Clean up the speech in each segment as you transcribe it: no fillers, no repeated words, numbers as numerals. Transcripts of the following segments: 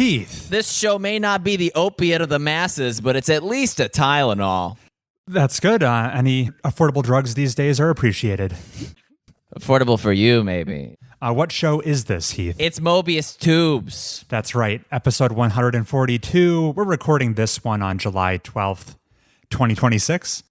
Heath. This show may not be the opiate of the masses, but it's at least a Tylenol. That's good. Any affordable drugs these days are appreciated. Affordable for you, maybe. What show is this, Heath? It's Mobius Tubes. That's right. Episode 142. We're recording this one on July 12th, 2026.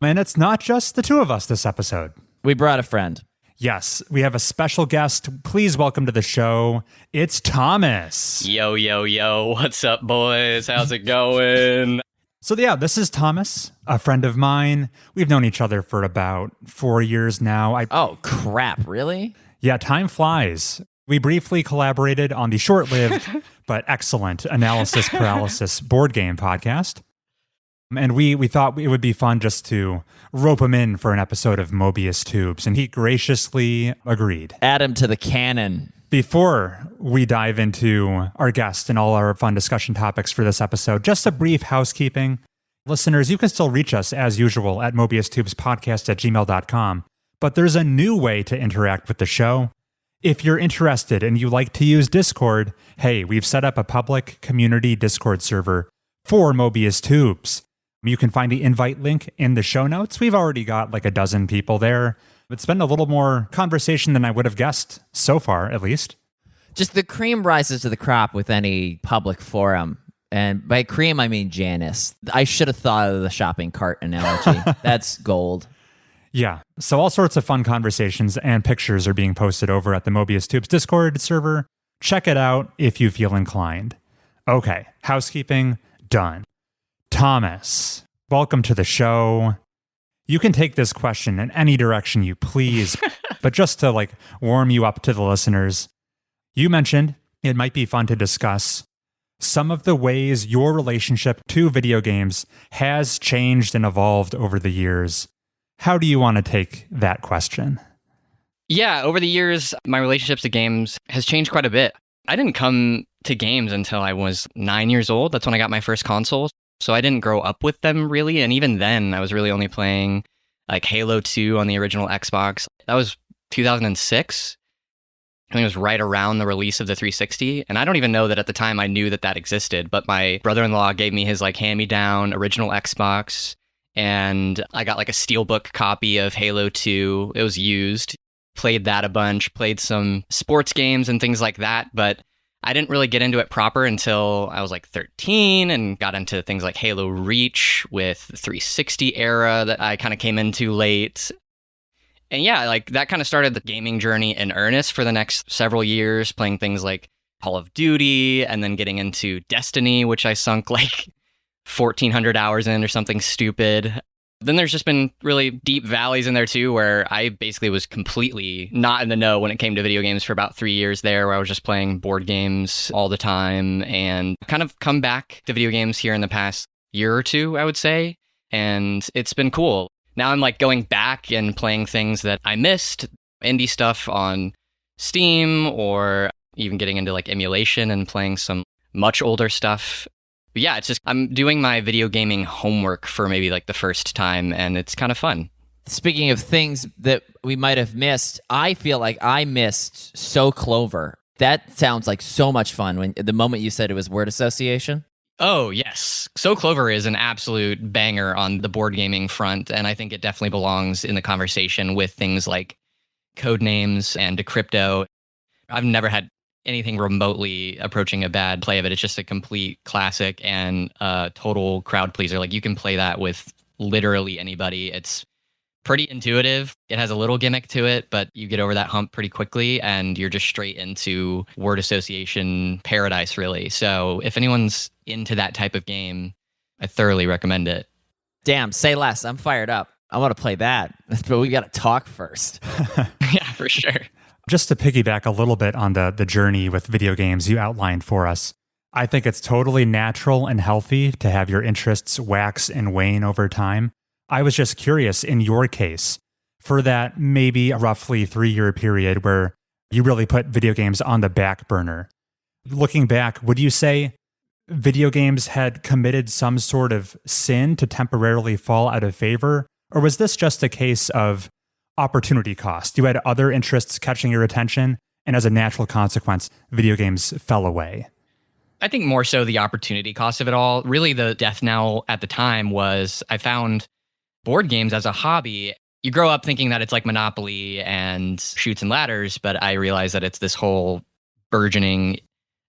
And it's not just the two of us this episode. We brought a friend. Yes, we have a special guest. Please welcome to the show. It's Thomas. Yo, yo, yo. What's up, boys? How's it going? So yeah, this is Thomas, a friend of mine. We've known each other for about 4 years now. Oh, crap. Really? Yeah, time flies. We briefly collaborated on the short-lived but excellent Analysis Paralysis board game podcast. And we thought it would be fun just to rope him in for an episode of Mobius Tubes, and he graciously agreed. Add him to the canon. Before we dive into our guest and all our fun discussion topics for this episode, just a brief housekeeping. Listeners, you can still reach us as usual at mobiustubespodcast@gmail.com, but there's a new way to interact with the show. If you're interested and you like to use Discord, hey, we've set up a public community Discord server for Mobius Tubes. You can find the invite link in the show notes. We've already got like a dozen people there. It's been a little more conversation than I would have guessed, so far at least. Just the cream rises to the crop with any public forum. And by cream, I mean Janice. I should have thought of the shopping cart analogy. That's gold. Yeah, so all sorts of fun conversations and pictures are being posted over at the Mobius Tubes Discord server. Check it out if you feel inclined. Okay, housekeeping done. Thomas, welcome to the show. You can take this question in any direction you please, but just to warm you up to the listeners, you mentioned it might be fun to discuss some of the ways your relationship to video games has changed and evolved over the years. How do you want to take that question? Yeah, over the years, my relationships to games has changed quite a bit. I didn't come to games until I was 9 years old. That's when I got my first console. So I didn't grow up with them really. And even then, I was really only playing like Halo 2 on the original Xbox. That was 2006. I think it was right around the release of the 360. And I don't even know that at the time I knew that existed. But my brother-in-law gave me his hand-me-down original Xbox. And I got a steelbook copy of Halo 2. It was used. Played that a bunch. Played some sports games and things like that. But I didn't really get into it proper until I was 13 and got into things like Halo Reach with the 360 era that I kind of came into late. And yeah, that kind of started the gaming journey in earnest for the next several years, playing things like Call of Duty and then getting into Destiny, which I sunk 1,400 hours in or something stupid. Then there's just been really deep valleys in there too, where I basically was completely not in the know when it came to video games for about 3 years there, where I was just playing board games all the time and kind of come back to video games here in the past year or two, I would say. And it's been cool. Now I'm going back and playing things that I missed, indie stuff on Steam, or even getting into emulation and playing some much older stuff. But yeah, it's just I'm doing my video gaming homework for maybe the first time, and it's kind of fun. Speaking of things that we might have missed, I feel like I missed So Clover. That sounds like so much fun when the moment you said it was word association. Oh, yes. So Clover is an absolute banger on the board gaming front, and I think it definitely belongs in the conversation with things like Codenames and Decrypto. I've never had anything remotely approaching a bad play of it. It's just a complete classic and a total crowd pleaser. You can play that with literally anybody. It's pretty intuitive. It has a little gimmick to it, but you get over that hump pretty quickly and you're just straight into word association paradise, really. So if anyone's into that type of game, I thoroughly recommend it. Damn, say less. I'm fired up. I want to play that, but we got to talk first. Yeah, for sure. Just to piggyback a little bit on the journey with video games you outlined for us, I think it's totally natural and healthy to have your interests wax and wane over time. I was just curious, in your case, for that maybe a roughly 3-year period where you really put video games on the back burner. Looking back, would you say video games had committed some sort of sin to temporarily fall out of favor? Or was this just a case of opportunity cost? You had other interests catching your attention, and as a natural consequence, video games fell away. I think more so the opportunity cost of it all. Really, the death knell at the time was I found board games as a hobby. You grow up thinking that it's like Monopoly and Chutes and Ladders, but I realized that it's this whole burgeoning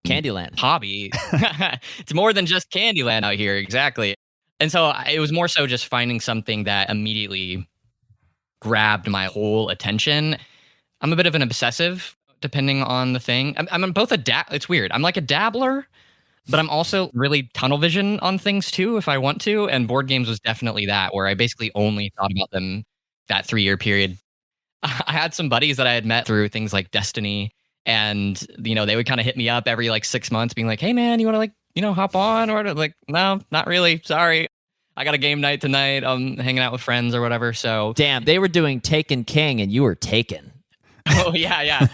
Candyland hobby. It's more than just Candyland out here. Exactly. And so it was more so just finding something that immediately grabbed my whole attention. I'm a bit of an obsessive, depending on the thing. I'm both it's weird. I'm like a dabbler, but I'm also really tunnel vision on things too, if I want to. And board games was definitely that, where I basically only thought about them that 3-year period. I had some buddies that I had met through things like Destiny, and they would kind of hit me up every like 6 months, being like, "Hey man, you want to hop on?" Or like, "No, not really. Sorry, I got a game night tonight. I'm hanging out with friends or whatever." So damn, they were doing Taken King, and you were Taken. Oh yeah.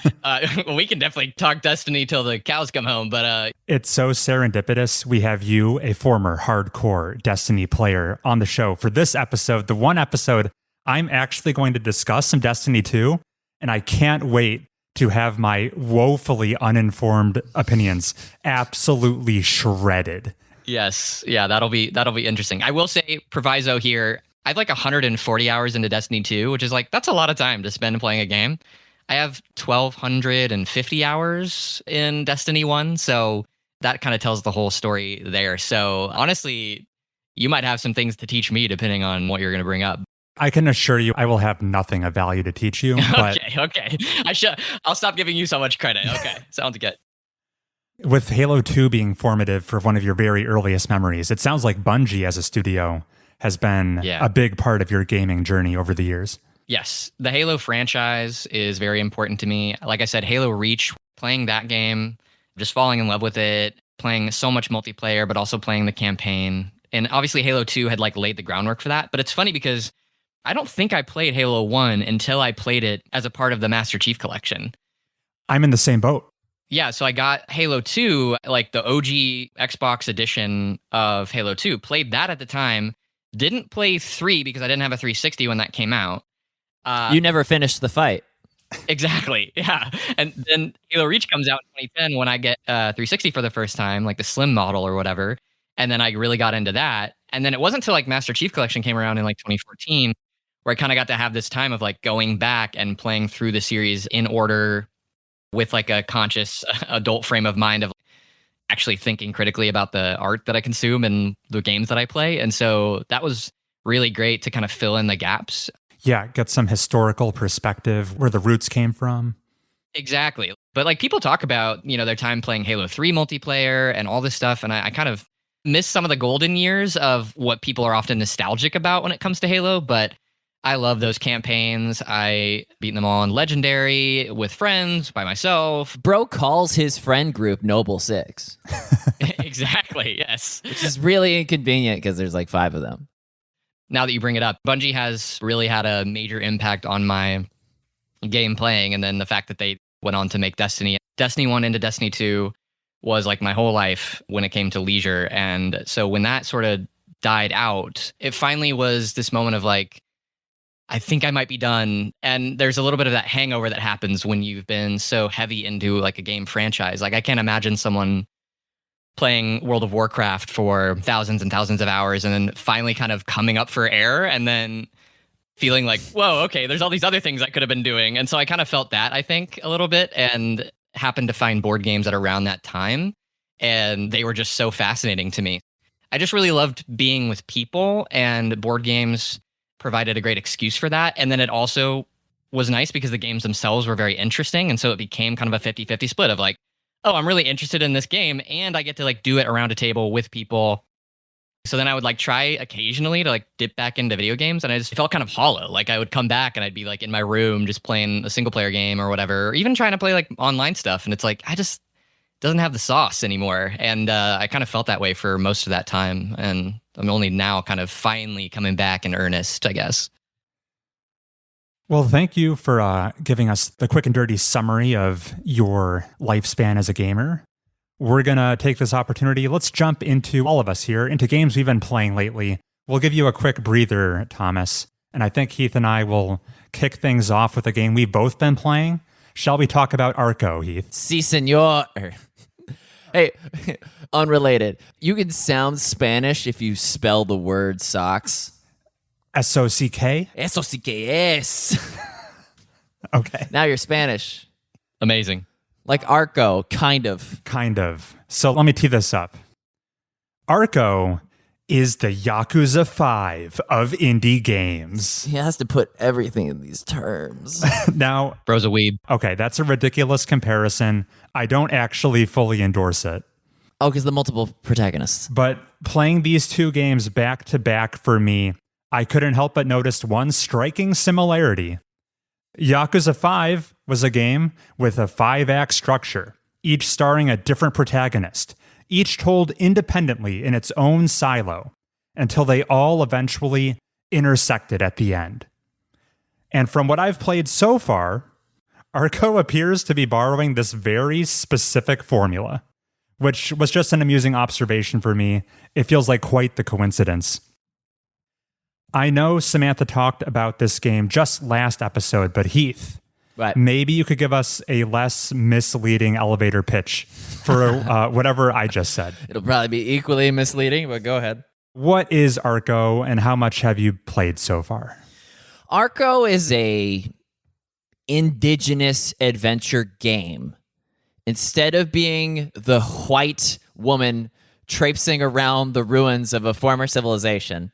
We can definitely talk Destiny till the cows come home, but it's so serendipitous. We have you, a former hardcore Destiny player, on the show for this episode, the one episode I'm actually going to discuss some Destiny 2, and I can't wait to have my woefully uninformed opinions absolutely shredded. Yes. Yeah, that'll be interesting. I will say, proviso here, I have like 140 hours into Destiny 2, which is like, that's a lot of time to spend playing a game. I have 1,250 hours in Destiny 1, so that kind of tells the whole story there. So honestly, you might have some things to teach me depending on what you're going to bring up. I can assure you I will have nothing of value to teach you. But Okay. I'll stop giving you so much credit. Okay, sounds good. With Halo 2 being formative for one of your very earliest memories, it sounds like Bungie as a studio has been a big part of your gaming journey over the years. Yes, the Halo franchise is very important to me. Like I said, Halo Reach, playing that game, just falling in love with it, playing so much multiplayer, but also playing the campaign. And obviously Halo 2 had like laid the groundwork for that. But it's funny because I don't think I played Halo 1 until I played it as a part of the Master Chief Collection. I'm in the same boat. Yeah, so I got Halo 2, like the OG Xbox edition of Halo 2, played that at the time, didn't play 3 because I didn't have a 360 when that came out. You never finished the fight. Exactly, yeah. And then Halo Reach comes out in 2010 when I get 360 for the first time, like the Slim model or whatever. And then I really got into that. And then it wasn't until like Master Chief Collection came around in like 2014 where I kind of got to have this time of like going back and playing through the series in order with like a conscious adult frame of mind of actually thinking critically about the art that I consume and the games that I play. And so that was really great to kind of fill in the gaps. Yeah, get some historical perspective where the roots came from. Exactly. But like people talk about, their time playing Halo 3 multiplayer and all this stuff. And I kind of miss some of the golden years of what people are often nostalgic about when it comes to Halo. But I love those campaigns. I beat them all on Legendary with friends, by myself. Bro calls his friend group Noble Six. Exactly, yes. Which is really inconvenient because there's like 5 of them. Now that you bring it up, Bungie has really had a major impact on my game playing. And then the fact that they went on to make Destiny 1 into Destiny 2 was like my whole life when it came to leisure. And so when that sort of died out, it finally was this moment of like, I think I might be done. And there's a little bit of that hangover that happens when you've been so heavy into like a game franchise. Like I can't imagine someone playing World of Warcraft for thousands and thousands of hours and then finally kind of coming up for air and then feeling like, whoa, okay, there's all these other things I could have been doing. And so I kind of felt that, I think, a little bit, and happened to find board games at around that time. And they were just so fascinating to me. I just really loved being with people, and board games provided a great excuse for that. And then it also was nice because the games themselves were very interesting. And so it became kind of a 50-50 split of like, oh, I'm really interested in this game and I get to like do it around a table with people. So then I would like try occasionally to like dip back into video games, and I just felt kind of hollow. Like I would come back and I'd be like in my room just playing a single player game or whatever, or even trying to play like online stuff. And it's like, I just doesn't have the sauce anymore. And I kind of felt that way for most of that time. And I'm only now kind of finally coming back in earnest, I guess. Well, thank you for giving us the quick and dirty summary of your lifespan as a gamer. We're going to take this opportunity. Let's jump into, all of us here, into games we've been playing lately. We'll give you a quick breather, Thomas. And I think Heath and I will kick things off with a game we've both been playing. Shall we talk about Arco, Heath? Si, senor. Hey, unrelated. You can sound Spanish if you spell the word socks. SOCK? Eso sí que es. Okay. Now you're Spanish. Amazing. Like Arco, kind of. Kind of. So let me tee this up. Arco is the Yakuza 5 of indie games. He has to put everything in these terms. Now, Bro's a weeb. okay, that's a ridiculous comparison. I don't actually fully endorse it. Oh, because the multiple protagonists. But playing these two games back to back for me, I couldn't help but notice one striking similarity. Yakuza 5 was a game with a 5-act structure, each starring a different protagonist, each told independently in its own silo, until they all eventually intersected at the end. And from what I've played so far, Arco appears to be borrowing this very specific formula, which was just an amusing observation for me. It feels like quite the coincidence. I know Samantha talked about this game just last episode, but Heath, Right. maybe you could give us a less misleading elevator pitch for whatever I just said. It'll probably be equally misleading, but go ahead. What is Arco and how much have you played so far? Arco is a indigenous adventure game. Instead of being the white woman traipsing around the ruins of a former civilization,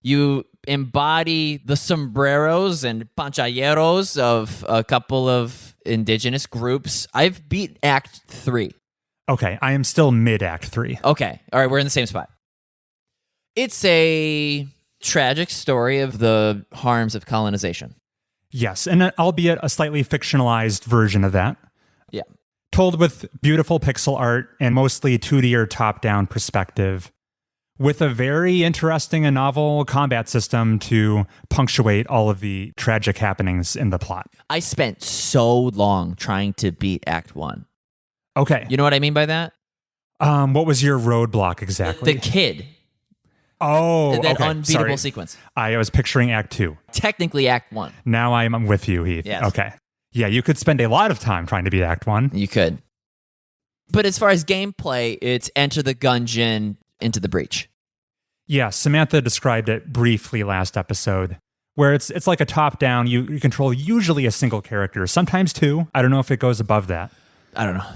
you embody the sombreros and panchayeros of a couple of indigenous groups. I've beat Act 3. Okay, I am still mid-Act 3. Okay. All right, we're in the same spot. It's a tragic story of the harms of colonization. Yes, and albeit a slightly fictionalized version of that. Yeah. Told with beautiful pixel art and mostly 2D or top-down perspective, with a very interesting and novel combat system to punctuate all of the tragic happenings in the plot. I spent so long trying to beat Act 1. Okay. You know what I mean by that? What was your roadblock exactly? The kid. Oh, That okay. unbeatable Sorry. sequence. I was picturing Act 2. Technically Act 1. Now I'm with you, Heath. Yes. Okay. Yeah, you could spend a lot of time trying to beat Act 1. You could. But as far as gameplay, it's enter the gungeon, into the breach. Yeah, Samantha described it briefly last episode, where it's like a top-down, you control usually a single character, sometimes two. I don't know if it goes above that. I don't know.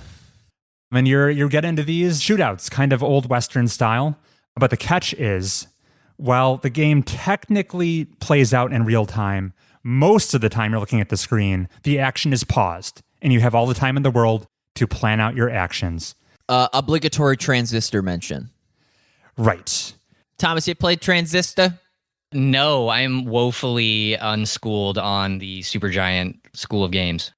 And you're getting into these shootouts, kind of old Western style. But the catch is, while the game technically plays out in real time, most of the time you're looking at the screen, the action is paused, and you have all the time in the world to plan out your actions. Obligatory Transistor mention. Right. Thomas, you played Transistor? No, I'm woefully unschooled on the Supergiant School of Games.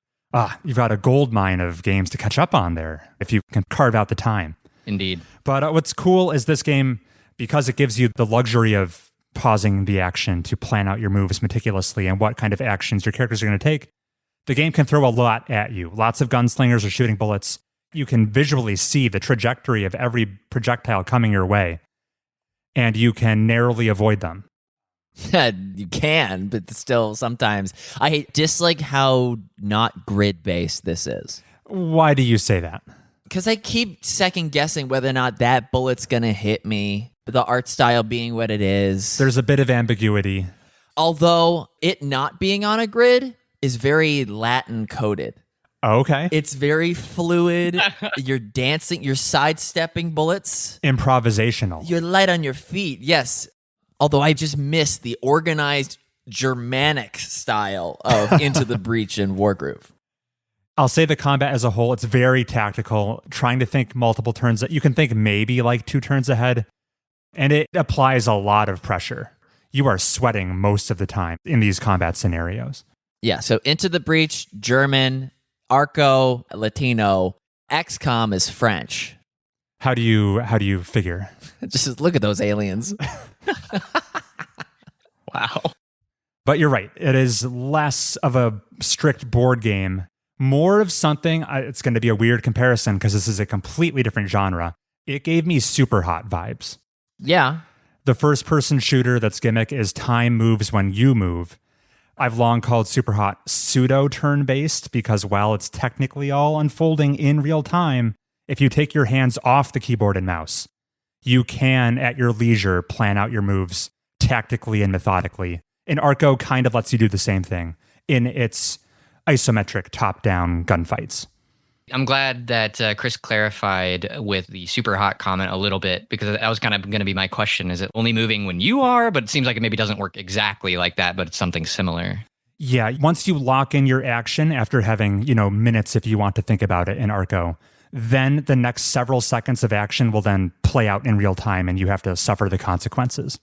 You've got a gold mine of games to catch up on there, if you can carve out the time. Indeed. But what's cool is this game, because it gives you the luxury of pausing the action to plan out your moves meticulously and what kind of actions your characters are going to take, the game can throw a lot at you. Lots of gunslingers are shooting bullets. You can visually see the trajectory of every projectile coming your way, and you can narrowly avoid them. You can, but still sometimes. I dislike how not grid-based this is. Why do you say that? Because I keep second-guessing whether or not that bullet's going to hit me, the art style being what it is. There's a bit of ambiguity. Although it not being on a grid is very Latin-coded. Okay. It's very fluid. You're dancing, you're sidestepping bullets. Improvisational. You're light on your feet, yes. Although I just missed the organized Germanic style of Into the Breach and Wargroove. I'll say the combat as a whole, it's very tactical, trying to think multiple turns. You can think maybe like 2 turns ahead, and it applies a lot of pressure. You are sweating most of the time in these combat scenarios. Yeah, so Into the Breach, German, Arco, Latino, XCOM is French. How do you figure? Just look at those aliens. Wow. But you're right. It is less of a strict board game, more of something. It's going to be a weird comparison because this is a completely different genre. It gave me Super Hot vibes. Yeah. The first-person shooter that's gimmick is time moves when you move. I've long called Super Hot pseudo turn-based because while it's technically all unfolding in real time, if you take your hands off the keyboard and mouse, you can, at your leisure, plan out your moves tactically and methodically. And Arco kind of lets you do the same thing in its isometric top-down gunfights. I'm glad that Chris clarified with the super hot comment a little bit, because that was kind of going to be my question. Is it only moving when you are? But it seems like it maybe doesn't work exactly like that, but it's something similar. Yeah, once you lock in your action after having, minutes if you want to think about it in Arco, then the next several seconds of action will then play out in real time and you have to suffer the consequences.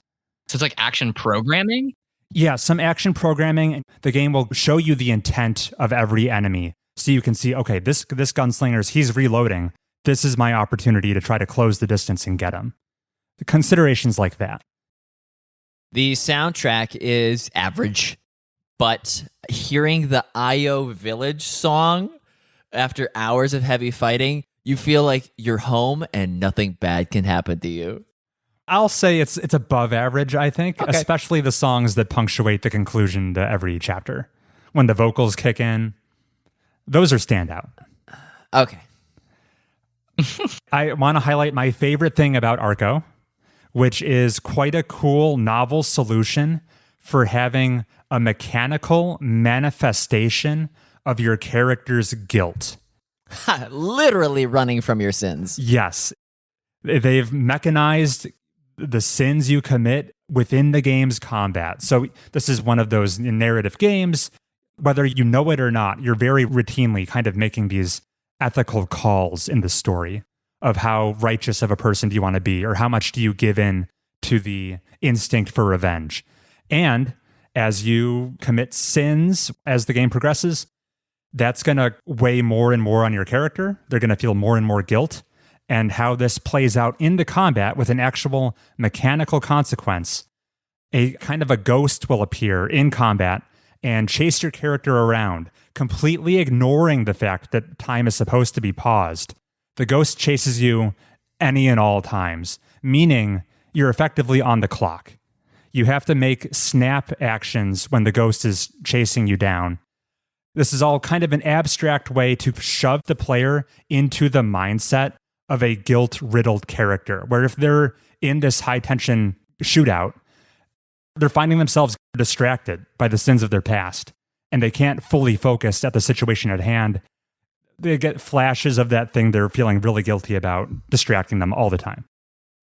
So it's like action programming? Yeah, some action programming. The game will show you the intent of every enemy. So you can see, okay, this gunslinger's, he's reloading. This is my opportunity to try to close the distance and get him. The considerations like that. The soundtrack is average, but hearing the IO Village song after hours of heavy fighting, you feel like you're home and nothing bad can happen to you. I'll say it's above average, I think, okay. Especially the songs that punctuate the conclusion to every chapter. When the vocals kick in, those are standout. Okay. I want to highlight my favorite thing about Arco, which is quite a cool novel solution for having a mechanical manifestation of your character's guilt. Literally running from your sins. Yes. They've mechanized the sins you commit within the game's combat. So this is one of those narrative games, whether you know it or not, you're very routinely kind of making these ethical calls in the story of how righteous of a person do you want to be, or how much do you give in to the instinct for revenge. And as you commit sins as the game progresses, that's going to weigh more and more on your character. They're going to feel more and more guilt. And how this plays out into combat with an actual mechanical consequence. A kind of a ghost will appear in combat and chase your character around, completely ignoring the fact that time is supposed to be paused. The ghost chases you any and all times, meaning you're effectively on the clock. You have to make snap actions when the ghost is chasing you down. This is all kind of an abstract way to shove the player into the mindset of a guilt-riddled character, where if they're in this high-tension shootout, they're finding themselves distracted by the sins of their past, and they can't fully focus at the situation at hand. They get flashes of that thing they're feeling really guilty about, distracting them all the time.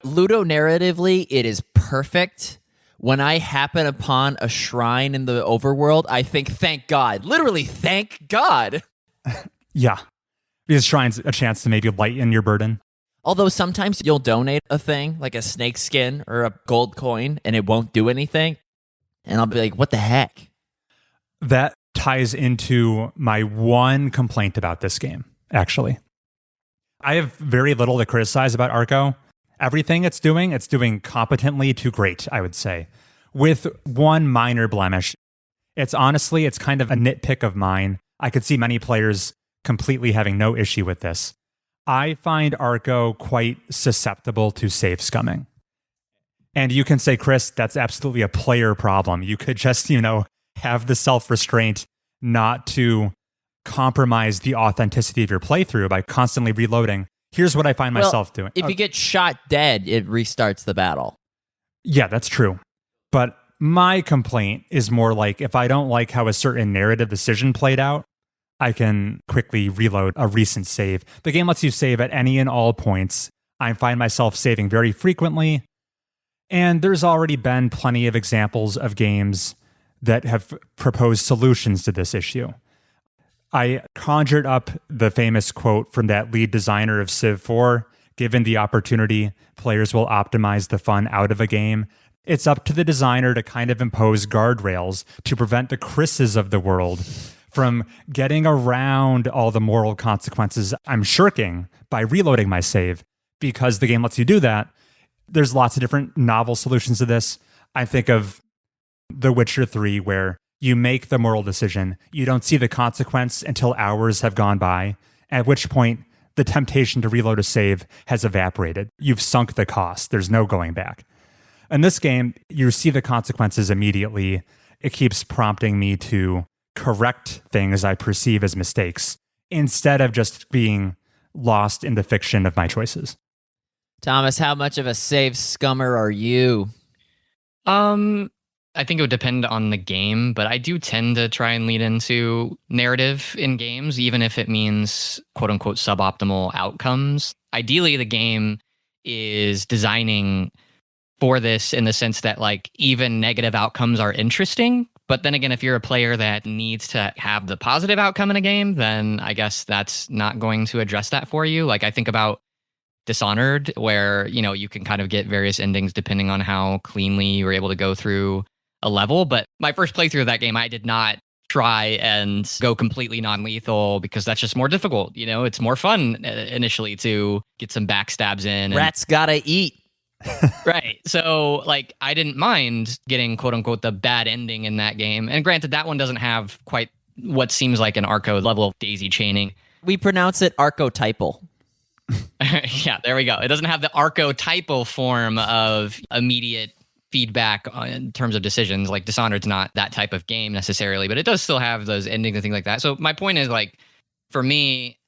Ludonarratively, it is perfect. When I happen upon a shrine in the overworld, I think, thank God. Literally, thank God. Yeah. Because shrine's a chance to maybe lighten your burden. Although sometimes you'll donate a thing, like a snake skin or a gold coin, and it won't do anything. And I'll be like, what the heck? That ties into my one complaint about this game, actually. I have very little to criticize about Arco. Everything it's doing competently to great, I would say. With one minor blemish. It's kind of a nitpick of mine. I could see many players completely having no issue with this. I find Arco quite susceptible to save scumming. And you can say, Chris, that's absolutely a player problem. You could just, have the self-restraint not to compromise the authenticity of your playthrough by constantly reloading. Here's what I find myself doing. If you get shot dead, it restarts the battle. Yeah, that's true. But my complaint is more like, if I don't like how a certain narrative decision played out, I can quickly reload a recent save. The game lets you save at any and all points. I find myself saving very frequently. And there's already been plenty of examples of games that have proposed solutions to this issue. I conjured up the famous quote from that lead designer of Civ 4, given the opportunity, players will optimize the fun out of a game. It's up to the designer to kind of impose guardrails to prevent the Chris's of the world from getting around all the moral consequences I'm shirking by reloading my save, because the game lets you do that. There's lots of different novel solutions to this. I think of The Witcher 3, where you make the moral decision, you don't see the consequence until hours have gone by, at which point the temptation to reload a save has evaporated. You've sunk the cost. There's no going back. In this game, you see the consequences immediately. It keeps prompting me to correct things I perceive as mistakes, instead of just being lost in the fiction of my choices. Thomas, how much of a save scummer are you? I think it would depend on the game, but I do tend to try and lead into narrative in games, even if it means quote unquote suboptimal outcomes. Ideally, the game is designing for this in the sense that like even negative outcomes are interesting. But then again, if you're a player that needs to have the positive outcome in a game, then I guess that's not going to address that for you. Like I think about Dishonored, where, you know, you can kind of get various endings depending on how cleanly you were able to go through a level. But my first playthrough of that game, I did not try and go completely non-lethal because that's just more difficult. You know, it's more fun initially to get some backstabs in. Rats gotta eat. Right. So, like, I didn't mind getting, quote unquote, the bad ending in that game. And granted, that one doesn't have quite what seems like an Arco level of daisy chaining. We pronounce it archetypal. Yeah, there we go. It doesn't have the archetypal form of immediate feedback in terms of decisions. Like Dishonored's not that type of game necessarily, but it does still have those endings and things like that. So my point is, like, for me,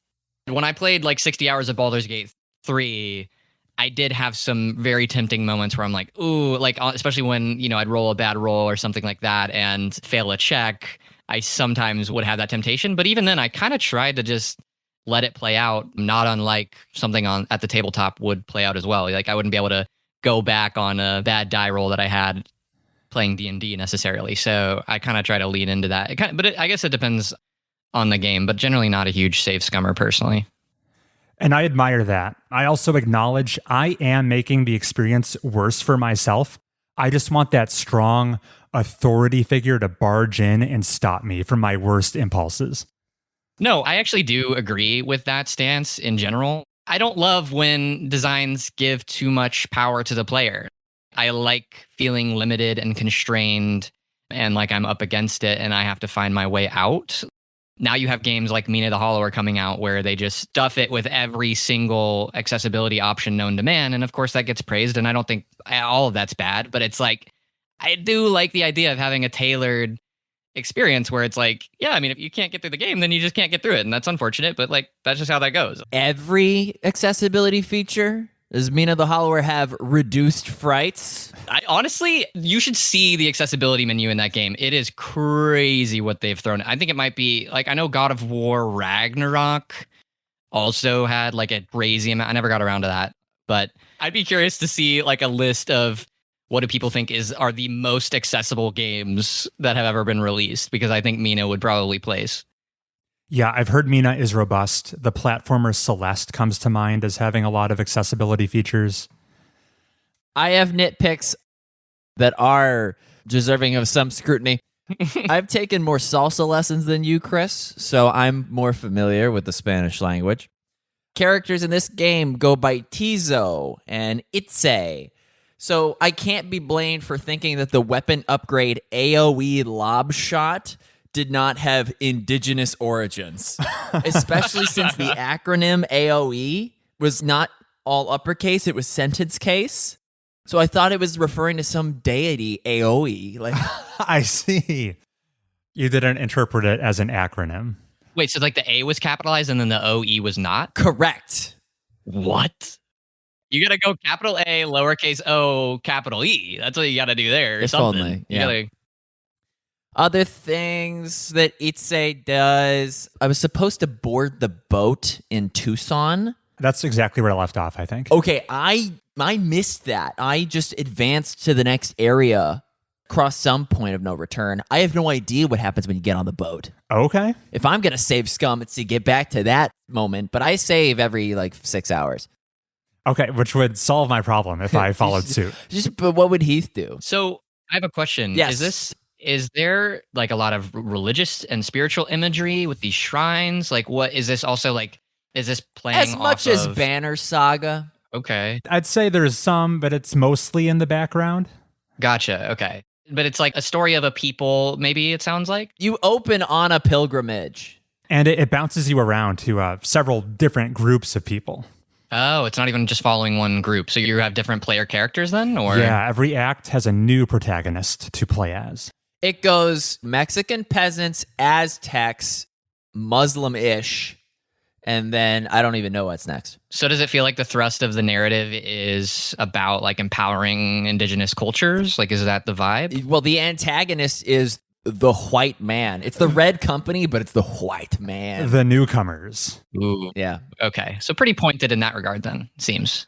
when I played like 60 hours of Baldur's Gate 3, I did have some very tempting moments where I'm like, ooh, like, especially when, you know, I'd roll a bad roll or something like that and fail a check. I sometimes would have that temptation. But even then, I kind of tried to just let it play out, not unlike something on at the tabletop would play out as well. Like I wouldn't be able to go back on a bad die roll that I had playing D&D necessarily. So I kind of try to lean into that. I guess it depends on the game, but generally not a huge save scummer personally. And I admire that. I also acknowledge I am making the experience worse for myself. I just want that strong authority figure to barge in and stop me from my worst impulses. No, I actually do agree with that stance in general. I don't love when designs give too much power to the player. I like feeling limited and constrained and like I'm up against it and I have to find my way out. Now you have games like Mina the Hollower coming out where they just stuff it with every single accessibility option known to man. And of course that gets praised. And I don't think all of that's bad, but it's like, I do like the idea of having a tailored experience where it's like, yeah, I mean, if you can't get through the game, then you just can't get through it. And that's unfortunate, but like, that's just how that goes. Every accessibility feature? Does Mina the Hollower have reduced frights? Honestly, you should see the accessibility menu in that game. It is crazy what they've thrown. I think it might be, like, I know God of War Ragnarok also had like a crazy amount. I never got around to that, but I'd be curious to see like a list of what do people think are the most accessible games that have ever been released, because I think Mina would probably place. Yeah, I've heard Mina is robust. The platformer Celeste comes to mind as having a lot of accessibility features. I have nitpicks that are deserving of some scrutiny. I've taken more salsa lessons than you, Chris, so I'm more familiar with the Spanish language. Characters in this game go by Tizo and Itze, so I can't be blamed for thinking that the weapon upgrade AoE lob shot did not have indigenous origins, especially since the acronym AoE was not all uppercase, it was sentence case. So I thought it was referring to some deity AoE. Like, I see. You didn't interpret it as an acronym. Wait, so like the A was capitalized and then the OE was not? correct. What? You gotta go capital A, lowercase o, capital E. That's what you gotta do there. If something. only, You yeah. gotta... Other things that Itze does, I was supposed to board the boat in Tucson. That's exactly where I left off, I think. Okay, I missed that. I just advanced to the next area, crossed some point of no return. I have no idea what happens when you get on the boat. Okay. If I'm going to save scum, it's to get back to that moment, but I save every, 6 hours. Okay, which would solve my problem if I followed suit. But what would Heath do? So I have a question. Yes. Is there like a lot of religious and spiritual imagery with these shrines? Like, what is this also like? Is this playing As much off as of... Banner Saga. Okay. I'd say there's some, but it's mostly in the background. Gotcha. Okay. But it's like a story of a people, maybe it sounds like? You open on a pilgrimage. And it bounces you around to several different groups of people. Oh, it's not even just following one group. So you have different player characters then? Or Yeah, every act has a new protagonist to play as. It goes Mexican peasants, Aztecs, Muslim-ish, and then I don't even know what's next. So does it feel like the thrust of the narrative is about like empowering indigenous cultures? Like, is that the vibe? Well, the antagonist is the white man. It's the red company, but it's the white man. The newcomers. Ooh. Yeah. Okay. So pretty pointed in that regard then, seems.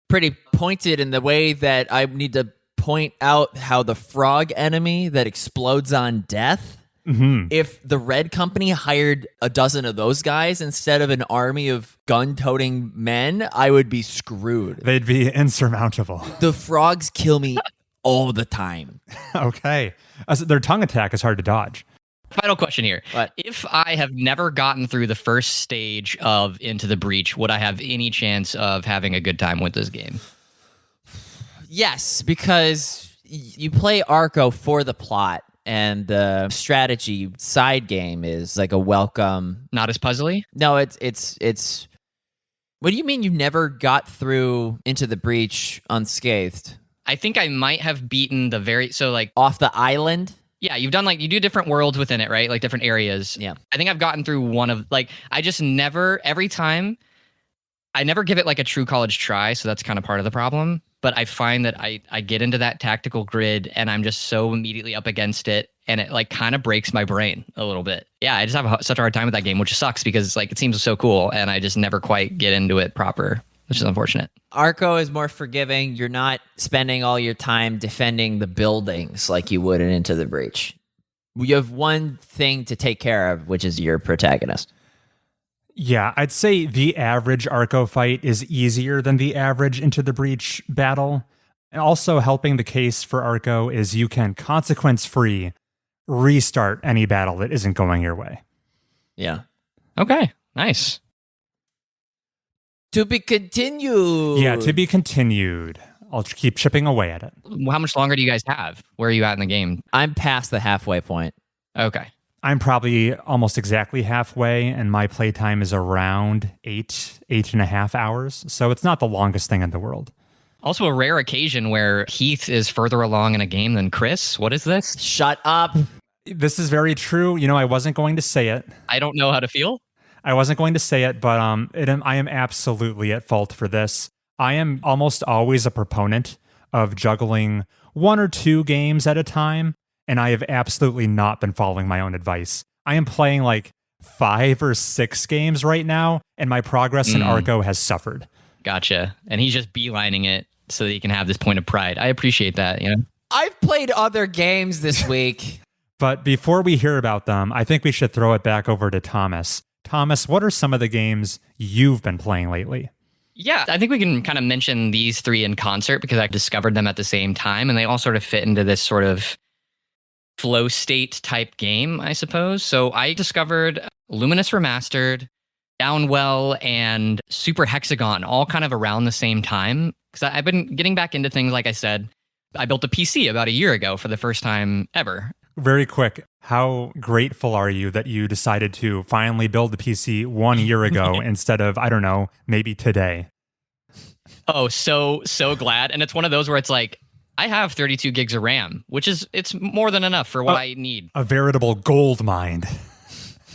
Pretty pointed in the way that I need to point out how the frog enemy that explodes on death, if the red company hired a dozen of those guys instead of an army of gun-toting men, I would be screwed. They'd be insurmountable. The frogs kill me all the time. Okay. Their tongue attack is hard to dodge. Final question here. What? If I have never gotten through the first stage of Into the Breach, would I have any chance of having a good time with this game? Yes, because you play Arco for the plot, and the strategy side game is like a welcome. Not as puzzly? No, it's. What do you mean you never got through Into the Breach unscathed? I think I might have beaten the very Off the island? Yeah, you've done you do different worlds within it, right? Like different areas. Yeah. I think I've gotten through one of I just never every time I never give it like a true college try, so that's kind of part of the problem. But I find that I get into that tactical grid and I'm just so immediately up against it, and it like kind of breaks my brain a little bit. Yeah, I just have such a hard time with that game, which sucks because it seems so cool and I just never quite get into it proper, which is unfortunate. Arco is more forgiving. You're not spending all your time defending the buildings like you would in Into the Breach. You have one thing to take care of, which is your protagonist. Yeah, I'd say the average Arco fight is easier than the average Into the Breach battle. And also helping the case for Arco is you can consequence-free restart any battle that isn't going your way. Yeah. Okay, nice. To be continued. Yeah, to be continued. I'll keep chipping away at it. How much longer do you guys have? Where are you at in the game? I'm past the halfway point. Okay. I'm probably almost exactly halfway, and my playtime is around 8.5 hours. So it's not the longest thing in the world. Also a rare occasion where Heath is further along in a game than Chris. What is this? Shut up. This is very true. I wasn't going to say it. I don't know how to feel. I wasn't going to say it, but I am absolutely at fault for this. I am almost always a proponent of juggling one or two games at a time, and I have absolutely not been following my own advice. I am playing 5 or 6 games right now, and my progress in Arco has suffered. Gotcha. And he's just beelining it so that he can have this point of pride. I appreciate that, I've played other games this week. But before we hear about them, I think we should throw it back over to Thomas. Thomas, what are some of the games you've been playing lately? Yeah, I think we can kind of mention these 3 in concert because I discovered them at the same time, and they all sort of fit into this sort of flow state type game, I suppose. So I discovered Lumines Remastered, Downwell, and Super Hexagon all kind of around the same time because I've been getting back into things. Like I said, I built a PC about a year ago for the first time ever. Very quick, how grateful are you that you decided to finally build the PC 1 year ago instead of, I don't know, maybe today? Oh, so glad. And it's one of those where it's like, I have 32 gigs of RAM, it's more than enough for what I need. A veritable gold mine.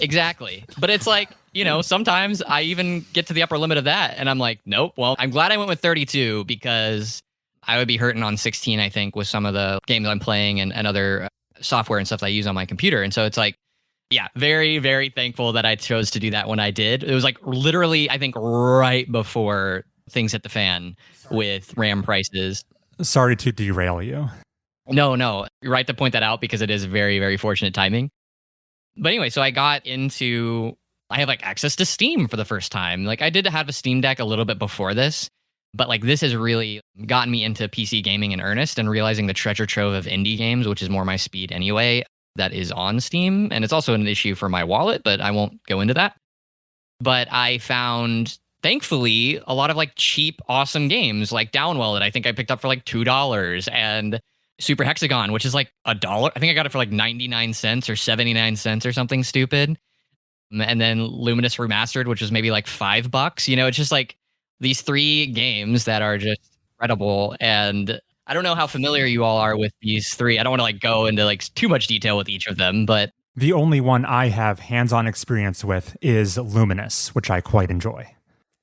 Exactly. But it's like, sometimes I even get to the upper limit of that and I'm like, nope. Well, I'm glad I went with 32 because I would be hurting on 16, I think, with some of the games I'm playing and other software and stuff that I use on my computer. And so it's like, yeah, very, very thankful that I chose to do that when I did. It was literally, I think, right before things hit the fan with RAM prices. Sorry to derail you. No, you're right to point that out because it is very, very fortunate timing. But anyway, so I have access to Steam for the first time. I did have a Steam Deck a little bit before this, but this has really gotten me into PC gaming in earnest and realizing the treasure trove of indie games, which is more my speed anyway, that is on Steam. And it's also an issue for my wallet, but I won't go into that. But I found, thankfully, a lot of cheap, awesome games like Downwell that I think I picked up for $2 and Super Hexagon, which is $1. I think I got it for 99 cents or 79 cents or something stupid. And then Lumines Remastered, which was maybe $5. It's just these 3 games that are just incredible. And I don't know how familiar you all are with these 3. I don't want to go into too much detail with each of them, but The only one I have hands-on experience with is Luminous, which I quite enjoy.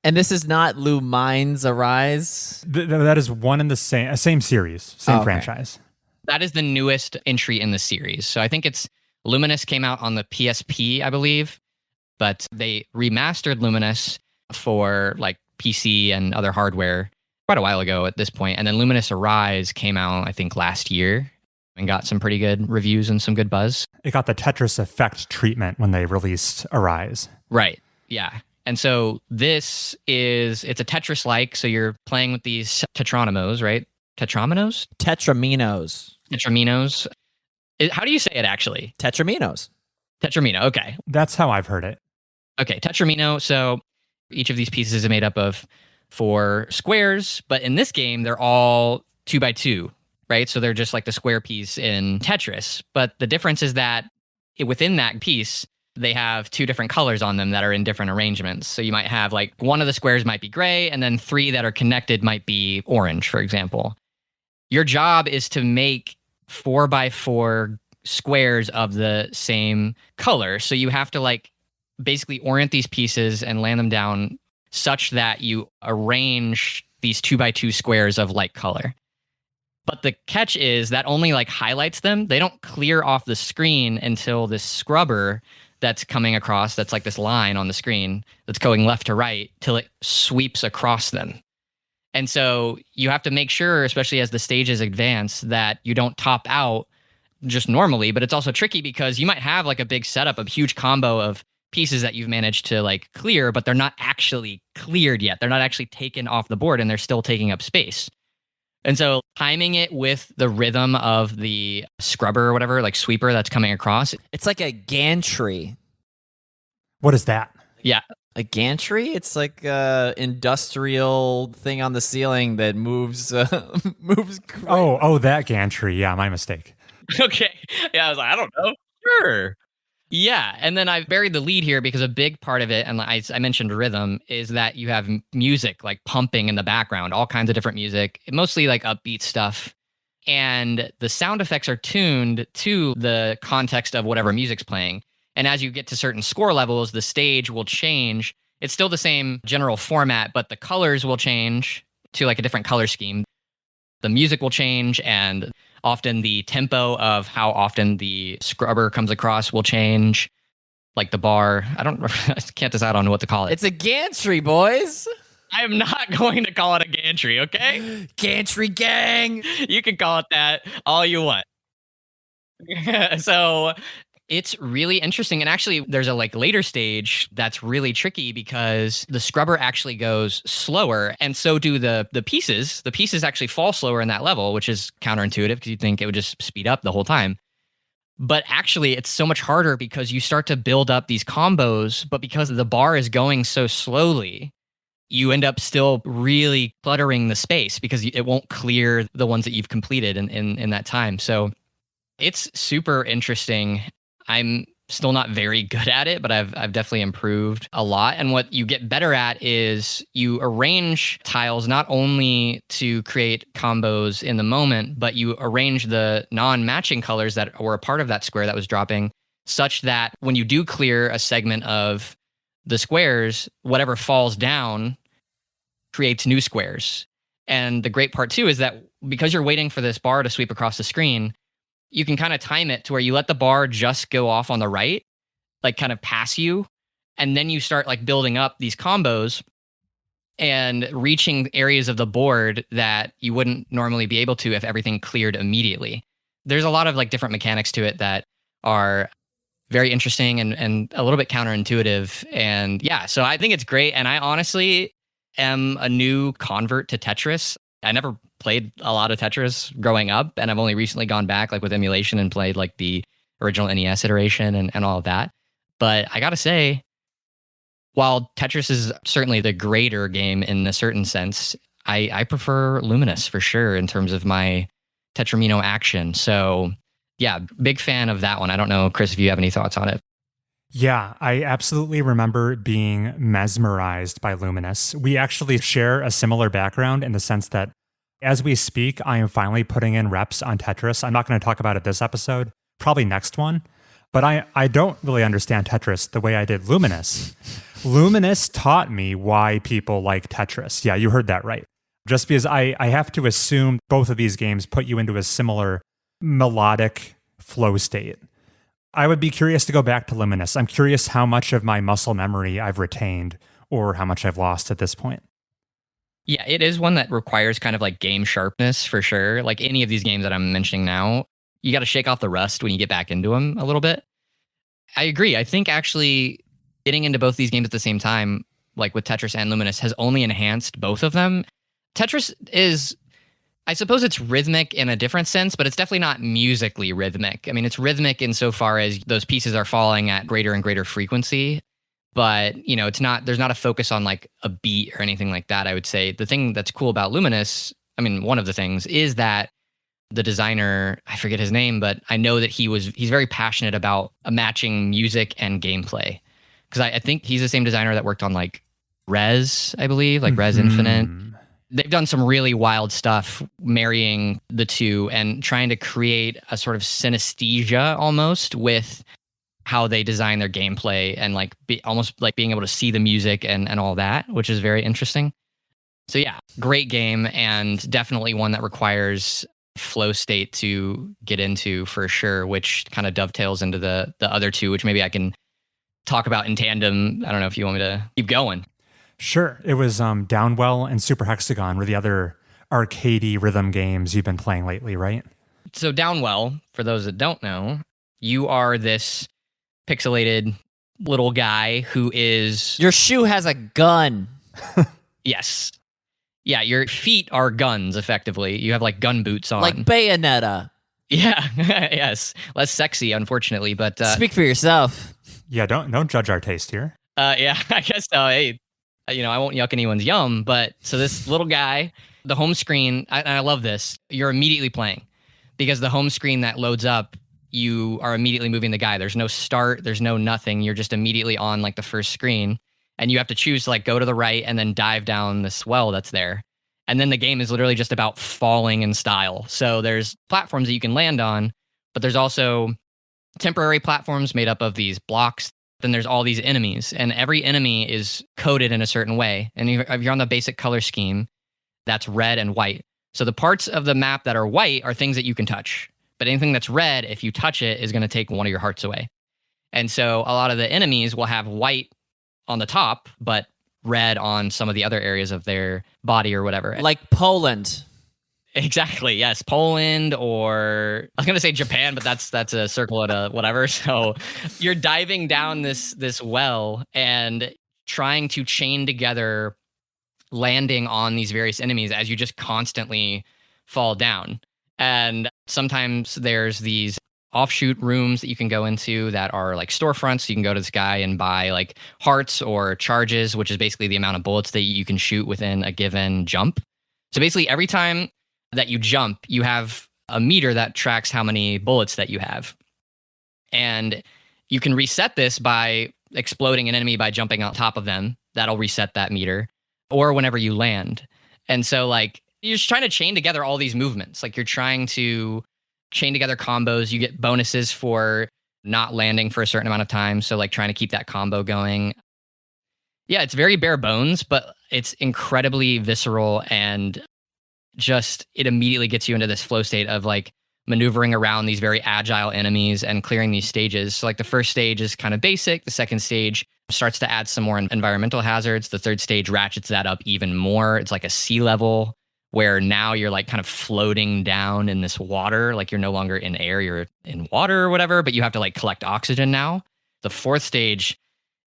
And this is not Lumines Arise? That is one in the same series, same franchise. That is the newest entry in the series. So I think Luminous came out on the PSP, I believe, but they remastered Luminous for like PC and other hardware quite a while ago at this point. And then Luminous Arise came out, I think, last year and got some pretty good reviews and some good buzz. It got the Tetris Effect treatment when they released Arise. Right. Yeah. And so it's a Tetris-like, so you're playing with these Tetronimos, right? Tetraminos? Tetraminos. How do you say it, actually? Tetramino, okay. That's how I've heard it. Okay, Tetramino. So each of these pieces is made up of 4 squares, but in this game, they're all 2x2, right? So they're just like the square piece in Tetris. But the difference is that within that piece, they have 2 different colors on them that are in different arrangements. So you might have like one of the squares might be gray, and then 3 that are connected might be orange, for example. Your job is to make 4x4 squares of the same color. So you have to like basically orient these pieces and land them down such that you arrange these 2x2 squares of like color. But the catch is that only like highlights them. They don't clear off the screen until this scrubber that's coming across, that's like this line on the screen that's going left to right till it sweeps across them. And so you have to make sure, especially as the stages advance, that you don't top out just normally, but it's also tricky because you might have like a big setup, a huge combo of pieces that you've managed to like clear, but they're not actually cleared yet. They're not actually taken off the board and they're still taking up space. And so timing it with the rhythm of the scrubber or whatever, like sweeper that's coming across. It's like a gantry. What is that? Yeah. A gantry? It's like a industrial thing on the ceiling that moves. Moves. Oh, that gantry. Yeah, my mistake. Okay. Yeah, I was like, I don't know. Sure. Yeah, and then I buried the lead here because a big part of it, and I mentioned rhythm, is that you have music like pumping in the background, all kinds of different music, mostly like upbeat stuff. And the sound effects are tuned to the context of whatever music's playing. And as you get to certain score levels, the stage will change. It's still the same general format, but the colors will change to like a different color scheme. The music will change, and often the tempo of how often the scrubber comes across will change. Like the bar, I can't decide on what to call it. It's a gantry, boys. I am not going to call it a gantry, okay? Gantry gang. You can call it that all you want. So it's really interesting. And actually, there's a like later stage that's really tricky because the scrubber actually goes slower. And so do the pieces. The pieces actually fall slower in that level, which is counterintuitive because you'd think it would just speed up the whole time. But actually, it's so much harder because you start to build up these combos. But because the bar is going so slowly, you end up still really cluttering the space because it won't clear the ones that you've completed in that time. So it's super interesting. I'm still not very good at it, but I've definitely improved a lot. And what you get better at is you arrange tiles not only to create combos in the moment, but you arrange the non-matching colors that were a part of that square that was dropping such that when you do clear a segment of the squares, whatever falls down creates new squares. And the great part too is that because you're waiting for this bar to sweep across the screen, you can kind of time it to where you let the bar just go off on the right, like kind of pass you. And then you start like building up these combos and reaching areas of the board that you wouldn't normally be able to if everything cleared immediately. There's a lot of like different mechanics to it that are very interesting and a little bit counterintuitive. And yeah, so I think it's great. And I honestly am a new convert to Tetris. I never played a lot of Tetris growing up, and I've only recently gone back like with emulation and played like the original NES iteration and all of that. But I gotta say, while Tetris is certainly the greater game in a certain sense, I prefer Luminous for sure in terms of my Tetramino action. So yeah, big fan of that one. I don't know, Chris, if you have any thoughts on it. Yeah, I absolutely remember being mesmerized by Luminous. We actually share a similar background in the sense that as we speak, I am finally putting in reps on Tetris. I'm not going to talk about it this episode, probably next one. But I don't really understand Tetris the way I did Luminous. Luminous taught me why people like Tetris. Yeah, you heard that right. Just because I have to assume both of these games put you into a similar melodic flow state. I would be curious to go back to Luminous. I'm curious how much of my muscle memory I've retained or how much I've lost at this point. Yeah, it is one that requires kind of like game sharpness for sure. Like any of these games that I'm mentioning now, you got to shake off the rust when you get back into them a little bit. I agree. I think actually getting into both these games at the same time, like with Tetris and Luminous, has only enhanced both of them. Tetris is, I suppose it's rhythmic in a different sense, but it's definitely not musically rhythmic. I mean, it's rhythmic insofar as those pieces are falling at greater and greater frequency. But, it's not, there's not a focus on like a beat or anything like that, I would say. The thing that's cool about Luminous, I mean, one of the things is that the designer, I forget his name, but I know that he's very passionate about matching music and gameplay. Because I think he's the same designer that worked on like Rez, I believe, like Rez Infinite. They've done some really wild stuff marrying the two and trying to create a sort of synesthesia almost with how they design their gameplay and like almost like being able to see the music and all that, which is very interesting. So yeah, great game and definitely one that requires flow state to get into for sure, which kind of dovetails into the other two, which maybe I can talk about in tandem. I don't know if you want me to keep going. Sure. It was Downwell and Super Hexagon were the other arcadey rhythm games you've been playing lately, right? So Downwell, for those that don't know, you are this pixelated little guy who is... Your shoe has a gun. Yes. Yeah, your feet are guns, effectively. You have like gun boots on. Like Bayonetta. Yeah, yes. Less sexy, unfortunately, but... Speak for yourself. Yeah, don't judge our taste here. Yeah, I guess so. Hey, I won't yuck anyone's yum, but so this little guy, the home screen, I love this. You're immediately playing because the home screen that loads up, you are immediately moving the guy. There's no start. There's no nothing. You're just immediately on like the first screen and you have to choose to like go to the right and then dive down this well that's there. And then the game is literally just about falling in style. So there's platforms that you can land on, but there's also temporary platforms made up of these blocks. Then there's all these enemies, and every enemy is coded in a certain way. And if you're on the basic color scheme, that's red and white. So the parts of the map that are white are things that you can touch. But anything that's red, if you touch it, is going to take one of your hearts away. And so a lot of the enemies will have white on the top, but red on some of the other areas of their body or whatever. Like Poland. Exactly. Yes. Poland, or I was going to say Japan, but that's a circle at a whatever. So you're diving down this well and trying to chain together landing on these various enemies as you just constantly fall down. And sometimes there's these offshoot rooms that you can go into that are like storefronts. You can go to this guy and buy like hearts or charges, which is basically the amount of bullets that you can shoot within a given jump. So basically every time that you jump, you have a meter that tracks how many bullets that you have. And you can reset this by exploding an enemy by jumping on top of them. That'll reset that meter. Or whenever you land. And so like you're just trying to chain together all these movements. Like you're trying to chain together combos. You get bonuses for not landing for a certain amount of time. So like trying to keep that combo going. Yeah, it's very bare bones, but it's incredibly visceral and just it immediately gets you into this flow state of like maneuvering around these very agile enemies and clearing these stages. So like the first stage is kind of basic. The second stage starts to add some more environmental hazards. The third stage ratchets that up even more. It's like a sea level where now you're like kind of floating down in this water. Like you're no longer in air, you're in water or whatever, but you have to like collect oxygen now. The fourth stage,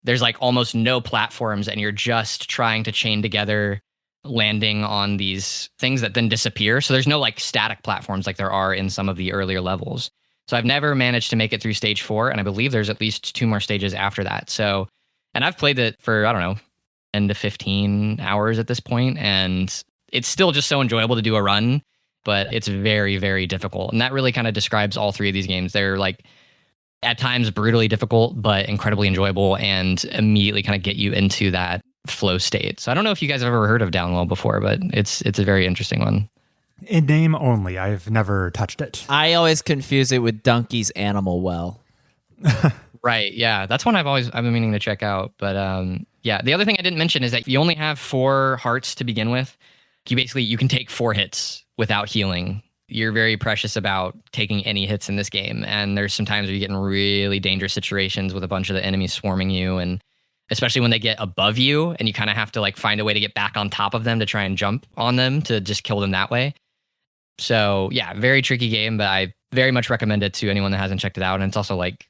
there's like almost no platforms and you're just trying to chain together landing on these things that then disappear. So there's no like static platforms like there are in some of the earlier levels. So I've never managed to make it through stage 4, and I believe there's at least 2 more stages after that. So, and I've played it for, I don't know, 10 to 15 hours at this point, and it's still just so enjoyable to do a run, but it's very, very difficult. And that really kind of describes all 3 of these games. They're like at times brutally difficult, but incredibly enjoyable and immediately kind of get you into that flow state. So I don't know if you guys have ever heard of Downwell before, but it's a very interesting one. In name only. I've never touched it. I always confuse it with Donkey's Animal Well. Right. Yeah. That's one I've been meaning to check out. But yeah, the other thing I didn't mention is that you only have 4 hearts to begin with. You can take 4 hits without healing. You're very precious about taking any hits in this game. And there's some times where you get in really dangerous situations with a bunch of the enemies swarming you, and especially when they get above you and you kind of have to like find a way to get back on top of them to try and jump on them to just kill them that way. So yeah, very tricky game, but I very much recommend it to anyone that hasn't checked it out. And it's also like,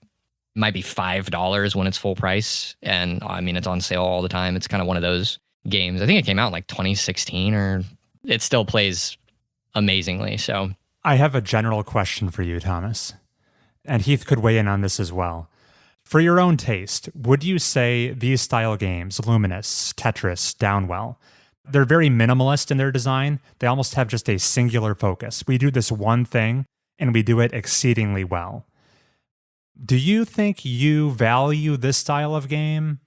might be $5 when it's full price. And I mean, it's on sale all the time. It's kind of one of those games. I think it came out in like 2016, or it still plays amazingly. So I have a general question for you, Thomas, and Heath could weigh in on this as well. For your own taste, would you say these style games, Lumines, Tetris, Downwell, they're very minimalist in their design? They almost have just a singular focus. We do this one thing and we do it exceedingly well. Do you think you value this style of game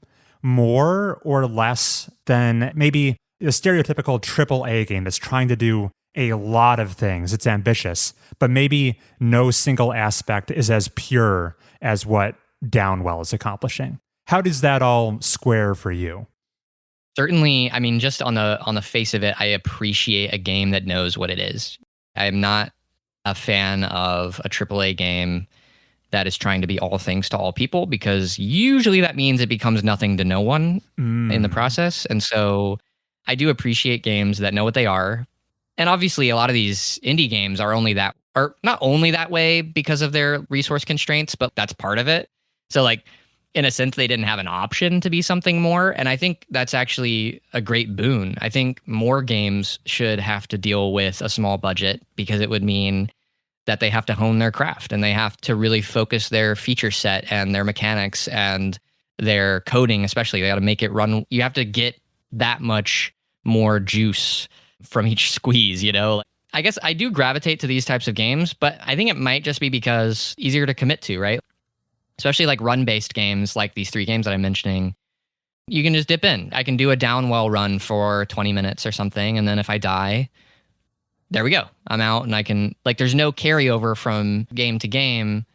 more or less than maybe a stereotypical AAA game that's trying to do a lot of things? It's ambitious, but maybe no single aspect is as pure as what Downwell is accomplishing. How does that all square for you? certainly, I mean, just on the face of it, I appreciate a game that knows what it is. I'm not a fan of a AAA game that is trying to be all things to all people, because usually that means it becomes nothing to no one in the process. And so I do appreciate games that know what they are. And obviously a lot of these indie games are not only that way because of their resource constraints, but that's part of it. So like, in a sense, they didn't have an option to be something more. And I think that's actually a great boon. I think more games should have to deal with a small budget, because it would mean that they have to hone their craft and they have to really focus their feature set and their mechanics and their coding, especially. They got to make it run. You have to get that much more juice from each squeeze, you know? I guess I do gravitate to these types of games, but I think it might just be because easier to commit to, right? Especially like run-based games like these 3 games that I'm mentioning. You can just dip in. I can do a Downwell run for 20 minutes or something, and then if I die, there we go. I'm out, and I can, like, there's no carryover from game to game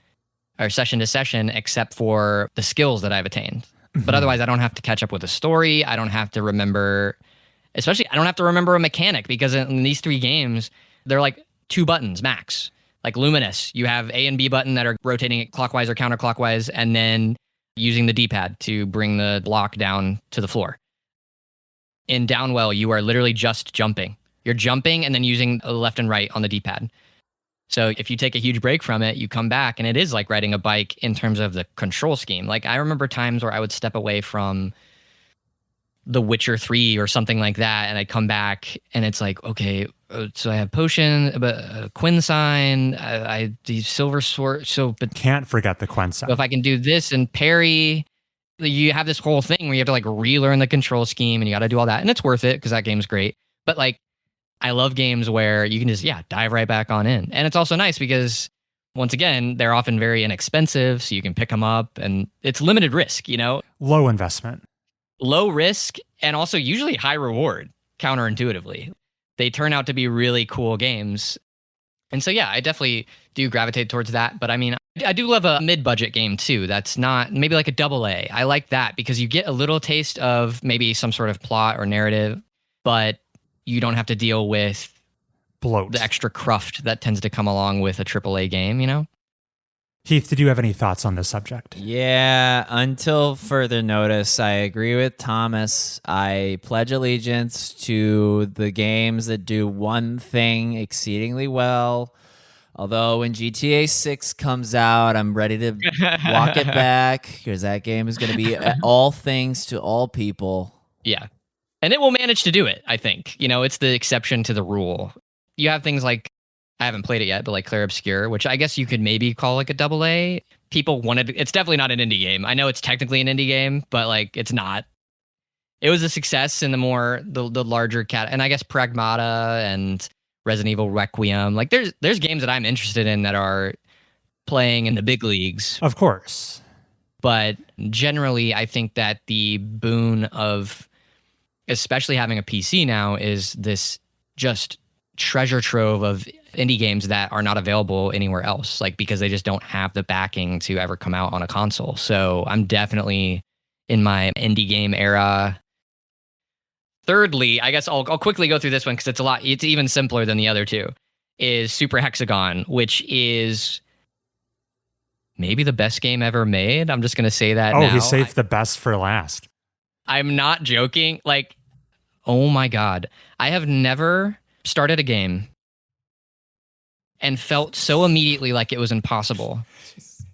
or session to session except for the skills that I've attained. But otherwise, I don't have to catch up with a story. I don't have to remember, I don't have to remember a mechanic, because in these 3 games, they're like 2 buttons max. Like Lumines, you have A and B button that are rotating it clockwise or counterclockwise, and then using the D-pad to bring the block down to the floor. In Downwell, you are literally just jumping. You're jumping and then using left and right on the D-pad. So if you take a huge break from it, you come back, and it is like riding a bike in terms of the control scheme. Like, I remember times where I would step away from The Witcher 3 or something like that, and I'd come back and it's like, okay, so I have potion, Quinn sign, I the silver sword. But can't forget the Quinn sign. So if I can do this and parry, you have this whole thing where you have to like relearn the control scheme, and you got to do all that, and it's worth it because that game's great. But like, I love games where you can just dive right back on in, and it's also nice because once again, they're often very inexpensive, so you can pick them up, and it's limited risk, you know, low investment. Low risk, and also usually high reward, counterintuitively. They turn out to be really cool games. And so, I definitely do gravitate towards that. But I mean, I do love a mid-budget game too. That's not maybe like a AA. I like that because you get a little taste of maybe some sort of plot or narrative, but you don't have to deal with bloat, the extra cruft that tends to come along with a AAA game, you know? Heath, did you have any thoughts on this subject? Yeah, until further notice, I agree with Thomas. I pledge allegiance to the games that do one thing exceedingly well. Although when GTA 6 comes out, I'm ready to walk it back, because that game is going to be all things to all people. Yeah. And it will manage to do it, I think. You know, it's the exception to the rule. You have things like, I haven't played it yet, but like Clair Obscur, which I guess you could maybe call like a AA. People wanted, it's definitely not an indie game. I know it's technically an indie game, but like it's not. It was a success in the larger cat, and I guess Pragmata and Resident Evil Requiem. Like there's games that I'm interested in that are playing in the big leagues. Of course. But generally, I think that the boon of especially having a PC now is this just treasure trove of indie games that are not available anywhere else, like because they just don't have the backing to ever come out on a console. So I'm definitely in my indie game era. Thirdly, I guess I'll quickly go through this one because it's even simpler than the other two, is Super Hexagon, which is maybe the best game ever made. I'm just going to say that now. He saved the best for last. I'm not joking. Like, oh my God. I have never started a game and felt so immediately like it was impossible.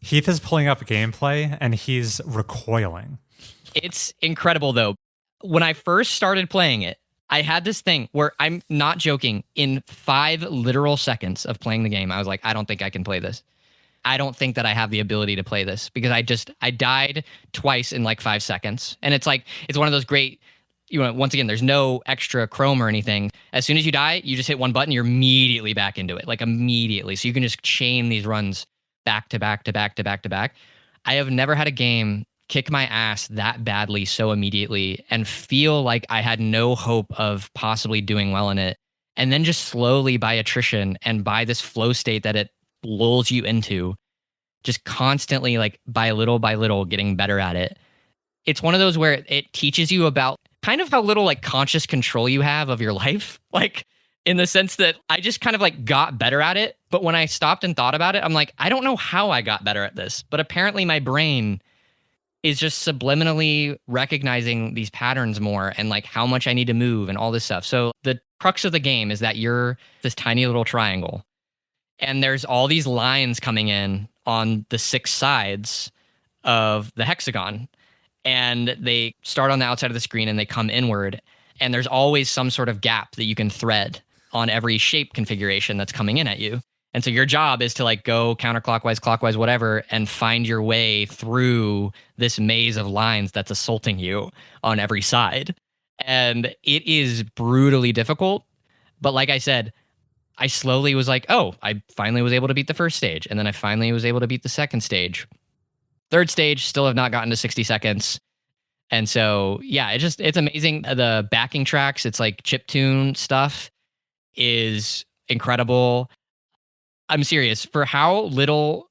Heath is pulling up gameplay and he's recoiling. It's incredible, though. When I first started playing it, I had this thing where, I'm not joking, in 5 literal seconds of playing the game, I was like, I don't think I can play this. I don't think that I have the ability to play this, because I died twice in like 5 seconds. And it's one of those great, once again, there's no extra chrome or anything. As soon as you die, you just hit one button, you're immediately back into it, like immediately. So you can just chain these runs back to back to back to back to back. I have never had a game kick my ass that badly so immediately and feel like I had no hope of possibly doing well in it. And then just slowly, by attrition and by this flow state that it lulls you into, just constantly, like by little getting better at it. It's one of those where it teaches you about kind of how little like conscious control you have of your life. Like, in the sense that I just kind of like got better at it. But when I stopped and thought about it, I'm like, I don't know how I got better at this, but apparently my brain is just subliminally recognizing these patterns more, and like how much I need to move and all this stuff. So the crux of the game is that you're this tiny little triangle, and there's all these lines coming in on the 6 sides of the hexagon, and they start on the outside of the screen and they come inward, and there's always some sort of gap that you can thread on every shape configuration that's coming in at you. And so your job is to like go counterclockwise, clockwise, whatever, and find your way through this maze of lines that's assaulting you on every side. And it is brutally difficult. But like I said, I slowly was like, oh, I finally was able to beat the first stage. And then I finally was able to beat the second stage. Third stage, still have not gotten to 60 seconds. And so, yeah, it's amazing. The backing tracks, it's like chiptune stuff, is incredible. I'm serious. For how little,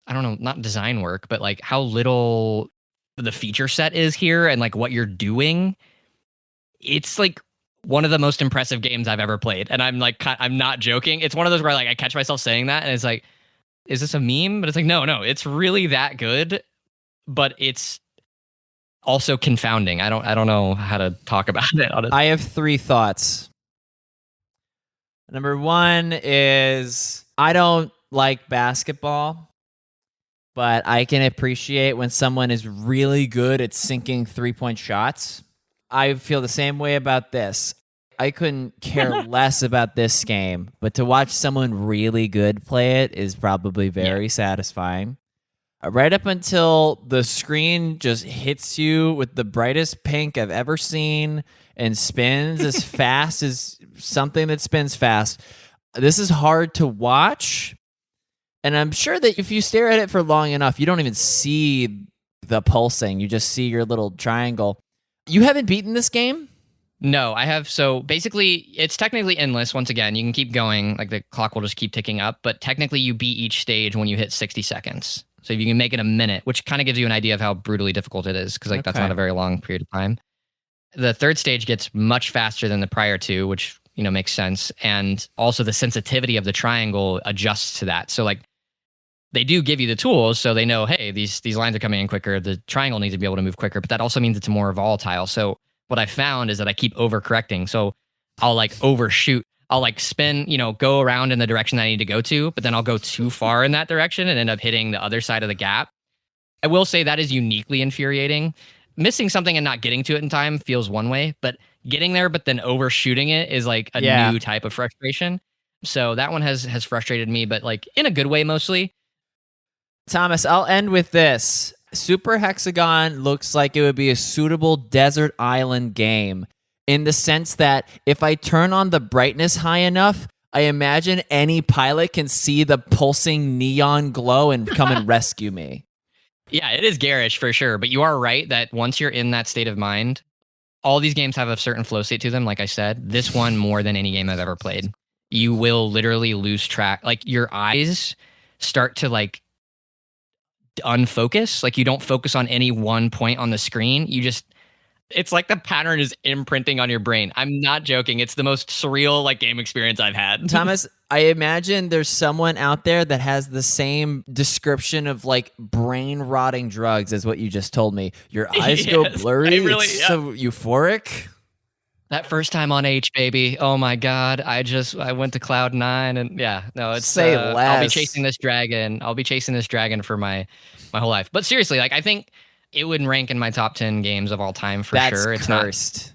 I don't know, not design work, but like how little the feature set is here and like what you're doing, it's like one of the most impressive games I've ever played. And I'm not joking. It's one of those where like I catch myself saying that and it's like, is this a meme? But it's like, no, it's really that good, but it's also confounding. I don't know how to talk about it, honestly. I have 3 thoughts. Number 1 is, I don't like basketball, but I can appreciate when someone is really good at sinking 3-point shots. I feel the same way about this. I couldn't care less about this game, but to watch someone really good play it is probably very satisfying. Right up until the screen just hits you with the brightest pink I've ever seen and spins as fast as something that spins fast. This is hard to watch. And I'm sure that if you stare at it for long enough, you don't even see the pulsing. You just see your little triangle. You haven't beaten this game? No, I have. So basically, it's technically endless. Once again, you can keep going. Like the clock will just keep ticking up. But technically, you beat each stage when you hit 60 seconds. So if you can make it a minute, which kind of gives you an idea of how brutally difficult it is, because that's not a very long period of time. The third stage gets much faster than the prior 2, which makes sense. And also the sensitivity of the triangle adjusts to that. So like they do give you the tools, so they know, hey, these lines are coming in quicker. The triangle needs to be able to move quicker, but that also means it's more volatile. So what I found is that I keep overcorrecting. So I'll like overshoot. I'll like spin, go around in the direction I need to go to, but then I'll go too far in that direction and end up hitting the other side of the gap. I will say that is uniquely infuriating. Missing something and not getting to it in time feels one way, but getting there but then overshooting it is like a new type of frustration. So that one has frustrated me, but like in a good way mostly. Thomas, I'll end with this. Super Hexagon looks like it would be a suitable desert island game, in the sense that if I turn on the brightness high enough, I imagine any pilot can see the pulsing neon glow and come and rescue me. Yeah, it is garish for sure. But you are right that once you're in that state of mind, all these games have a certain flow state to them. Like I said, this one more than any game I've ever played. You will literally lose track. Like your eyes start to like unfocus. Like you don't focus on any one point on the screen. It's like the pattern is imprinting on your brain. I'm not joking. It's the most surreal like game experience I've had. Thomas, I imagine there's someone out there that has the same description of like brain rotting drugs as what you just told me. Your eyes go blurry. It's so euphoric. That first time on H, baby. Oh my God. I went to Cloud 9 and it's Say less. I'll be chasing this dragon for my whole life. But seriously, like I think it would rank in my top 10 games of all time for sure. It's cursed.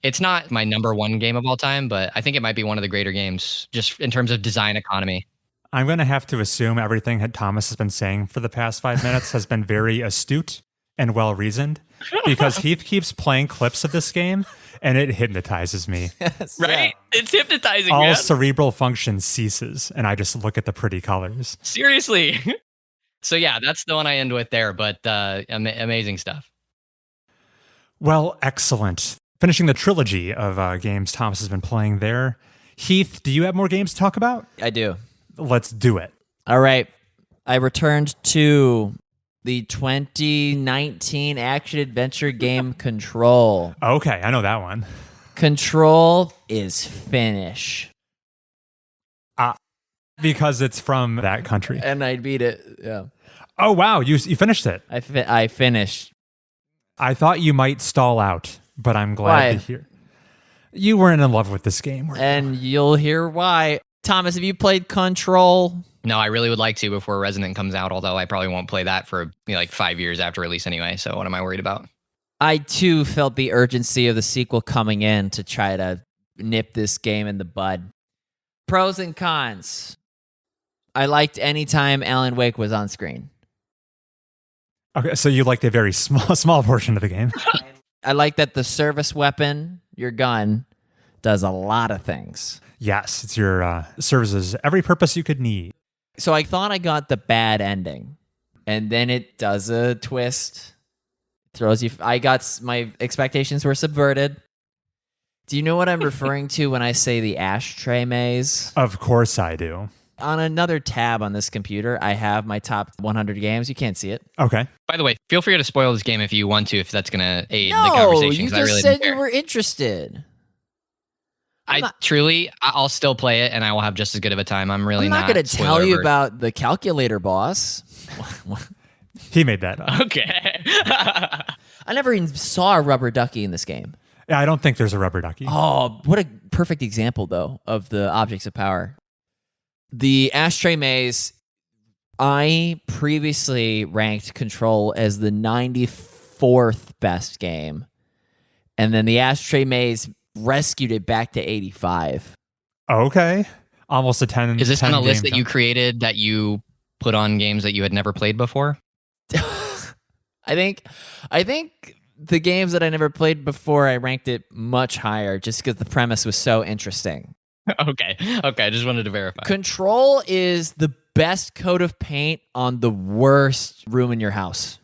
It's not my number one game of all time, but I think it might be one of the greater games just in terms of design economy. I'm going to have to assume everything that Thomas has been saying for the past 5 minutes has been very astute and well-reasoned, because Heath keeps playing clips of this game and it hypnotizes me. Yes, right? Yeah. It's hypnotizing, All man. cerebral function ceases and I just look at the pretty colors. Seriously. So yeah, that's the one I end with there, but amazing stuff. Well, excellent. Finishing the trilogy of games Thomas has been playing there. Heath, do you have more games to talk about? I do. Let's do it. All right. I returned to the 2019 action-adventure game Control. Okay, I know that one. Control is Finnish. Because it's from that country. And I beat it, yeah. Oh, wow, you finished it. I finished. I thought you might stall out, but I'm glad to hear. You weren't in love with this game. And you'll hear why. Thomas, have you played Control? No, I really would like to before Resonant comes out, although I probably won't play that for like 5 years after release anyway, so what am I worried about? I, too, felt the urgency of the sequel coming in to try to nip this game in the bud. Pros and cons. I liked any time Alan Wake was on screen. Okay, so you liked a very small portion of the game. I like that the service weapon, your gun, does a lot of things. Yes, it's your services every purpose you could need. So I thought I got the bad ending, and then it does a twist. Throws you. My expectations were subverted. Do you know what I'm referring to when I say the ashtray maze? Of course I do. On another tab on this computer, I have my top 100 games. You can't see it. Okay. By the way, feel free to spoil this game if you want to, if that's going to aid the conversation. You just said you were interested. I'll still play it, and I will have just as good of a time. I'm not going to tell you about the calculator boss. He made that up. Okay. I never even saw a rubber ducky in this game. Yeah, I don't think there's a rubber ducky. Oh, what a perfect example, though, of the objects of power. The ashtray maze, I previously ranked Control as the 94th best game. And then the ashtray maze rescued it back to 85. Okay. Almost a 10. Is this 10 on a list that game you created that you put on games that you had never played before? I think the games that I never played before, I ranked it much higher just because the premise was so interesting. Okay. I just wanted to verify. Control is the best coat of paint on the worst room in your house.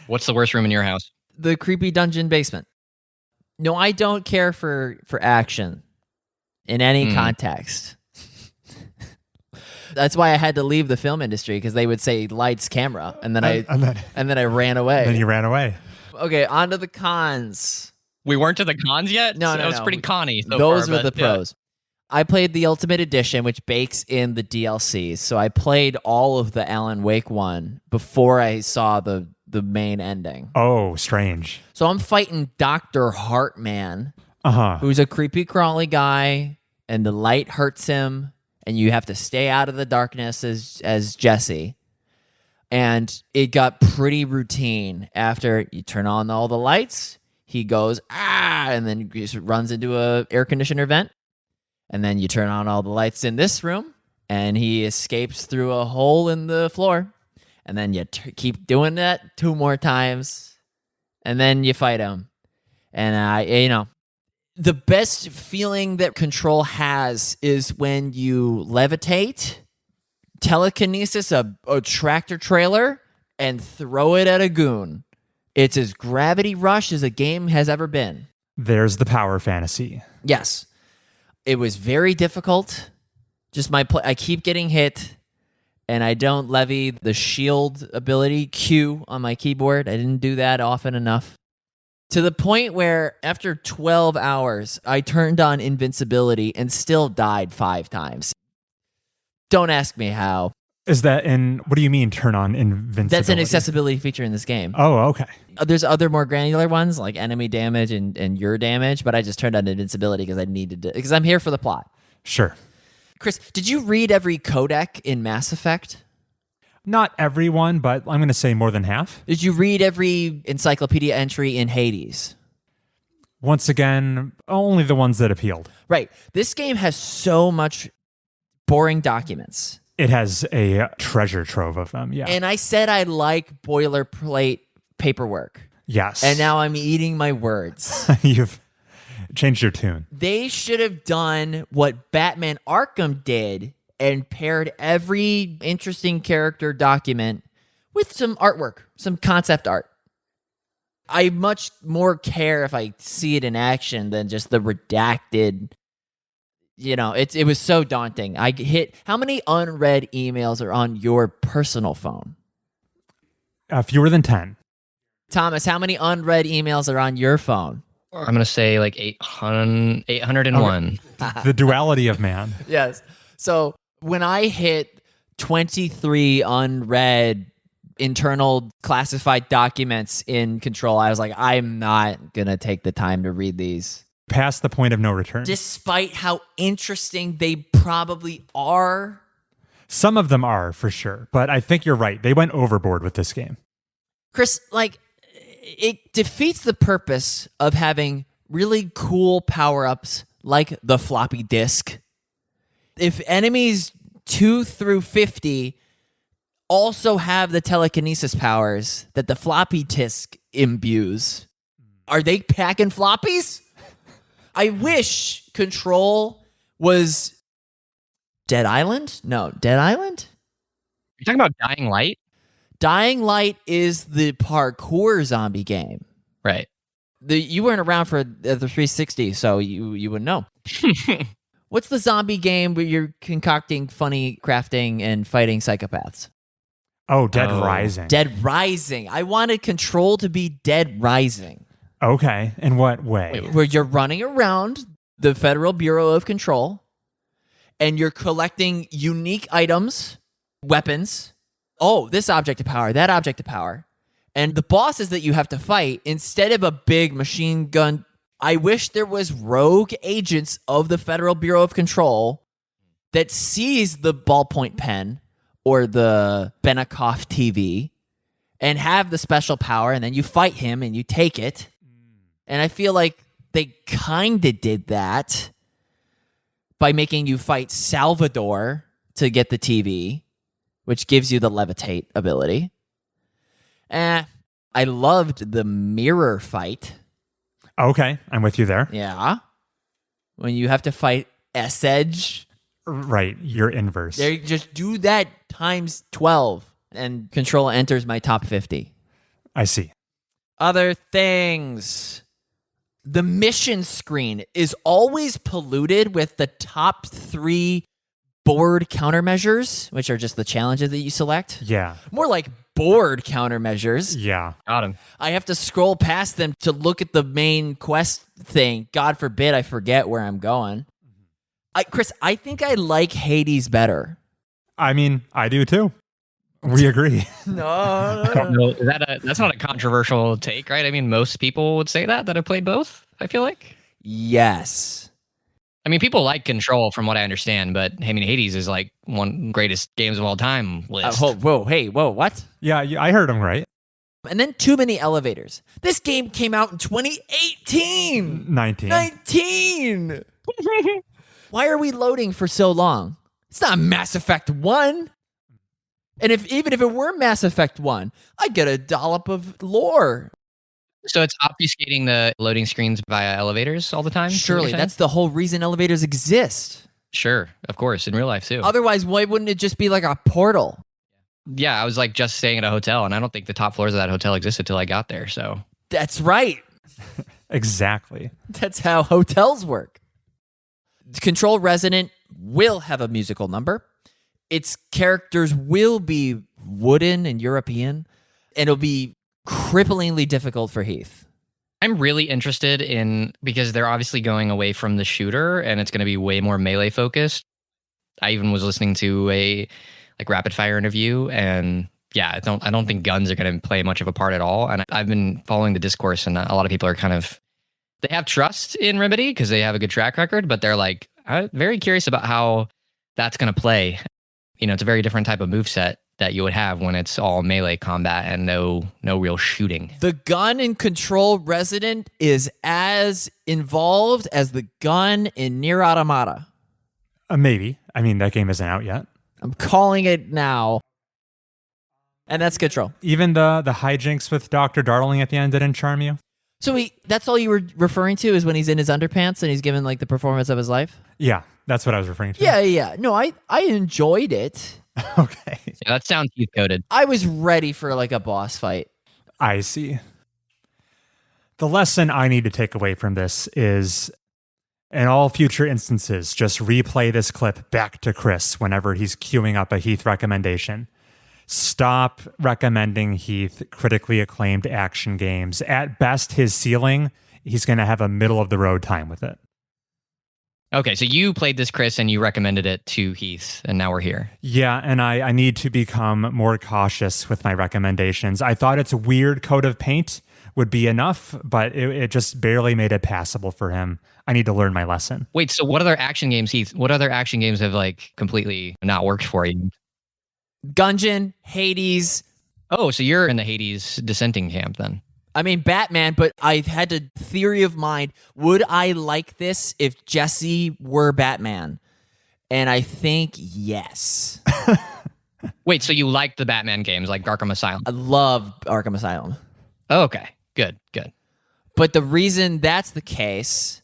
What's the worst room in your house? The creepy dungeon basement. No, I don't care for action in any context. That's why I had to leave the film industry, because they would say lights, camera, and then I ran away. Then you ran away. Okay, on to the cons. We weren't to the cons yet? No. It's pretty conny so Those far, were the pros. I played the Ultimate Edition, which bakes in the DLCs. So I played all of the Alan Wake one before I saw the main ending. Oh, strange. So I'm fighting Dr. Heartman, Uh-huh. who's a creepy crawly guy, and the light hurts him, and you have to stay out of the darkness as Jesse. And it got pretty routine. After you turn on all the lights, he goes, and then he just runs into a air conditioner vent. And then you turn on all the lights in this room, and he escapes through a hole in the floor. And then you keep doing that 2 more times, and then you fight him. And the best feeling that Control has is when you levitate, telekinesis a tractor trailer, and throw it at a goon. It's as Gravity Rush as a game has ever been. There's the power fantasy. Yes. It was very difficult. Just I keep getting hit, and I don't levy the shield ability Q on my keyboard. I didn't do that often enough. To the point where after 12 hours, I turned on invincibility and still died 5 times. Don't ask me how. Is that what do you mean turn on invincibility? That's an accessibility feature in this game. Oh, okay. There's other more granular ones like enemy damage and your damage, but I just turned on invincibility because I needed to, because I'm here for the plot. Sure. Chris, did you read every codec in Mass Effect? Not everyone, but I'm going to say more than half. Did you read every encyclopedia entry in Hades? Once again, only the ones that appealed. Right. This game has so much boring documents. It has a treasure trove of them, yeah. And I said I like boilerplate paperwork. Yes. And now I'm eating my words. You've changed your tune. They should have done what Batman Arkham did and paired every interesting character document with some artwork, some concept art. I much more care if I see it in action than just the redacted. It was so daunting. How many unread emails are on your personal phone? Fewer than 10. Thomas, how many unread emails are on your phone? I'm going to say like 801. Okay. The duality of man. Yes. So when I hit 23 unread internal classified documents in Control, I was like, I'm not going to take the time to read these. Past the point of no return. Despite how interesting they probably are. Some of them are, for sure. But I think you're right. They went overboard with this game. Chris, it defeats the purpose of having really cool power-ups like the floppy disk. If enemies 2 through 50 also have the telekinesis powers that the floppy disk imbues, are they packing floppies? I wish Control was Dead Island? No, Dead Island? You're talking about Dying Light? Dying Light is the parkour zombie game. Right. You weren't around for the 360, so you wouldn't know. What's the zombie game where you're concocting funny crafting and fighting psychopaths? Oh, Dead Rising. Dead Rising. I wanted Control to be Dead Rising. Okay. In what way? Where you're running around the Federal Bureau of Control and you're collecting unique items, weapons. Oh, this object of power, that object of power. And the bosses that you have to fight, instead of a big machine gun, I wish there was rogue agents of the Federal Bureau of Control that sees the ballpoint pen or the Benikoff TV and have the special power, and then you fight him and you take it. And I feel like they kind of did that by making you fight Salvador to get the TV, which gives you the levitate ability. I loved the mirror fight. Okay, I'm with you there. Yeah. When you have to fight S-Edge. Right, you're inverse. They just do that times 12, and Control enters my top 50. I see. Other things. The mission screen is always polluted with the top 3 board countermeasures, which are just the challenges that you select. Yeah. More like board countermeasures. Yeah. Got him. I have to scroll past them to look at the main quest thing. God forbid I forget where I'm going. Chris, I think I like Hades better. I mean, I do too. We agree. No. I don't know. That's not a controversial take, right? I mean, most people would say that have played both, I feel like. Yes. I mean, people like Control from what I understand, but I mean, Hades is like one of the greatest games of all time list. Whoa, what? Yeah, I heard him right. And then too many elevators. This game came out in 2018. 19. Why are we loading for so long? It's not Mass Effect 1. And even if it were Mass Effect 1, I'd get a dollop of lore. So it's obfuscating the loading screens via elevators all the time? Surely, that's the whole reason elevators exist. Sure, of course, in real life too. Otherwise, why wouldn't it just be like a portal? Yeah, I was like just staying at a hotel, and I don't think the top floors of that hotel existed till I got there. So That's right. Exactly. That's how hotels work. Control Resident will have a musical number. Its characters will be wooden and European, and it'll be cripplingly difficult for Heath. I'm really interested in, because they're obviously going away from the shooter, and it's going to be way more melee focused. I even was listening to a rapid fire interview, and yeah, I don't think guns are going to play much of a part at all. And I've been following the discourse, and a lot of people are they have trust in Remedy because they have a good track record, but they're like, I'm very curious about how that's going to play. It's a very different type of moveset that you would have when it's all melee combat and no real shooting. The gun in Control Resident is as involved as the gun in Nier Automata. Maybe. I mean, that game isn't out yet. I'm calling it now. And that's Control. Even the hijinks with Dr. Darling at the end didn't charm you? So that's all you were referring to is when he's in his underpants and he's given like the performance of his life? Yeah, that's what I was referring to. Yeah. No, I enjoyed it. Okay. Yeah, that sounds Heath coded. I was ready for like a boss fight. I see. The lesson I need to take away from this is, in all future instances, just replay this clip back to Chris whenever he's queuing up a Heath recommendation. Stop recommending Heath critically acclaimed action games. At best, his ceiling, he's going to have a middle-of-the-road time with it. Okay, so you played this, Chris, and you recommended it to Heath, and now we're here. Yeah, and I need to become more cautious with my recommendations. I thought its weird coat of paint would be enough, but it just barely made it passable for him. I need to learn my lesson. Wait, so what other action games, Heath? What other action games have completely not worked for you? Gungeon, Hades. Oh, so you're in the Hades dissenting camp then? I mean, Batman, but I had a theory of mind. Would I like this if Jesse were Batman? And I think yes. Wait, so you like the Batman games like Arkham Asylum? I love Arkham Asylum. Oh, okay, good. But the reason that's the case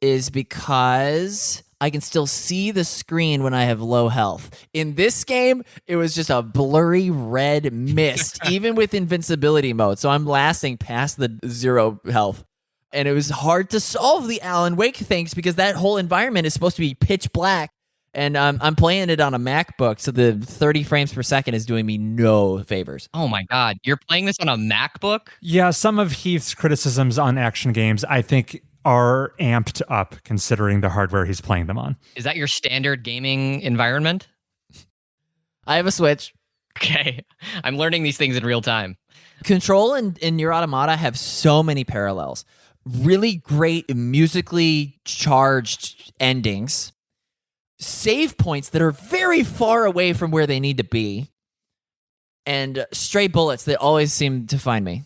is because I can still see the screen when I have low health. In this game, it was just a blurry red mist, even with invincibility mode. So I'm lasting past the 0 health. And it was hard to solve the Alan Wake things because that whole environment is supposed to be pitch black. And I'm playing it on a MacBook, so the 30 frames per second is doing me no favors. Oh my God, you're playing this on a MacBook? Yeah, some of Heath's criticisms on action games, I think, are amped up considering the hardware he's playing them on. Is that your standard gaming environment? I have a Switch. Okay, I'm learning these things in real time. Control and Nier Automata have so many parallels. Really great musically charged endings. Save points that are very far away from where they need to be. And stray bullets that always seem to find me.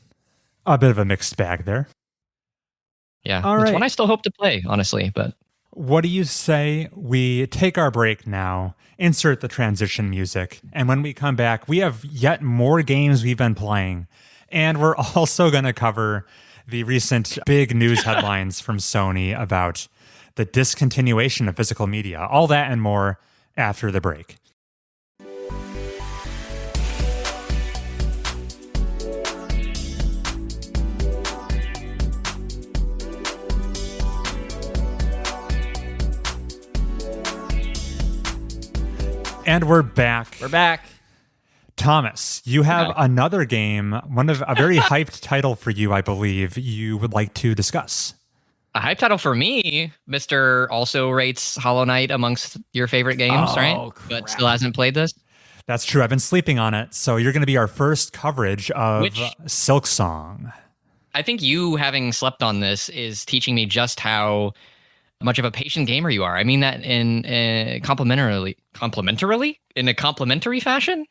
A bit of a mixed bag there. Yeah, all it's right. one I still hope to play, honestly. But what do you say we take our break now, insert the transition music, and when we come back, we have yet more games we've been playing. And we're also going to cover the recent big news headlines from Sony about the discontinuation of physical media. All that and more after the break. And we're back. We're back. Thomas, you have another game, a very hyped title for you, I believe, you would like to discuss. A hype title for me, Mr. also rates Hollow Knight amongst your favorite games, right? Crap. But still hasn't played this? That's true. I've been sleeping on it. So you're going to be our first coverage of Which- Silksong. I think you having slept on this is teaching me just how much of a patient gamer you are. I mean that in complimentarily in a complimentary fashion.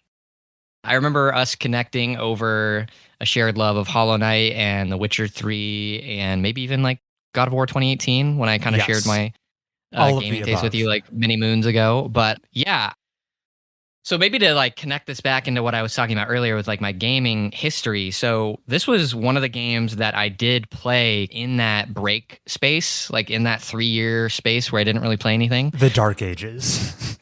I remember us connecting over a shared love of Hollow Knight and The Witcher 3 and maybe even like God of War 2018 when I kind of Yes. shared my All of gaming the taste with above. you like many moons ago. But yeah. So maybe to like connect this back into what I was talking about earlier with like my gaming history. So this was one of the games that I did play in that break space, like in that 3-year space where I didn't really play anything. The Dark Ages.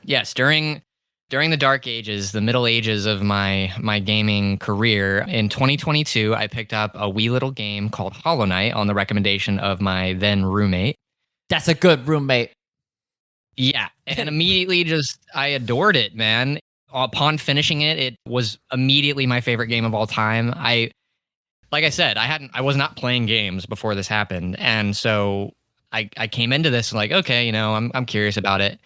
Yes, during During the dark ages, the middle ages of my gaming career, in 2022, I picked up a wee little game called Hollow Knight on the recommendation of my then roommate. That's a good roommate. Yeah, and immediately I adored it, man. Upon finishing it, it was immediately my favorite game of all time. Like I said, I was not playing games before this happened, and so I came into this like, okay, I'm curious about it.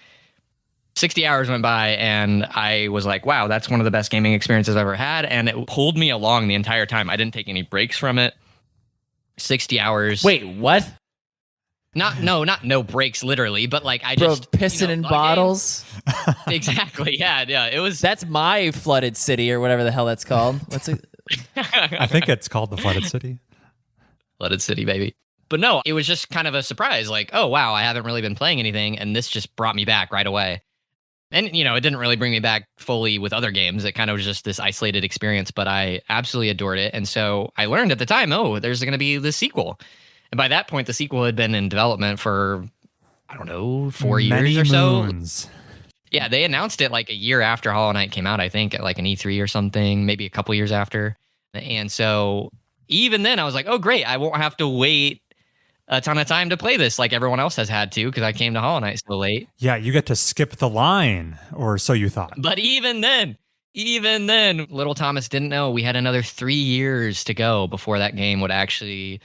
60 hours went by and I was like, wow, that's one of the best gaming experiences I've ever had. And it pulled me along the entire time. I didn't take any breaks from it. 60 hours. Wait, what? Not no breaks literally, but like I Bro, just pissing in bottles. Exactly. Yeah. It was. That's my flooded city or whatever the hell that's called. What's it? I think it's called the Flooded City. Flooded City, baby. But no, it was just kind of a surprise. Like, oh wow, I haven't really been playing anything, and this just brought me back right away. And, it didn't really bring me back fully with other games. It kind of was just this isolated experience, but I absolutely adored it. And so I learned at the time, there's going to be this sequel. And by that point, the sequel had been in development for, I don't know, 4 years or so. Moons. Yeah, they announced it like a year after Hollow Knight came out, I think, at like an E3 or something, maybe a couple years after. And so even then, I was like, oh, great, I won't have to wait a ton of time to play this like everyone else has had to because I came to Hollow Knight so late. Yeah, you get to skip the line, or so you thought. But even then, little Thomas didn't know we had another 3 years to go before that game would actually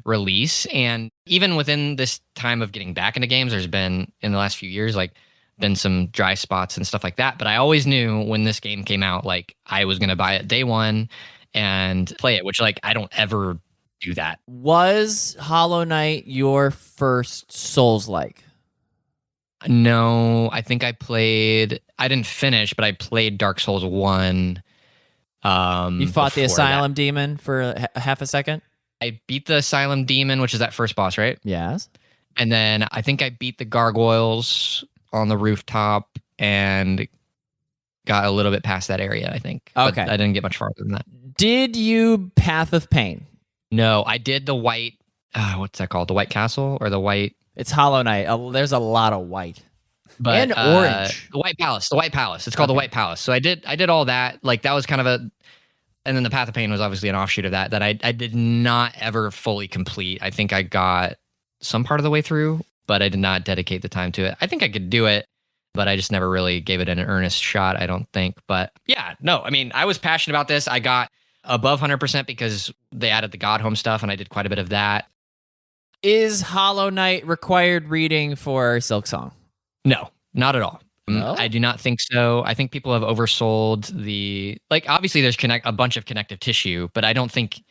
release. And even within this time of getting back into games, there's been, in the last few years, like been some dry spots and stuff like that. But I always knew when this game came out, like I was going to buy it day one and play it, which like I don't ever do that. Was Hollow Knight your first Souls-like? No, I think I didn't finish, but I played Dark Souls 1. You fought the Asylum Demon for half a second? I beat the Asylum Demon, which is that first boss, right? Yes. And then I think I beat the gargoyles on the rooftop and got a little bit past that area, I think. Okay. But I didn't get much farther than that. Did you Path of Pain? No, I did the white, what's that called? The White Castle or the White? It's Hollow Knight. There's a lot of white. But, and orange. The White Palace. It's called the White Palace. So I did all that. Like that was kind of and then the Path of Pain was obviously an offshoot of that I did not ever fully complete. I think I got some part of the way through, but I did not dedicate the time to it. I think I could do it, but I just never really gave it an earnest shot, I don't think. But yeah, no, I mean, I was passionate about this. I got above 100% because they added the God Home stuff, and I did quite a bit of that. Is Hollow Knight required reading for Silksong? No, not at all. No? I do not think so. I think people have oversold obviously there's a bunch of connective tissue, but I don't think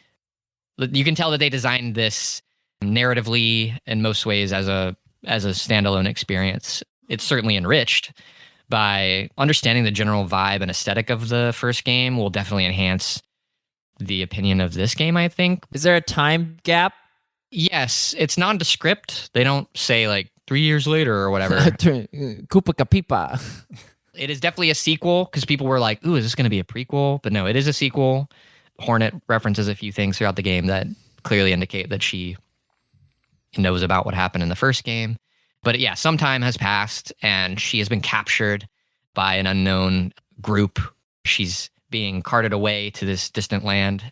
you can tell that they designed this narratively in most ways as a standalone experience. It's certainly enriched by understanding the general vibe and aesthetic of the first game will definitely enhance the opinion of this game, I think. Is there a time gap? Yes, it's nondescript. They don't say like 3 years later or whatever. Koopa Kapipa. It is definitely a sequel because people were like, ooh, is this going to be a prequel? But no, it is a sequel. Hornet references a few things throughout the game that clearly indicate that she knows about what happened in the first game. But yeah, some time has passed and she has been captured by an unknown group. She's being carted away to this distant land,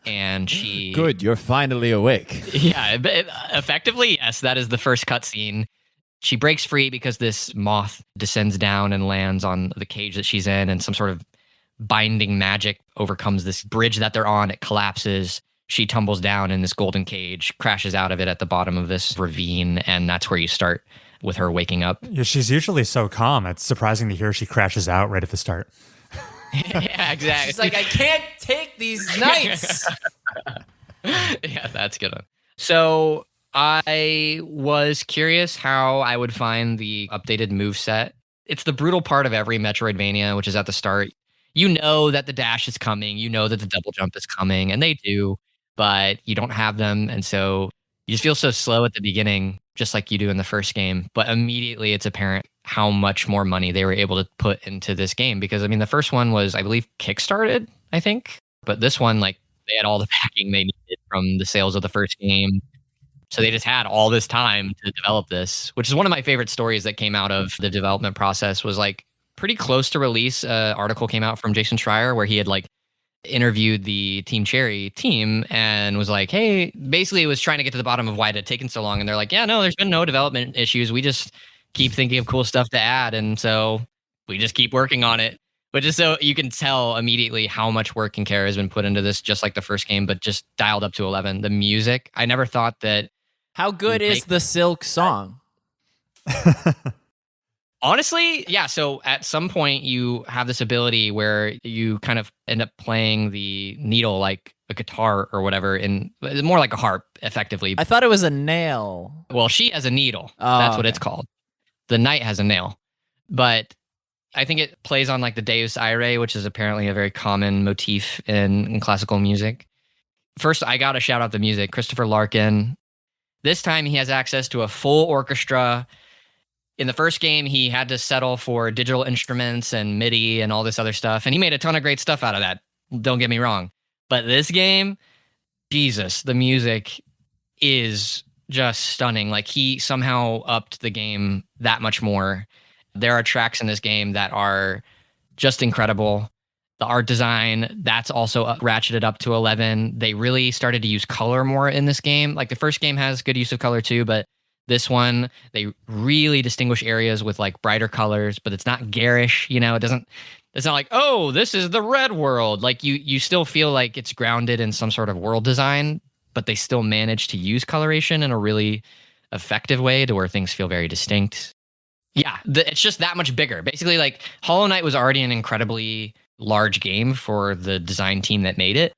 and she... Good, you're finally awake. Yeah, effectively, yes, that is the first cutscene. She breaks free because this moth descends down and lands on the cage that she's in, and some sort of binding magic overcomes this bridge that they're on. It collapses. She tumbles down in this golden cage, crashes out of it at the bottom of this ravine, and that's where you start with her waking up. Yeah, she's usually so calm. It's surprising to hear she crashes out right at the start. Yeah, exactly. She's like, I can't take these nights. Yeah, that's a good one. So I was curious how I would find the updated moveset. It's the brutal part of every Metroidvania, which is at the start. You know that the dash is coming. You know that the double jump is coming, and they do, but you don't have them. And so you just feel so slow at the beginning, just like you do in the first game. But immediately it's apparent how much more money they were able to put into this game. Because, I mean, the first one was, I believe, kickstarted, I think. But this one, like, they had all the backing they needed from the sales of the first game. So they just had all this time to develop this, which is one of my favorite stories that came out of the development process was like, pretty close to release, an article came out from Jason Schreier where he had like interviewed the Team Cherry team and was like, hey, basically it was trying to get to the bottom of why it had taken so long. And they're like, yeah, no, there's been no development issues. We just keep thinking of cool stuff to add. And so we just keep working on it. But just so you can tell immediately how much work and care has been put into this, just like the first game, but just dialed up to 11. The music, I never thought that. How good is the Silksong? Honestly, yeah. So at some point you have this ability where you kind of end up playing the needle like a guitar or whatever, and more like a harp, effectively. I thought it was a nail. Well, she has a needle. Oh, That's what it's called. The knight has a nail. But I think it plays on like the Deus Irae, which is apparently a very common motif in classical music. First, I got to shout out the music. Christopher Larkin. This time he has access to a full orchestra. In the first game, he had to settle for digital instruments and MIDI and all this other stuff. And he made a ton of great stuff out of that. Don't get me wrong. But this game, Jesus, the music is just stunning. Like, he somehow upped the game that much more. There are tracks in this game that are just incredible. The art design, that's also ratcheted up to 11. They really started to use color more in this game. Like, the first game has good use of color too, but this one, they really distinguish areas with like brighter colors, but it's not garish. You know, it's not like, oh, this is the red world. Like, you still feel like it's grounded in some sort of world design, but they still manage to use coloration in a really effective way to where things feel very distinct. Yeah, it's just that much bigger. Basically, like, Hollow Knight was already an incredibly large game for the design team that made it.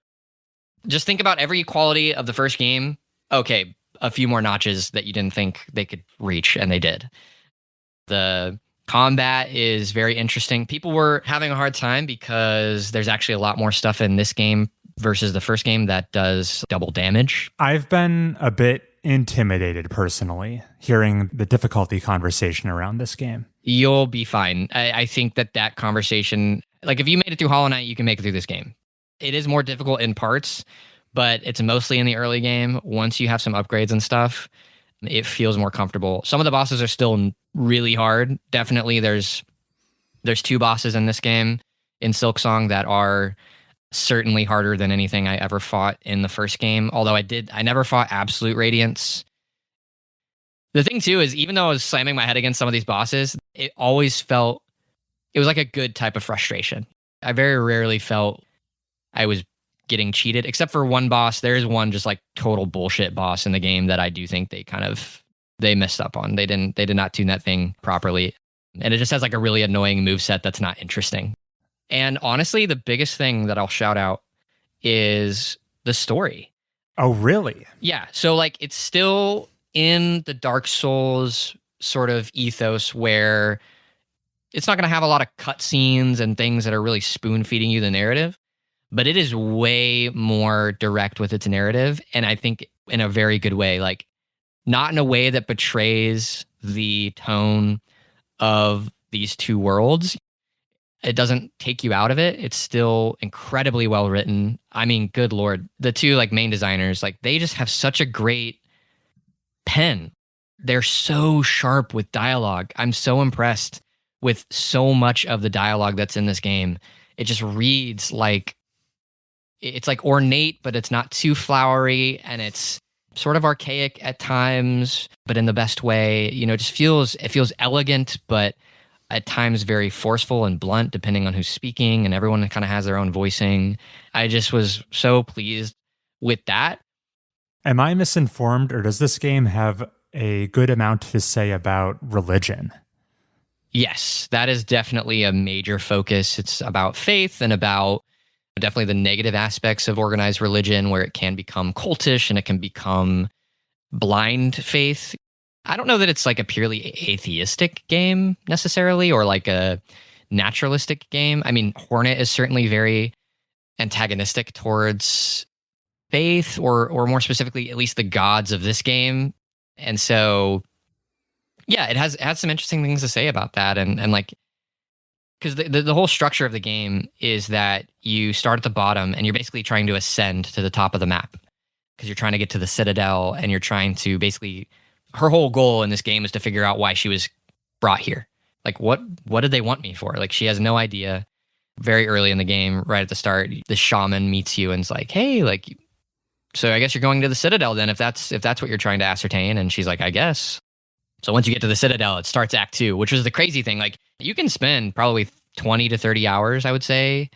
Just think about every quality of the first game. Okay, a few more notches that you didn't think they could reach, and they did. The combat is very interesting. People were having a hard time because there's actually a lot more stuff in this game versus the first game that does double damage. I've been a bit intimidated personally hearing the difficulty conversation around this game. You'll be fine. I think that conversation, like, if you made it through Hollow Knight, you can make it through this game. It is more difficult in parts, but it's mostly in the early game. Once you have some upgrades and stuff, it feels more comfortable. Some of the bosses are still really hard. Definitely there's 2 bosses in this game in Silksong that are certainly harder than anything I ever fought in the first game. Although I never fought Absolute Radiance. The thing too is, even though I was slamming my head against some of these bosses, it always felt, it was like a good type of frustration. I very rarely felt I was getting cheated, except for one boss. There is one just like total bullshit boss in the game that I do think they messed up on. They did not tune that thing properly. And it just has like a really annoying moveset that's not interesting. And honestly, the biggest thing that I'll shout out is the story. Oh, really? Yeah. So like, it's still in the Dark Souls sort of ethos where it's not going to have a lot of cutscenes and things that are really spoon feeding you the narrative, but it is way more direct with its narrative. And I think in a very good way, like, not in a way that betrays the tone of these 2 worlds. It doesn't take you out of it. It's still incredibly well written. I mean, good Lord, the 2 like main designers, like, they just have such a great pen. They're so sharp with dialogue. I'm so impressed with so much of the dialogue that's in this game. It just reads like, it's like ornate, but it's not too flowery, and it's sort of archaic at times, but in the best way. You know, it feels elegant, but at times very forceful and blunt, depending on who's speaking, and everyone kind of has their own voicing. I just was so pleased with that. Am I misinformed, or does this game have a good amount to say about religion? Yes, that is definitely a major focus. It's about faith and about definitely the negative aspects of organized religion, where it can become cultish and it can become blind faith. I don't know that it's like a purely atheistic game necessarily, or like a naturalistic game. I mean, Hornet is certainly very antagonistic towards faith, or more specifically, at least the gods of this game. And so, yeah, it has some interesting things to say about that. And like, because the whole structure of the game is that you start at the bottom and you're basically trying to ascend to the top of the map, because you're trying to get to the Citadel, and you're trying to basically, her whole goal in this game is to figure out why she was brought here. Like, what did they want me for? Like, she has no idea. Very early in the game, right at the start, the shaman meets you and is like, hey, like, so I guess you're going to the Citadel then, if that's what you're trying to ascertain. And she's like, I guess. So once you get to the Citadel, it starts Act 2, which was the crazy thing. Like, you can spend probably 20 to 30 hours, I would say,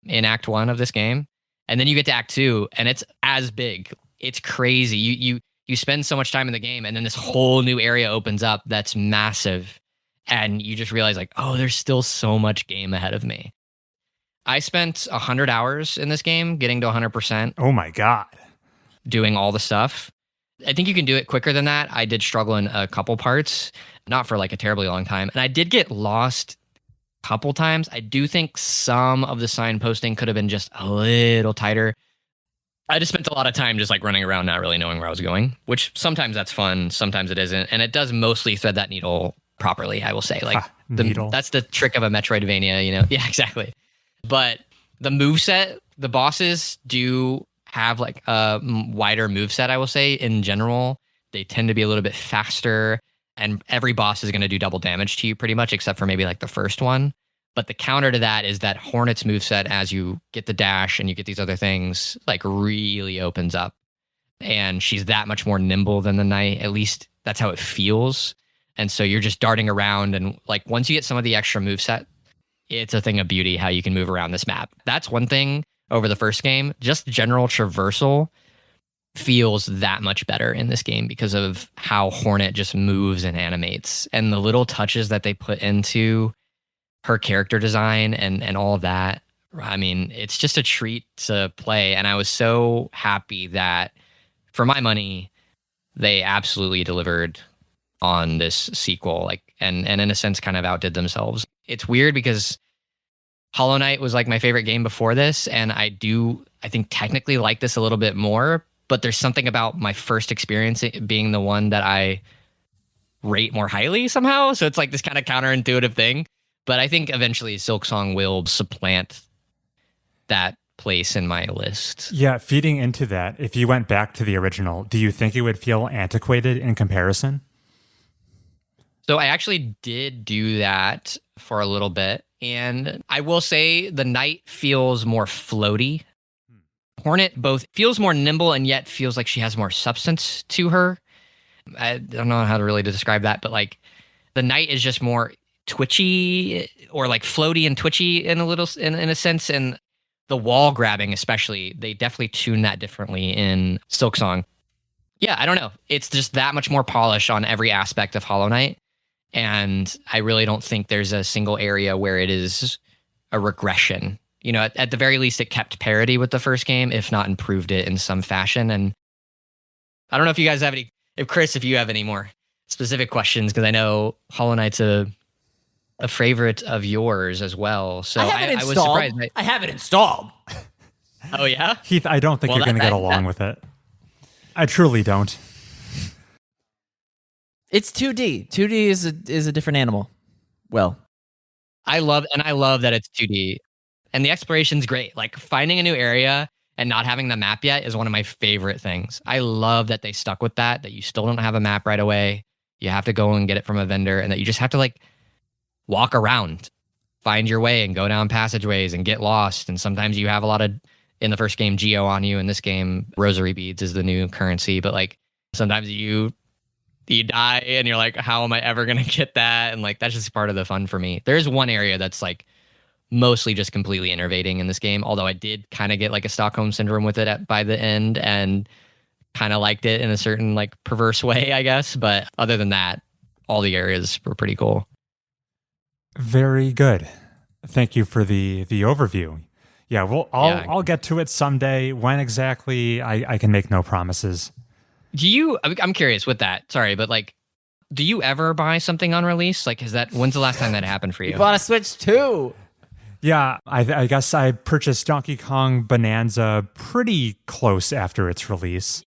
in Act 1 of this game. And then you get to Act 2, and it's as big. It's crazy. You spend so much time in the game, and then this whole new area opens up that's massive. And you just realize, like, oh, there's still so much game ahead of me. I spent 100 hours in this game, getting to 100%. Oh my God. Doing all the stuff. I think you can do it quicker than that. I did struggle in a couple parts, not for like a terribly long time. And I did get lost a couple times. I do think some of the signposting could have been just a little tighter. I just spent a lot of time just like running around, not really knowing where I was going, which sometimes that's fun, sometimes it isn't. And it does mostly thread that needle properly, I will say. Like that's the trick of a Metroidvania, you know? Yeah, exactly. But the moveset, the bosses do have like a wider moveset, I will say. In general, they tend to be a little bit faster, and every boss is going to do double damage to you pretty much, except for maybe like the first one. But the counter to that is that Hornet's moveset, as you get the dash and you get these other things, like really opens up. And she's that much more nimble than the Knight. At least that's how it feels. And so you're just darting around, and like once you get some of the extra moveset, it's a thing of beauty how you can move around this map. That's one thing over the first game. Just general traversal feels that much better in this game because of how Hornet just moves and animates, and the little touches that they put into her character design and all of that. I mean, it's just a treat to play. And I was so happy that for my money, they absolutely delivered on this sequel, like, and in a sense kind of outdid themselves. It's weird because Hollow Knight was like my favorite game before this, and I think technically like this a little bit more, but there's something about my first experience being the one that I rate more highly somehow. So it's like this kind of counterintuitive thing. But I think eventually Silksong will supplant that place in my list. Yeah, feeding into that, if you went back to the original, do you think it would feel antiquated in comparison? So I actually did do that for a little bit. And I will say the Knight feels more floaty. Hornet both feels more nimble and yet feels like she has more substance to her. I don't know how to really describe that, but like the Knight is just more twitchy, or like floaty and twitchy in a sense. And the wall grabbing especially, they definitely tune that differently in Silksong. Yeah, I don't know. It's just that much more polish on every aspect of Hollow Knight. And I really don't think there's a single area where it is a regression. You know, at the very least, it kept parity with the first game, if not improved it in some fashion. And I don't know if you guys have any, if you have any more specific questions, because I know Hollow Knight's a favorite of yours as well. So I was surprised. I have it installed. Oh, yeah? Heath, I don't think you're going to get along with it. I truly don't. It's 2D. 2D is a different animal. Well, I love that it's 2D. And the exploration's great. Like finding a new area and not having the map yet is one of my favorite things. I love that they stuck with that you still don't have a map right away. You have to go and get it from a vendor, and that you just have to like walk around, find your way and go down passageways and get lost. And sometimes you have a lot of, in the first game, Geo on you. In this game, rosary beads is the new currency. But like sometimes you die and you're like, how am I ever going to get that? And like, that's just part of the fun for me. There's one area that's like mostly just completely innervating in this game. Although I did kind of get like a Stockholm syndrome with it by the end, and kind of liked it in a certain like perverse way, I guess. But other than that, all the areas were pretty cool. Very good. Thank you for the overview. Yeah, I'll get to it someday. When exactly, I can make no promises. I'm curious with that. Sorry, but like, do you ever buy something on release? Like, when's the last time that happened for you? You bought a Switch too. Yeah, I guess I purchased Donkey Kong Bonanza pretty close after its release.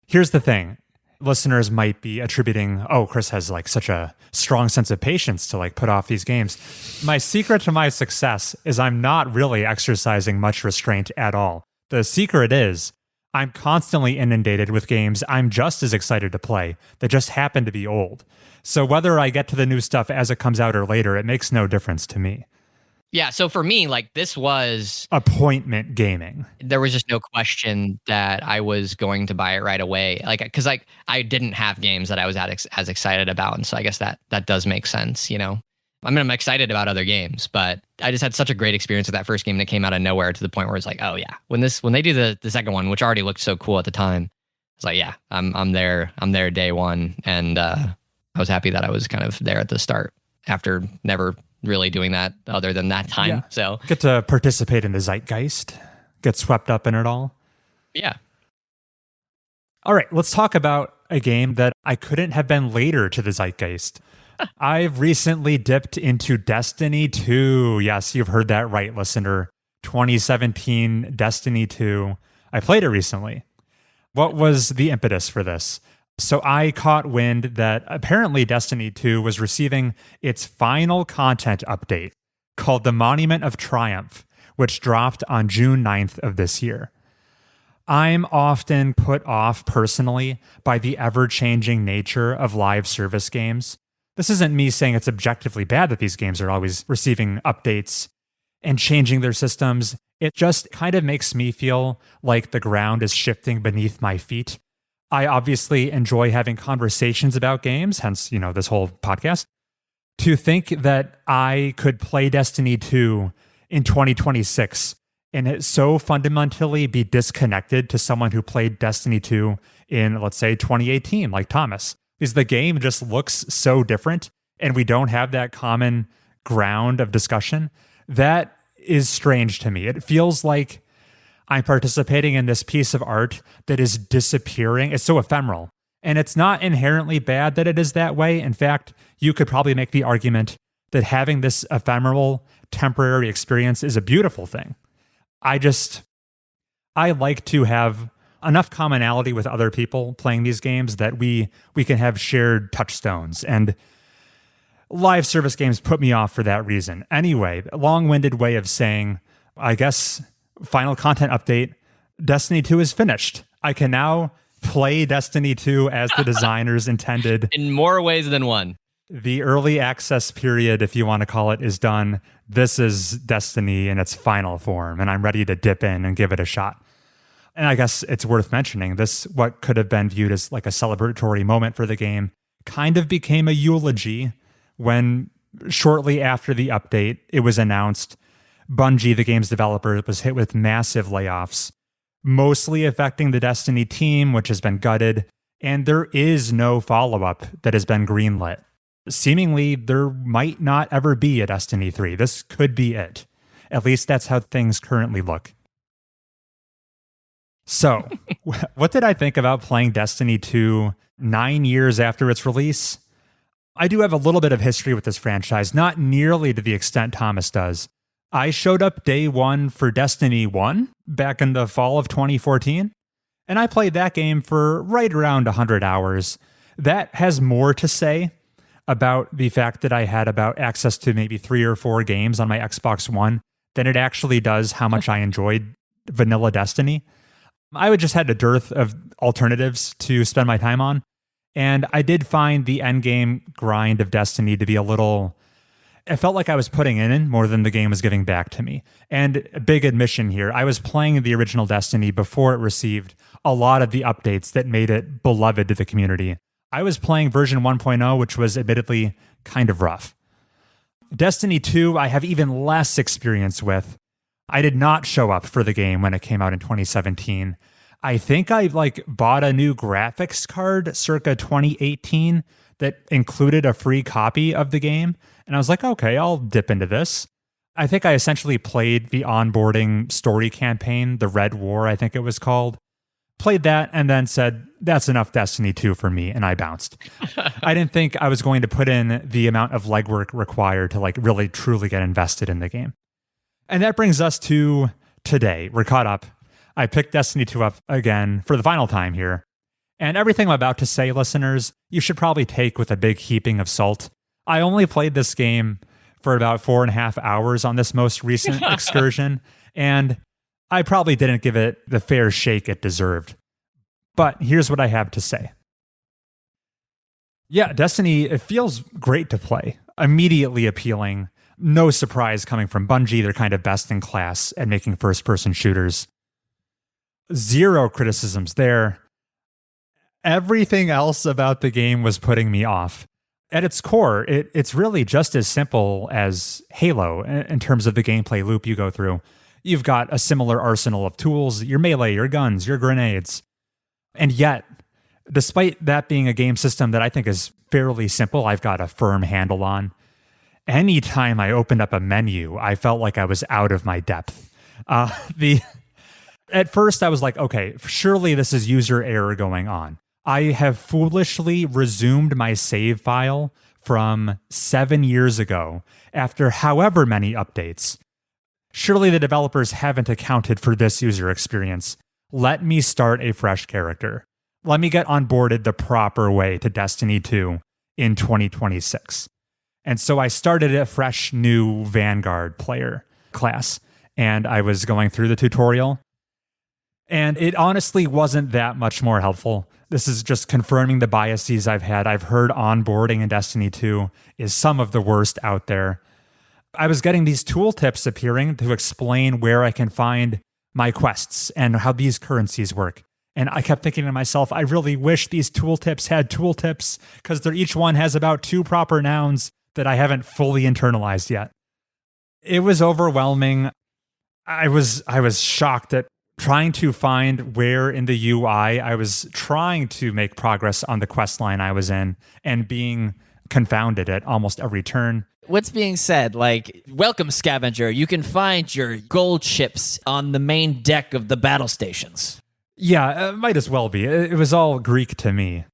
Here's the thing. Listeners might be attributing, oh, Chris has like such a strong sense of patience to like put off these games. My secret to my success is I'm not really exercising much restraint at all. The secret is I'm constantly inundated with games I'm just as excited to play that just happen to be old. So whether I get to the new stuff as it comes out or later, it makes no difference to me. Yeah, so for me, like, this was appointment gaming. There was just no question that I was going to buy it right away. Like, because like I didn't have games that I was as excited about, and so I guess that does make sense. You know, I mean, I'm excited about other games, but I just had such a great experience with that first game that came out of nowhere to the point where it's like, oh yeah, when they do the second one, which already looked so cool at the time, it's like, yeah, I'm there day one, and I was happy that I was kind of there at the start after never really doing that other than that time. Yeah. So get to participate in the zeitgeist, get swept up in it all. Yeah. All right, let's talk about a game that I couldn't have been later to the zeitgeist. I've recently dipped into Destiny 2. Yes, you've heard that right, listener. 2017 Destiny 2. I played it recently. What was the impetus for this? So I caught wind that apparently Destiny 2 was receiving its final content update called the Monument of Triumph, which dropped on June 9th of this year. I'm often put off personally by the ever-changing nature of live service games. This isn't me saying it's objectively bad that these games are always receiving updates and changing their systems. It just kind of makes me feel like the ground is shifting beneath my feet. I obviously enjoy having conversations about games, hence, this whole podcast. To think that I could play Destiny 2 in 2026 and it so fundamentally be disconnected to someone who played Destiny 2 in, let's say, 2018, like Thomas, because the game just looks so different and we don't have that common ground of discussion, that is strange to me. It feels like I'm participating in this piece of art that is disappearing. It's so ephemeral. And it's not inherently bad that it is that way. In fact, you could probably make the argument that having this ephemeral, temporary experience is a beautiful thing. I like to have enough commonality with other people playing these games that we can have shared touchstones. And live service games put me off for that reason. Anyway, a long-winded way of saying, I guess, final content update, Destiny 2 is finished. I can now play Destiny 2 as the designers intended. In more ways than one. The early access period, if you want to call it, is done. This is Destiny in its final form, and I'm ready to dip in and give it a shot. And I guess it's worth mentioning, this, what could have been viewed as like a celebratory moment for the game, kind of became a eulogy when shortly after the update, it was announced Bungie, the game's developer, was hit with massive layoffs, mostly affecting the Destiny team, which has been gutted, and there is no follow-up that has been greenlit. Seemingly, there might not ever be a Destiny 3. This could be it. At least that's how things currently look. So, what did I think about playing Destiny 2 9 years after its release? I do have a little bit of history with this franchise, not nearly to the extent Thomas does. I showed up day one for Destiny 1 back in the fall of 2014, and I played that game for right around 100 hours. That has more to say about the fact that I had about access to maybe 3 or 4 games on my Xbox One than it actually does how much I enjoyed vanilla Destiny. I would just had a dearth of alternatives to spend my time on, and I did find the endgame grind of Destiny to be a little... It felt like I was putting in more than the game was giving back to me. And a big admission here, I was playing the original Destiny before it received a lot of the updates that made it beloved to the community. I was playing version 1.0, which was admittedly kind of rough. Destiny 2, I have even less experience with. I did not show up for the game when it came out in 2017. I think I bought a new graphics card circa 2018 that included a free copy of the game. And I was like, okay, I'll dip into this. I think I essentially played the onboarding story campaign, the Red War, I think it was called. Played that and then said, that's enough Destiny 2 for me, and I bounced. I didn't think I was going to put in the amount of legwork required to really truly get invested in the game. And that brings us to today. We're caught up. I picked Destiny 2 up again for the final time here. And everything I'm about to say, listeners, you should probably take with a big heaping of salt. I only played this game for about 4.5 hours on this most recent excursion, and I probably didn't give it the fair shake it deserved. But here's what I have to say. Yeah, Destiny, it feels great to play. Immediately appealing. No surprise coming from Bungie. They're kind of best in class at making first-person shooters. Zero criticisms there. Everything else about the game was putting me off. At its core, it's really just as simple as Halo in terms of the gameplay loop you go through. You've got a similar arsenal of tools, your melee, your guns, your grenades. And yet, despite that being a game system that I think is fairly simple, I've got a firm handle on, anytime I opened up a menu, I felt like I was out of my depth. At first, I was like, okay, surely this is user error going on. I have foolishly resumed my save file from 7 years ago after however many updates. Surely the developers haven't accounted for this user experience. Let me start a fresh character. Let me get onboarded the proper way to Destiny 2 in 2026. And so I started a fresh new Vanguard player class, and I was going through the tutorial. And it honestly wasn't that much more helpful. This is just confirming the biases I've had. I've heard onboarding in Destiny 2 is some of the worst out there. I was getting these tooltips appearing to explain where I can find my quests and how these currencies work. And I kept thinking to myself, I really wish these tooltips had tooltips because each one has about 2 proper nouns that I haven't fully internalized yet. It was overwhelming. I was shocked at trying to find where in the UI I was trying to make progress on the quest line I was in and being confounded at almost every turn. What's being said? Like, welcome, scavenger. You can find your gold chips on the main deck of the battle stations. Yeah, it might as well be. It was all Greek to me.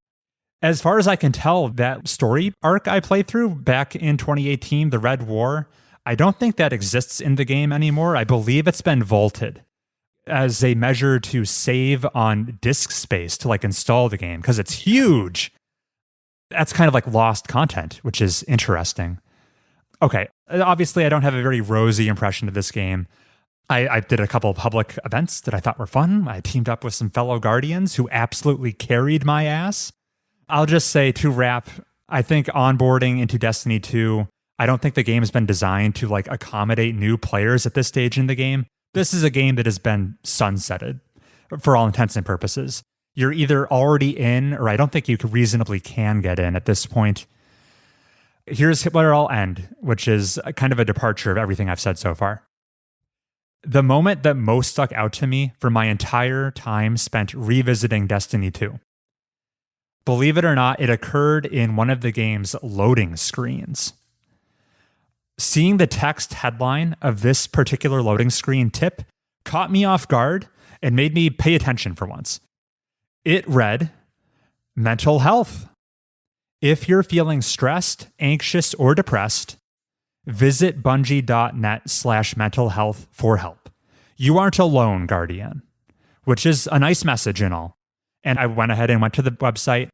As far as I can tell, that story arc I played through back in 2018, the Red War, I don't think that exists in the game anymore. I believe it's been vaulted as a measure to save on disk space to install the game because it's huge. That's kind of like lost content, which is interesting. Okay, obviously I don't have a very rosy impression of this game. I did a couple of public events that I thought were fun. I teamed up with some fellow Guardians who absolutely carried my ass. I'll just say to wrap, I think onboarding into Destiny 2, I don't think the game has been designed to accommodate new players at this stage in the game. This is a game that has been sunsetted for all intents and purposes. You're either already in, or I don't think you reasonably can get in at this point. Here's where I'll end, which is kind of a departure of everything I've said so far. The moment that most stuck out to me for my entire time spent revisiting Destiny 2. Believe it or not, it occurred in one of the game's loading screens. Seeing the text headline of this particular loading screen tip caught me off guard and made me pay attention for once. It read, mental health. If you're feeling stressed, anxious, or depressed, visit bungie.net/mental health for help. You aren't alone, Guardian, which is a nice message and all. And I went ahead and went to the website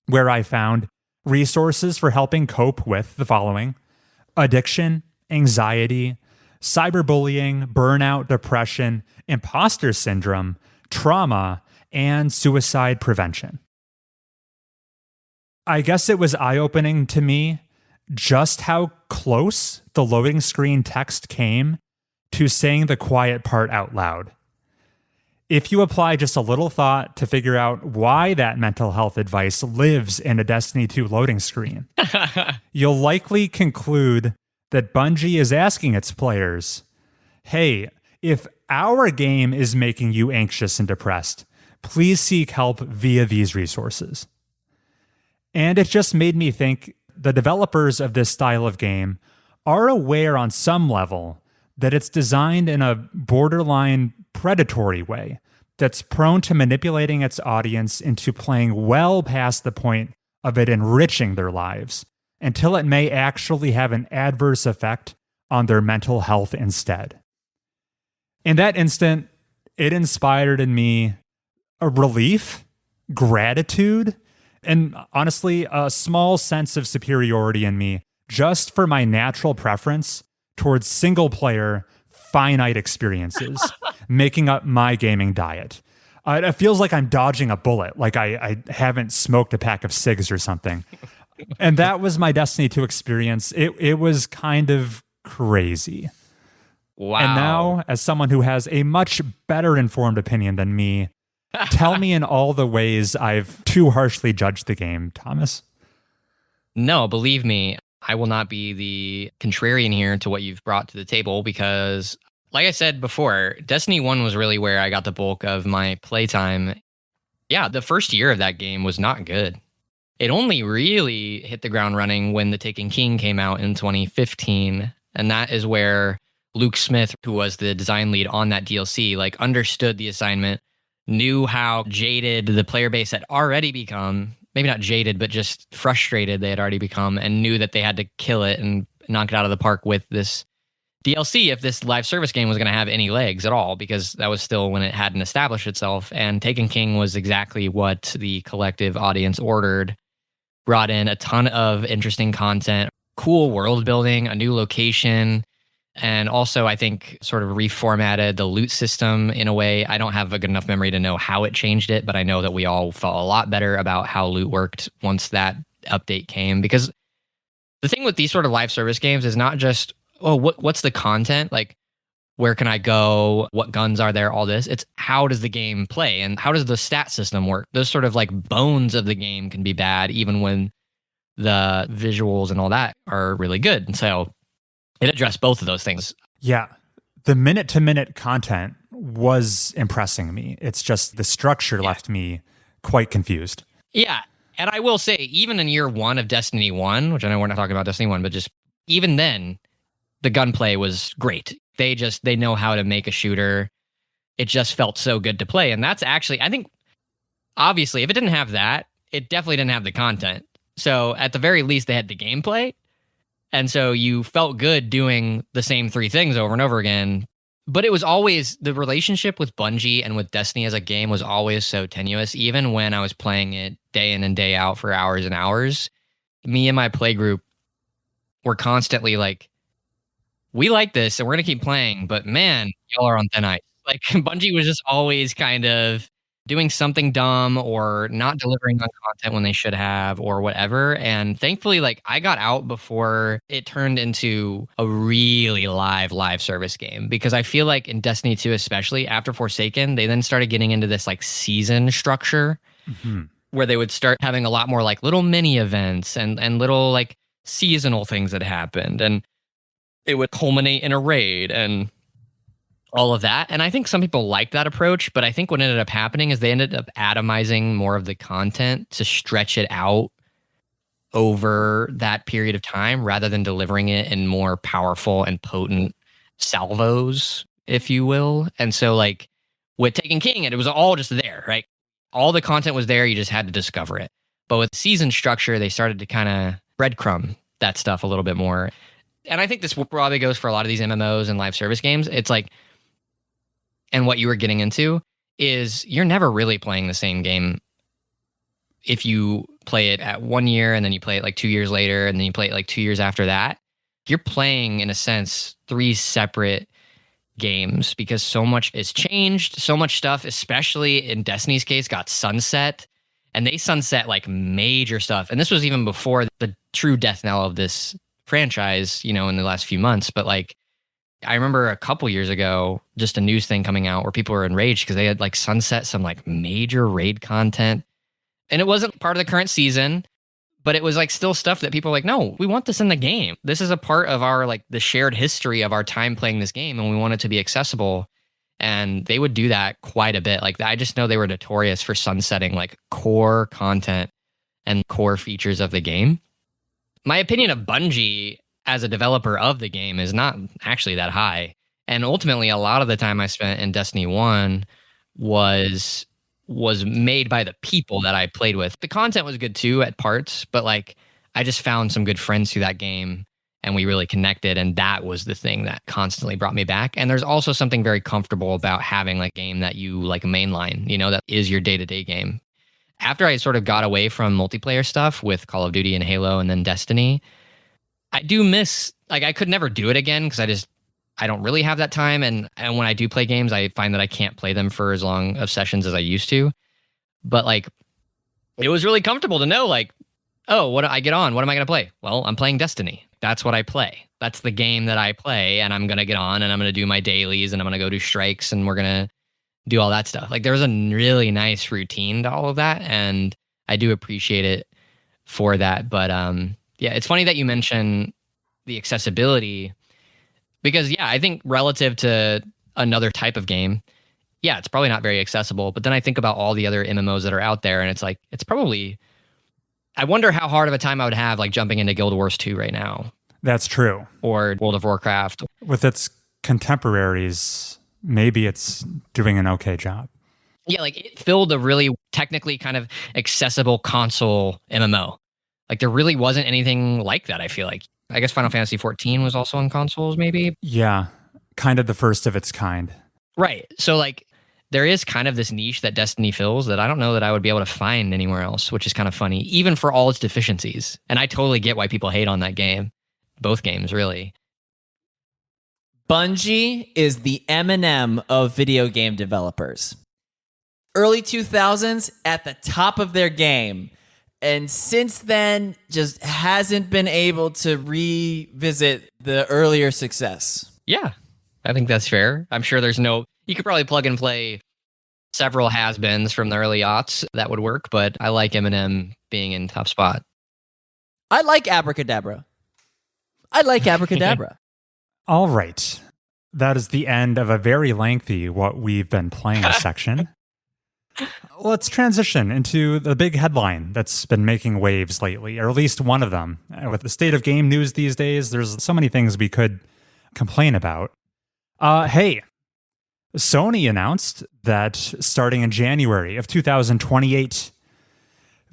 where I found resources for helping cope with the following: addiction, anxiety, cyberbullying, burnout, depression, imposter syndrome, trauma, and suicide prevention. I guess it was eye-opening to me just how close the loading screen text came to saying the quiet part out loud. If you apply just a little thought to figure out why that mental health advice lives in a Destiny 2 loading screen, you'll likely conclude that Bungie is asking its players, hey, if our game is making you anxious and depressed, please seek help via these resources. And it just made me think the developers of this style of game are aware on some level that it's designed in a borderline predatory way that's prone to manipulating its audience into playing well past the point of it enriching their lives until it may actually have an adverse effect on their mental health instead. In that instant, it inspired in me a relief, gratitude, and honestly, a small sense of superiority in me just for my natural preference towards single-player, finite experiences making up my gaming diet. It feels like I'm dodging a bullet, like I haven't smoked a pack of cigs or something. And that was my Destiny 2 experience. It was kind of crazy. Wow. And now, as someone who has a much better informed opinion than me, tell me in all the ways I've too harshly judged the game, Thomas. No, believe me, I will not be the contrarian here to what you've brought to the table because, like I said before, Destiny 1 was really where I got the bulk of my playtime. Yeah, the first year of that game was not good. It only really hit the ground running when The Taken King came out in 2015. And that is where Luke Smith, who was the design lead on that DLC, like understood the assignment, knew how jaded the player base had already become. Maybe not jaded, but just frustrated they had already become, and knew that they had to kill it and knock it out of the park with this DLC if this live service game was going to have any legs at all, because that was still when it hadn't established itself. And Taken King was exactly what the collective audience ordered. Brought in a ton of interesting content, cool world building, a new location, and also I think sort of reformatted the loot system in a way. I don't have a good enough memory to know how it changed it, but I know that we all felt a lot better about how loot worked once that update came. Because the thing with these sort of live service games is not just, oh, what's the content? Like, where can I go? What guns are there? All this. It's how does the game play and how does the stat system work? Those sort of like bones of the game can be bad even when the visuals and all that are really good. And so it addressed both of those things. Yeah. The minute-to-minute content was impressing me. It's just the structure left me quite confused. Yeah. And I will say, even in year one of Destiny 1, which I know we're not talking about Destiny 1, but just even then, the gunplay was great. They know how to make a shooter. It just felt so good to play. And that's actually, I think, obviously, if it didn't have that, it definitely didn't have the content. So at the very least, they had the gameplay. And so you felt good doing the same three things over and over again. But it was always, the relationship with Bungie and with Destiny as a game was always so tenuous. Even when I was playing it day in and day out for hours and hours, me and my play group were constantly like, we like this and we're going to keep playing, but man, y'all are on thin ice. Like Bungie was just always kind of doing something dumb or not delivering on content when they should have or whatever. And thankfully, like I got out before it turned into a really live service game, because I feel like in Destiny 2, especially after Forsaken, they then started getting into this like season structure where they would start having a lot more like little mini events and little like seasonal things that happened. And it would culminate in a raid and all of that. And I think some people like that approach, but I think what ended up happening is they ended up atomizing more of the content to stretch it out over that period of time rather than delivering it in more powerful and potent salvos, if you will. And so like with Taken King, it was all just there, right? All the content was there. You just had to discover it. But with season structure, they started to kind of breadcrumb that stuff a little bit more. And I think this probably goes for a lot of these MMOs and live service games. It's like, and what you were getting into is you're never really playing the same game if you play it at 1 year and then you play it like 2 years later and then you play it like 2 years after that. You're playing, in a sense, 3 separate games because so much is changed. So much stuff, especially in Destiny's case, got sunset. And they sunset like major stuff. And this was even before the true death knell of this franchise, you know, in the last few months. But like, I remember a couple years ago, just a news thing coming out where people were enraged because they had like sunset some like major raid content. And it wasn't part of the current season, but it was like still stuff that people were like, no, we want this in the game. This is a part of our like the shared history of our time playing this game, and we want it to be accessible. And they would do that quite a bit. Like I just know they were notorious for sunsetting like core content and core features of the game. My opinion of Bungie as a developer of the game is not actually that high. And ultimately, a lot of the time I spent in Destiny 1 was made by the people that I played with. The content was good too at parts, but like I just found some good friends through that game and we really connected. And that was the thing that constantly brought me back. And there's also something very comfortable about having like a game that you like mainline, you know, that is your day-to-day game. After I sort of got away from multiplayer stuff with Call of Duty and Halo and then Destiny, I do miss, like I could never do it again because I don't really have that time. And when I do play games, I find that I can't play them for as long of sessions as I used to. But like, it was really comfortable to know, like, oh, what do I get on? What am I going to play? Well, I'm playing Destiny. That's what I play. That's the game that I play. And I'm going to get on and I'm going to do my dailies and I'm going to go do strikes and we're going to do all that stuff. Like, there was a really nice routine to all of that. And I do appreciate it for that. But yeah, it's funny that you mention the accessibility because, yeah, I think relative to another type of game, yeah, it's probably not very accessible. But then I think about all the other MMOs that are out there and it's like, it's probably, I wonder how hard of a time I would have like jumping into Guild Wars 2 right now. That's true. Or World of Warcraft. With its contemporaries, maybe it's doing an okay job. Yeah, like it filled a really technically kind of accessible console MMO. Like there really wasn't anything like that, I feel like. I guess Final Fantasy 14 was also on consoles, maybe. Yeah, kind of the first of its kind. Right. So like there is kind of this niche that Destiny fills that I don't know that I would be able to find anywhere else, which is kind of funny, even for all its deficiencies. And I totally get why people hate on that game. Both games, really. Bungie is the M&M of video game developers. Early 2000s, at the top of their game. And since then, just hasn't been able to revisit the earlier success. Yeah, I think that's fair. I'm sure you could probably plug and play several has-beens from the early aughts that would work, but I like Eminem being in top spot. I like Abracadabra. All right. That is the end of a very lengthy what we've been playing section. Let's transition into the big headline that's been making waves lately, or at least one of them. With the state of game news these days, there's so many things we could complain about. Hey, Sony announced that starting in January of 2028,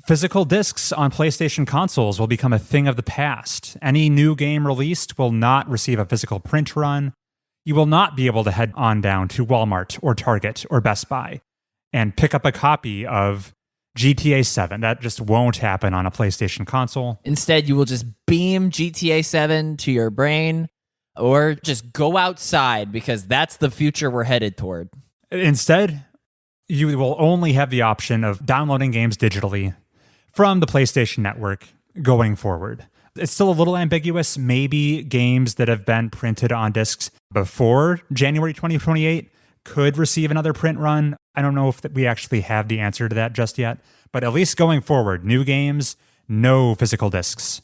physical discs on PlayStation consoles will become a thing of the past. Any new game released will not receive a physical print run. You will not be able to head on down to Walmart or Target or Best Buy and pick up a copy of GTA 7. That just won't happen on a PlayStation console. Instead, you will just beam GTA 7 to your brain or just go outside because that's the future we're headed toward. Instead, you will only have the option of downloading games digitally from the PlayStation Network going forward. It's still a little ambiguous. Maybe games that have been printed on discs before January 2028 could receive another print run. I don't know if we actually have the answer to that just yet, but at least going forward, new games, no physical discs.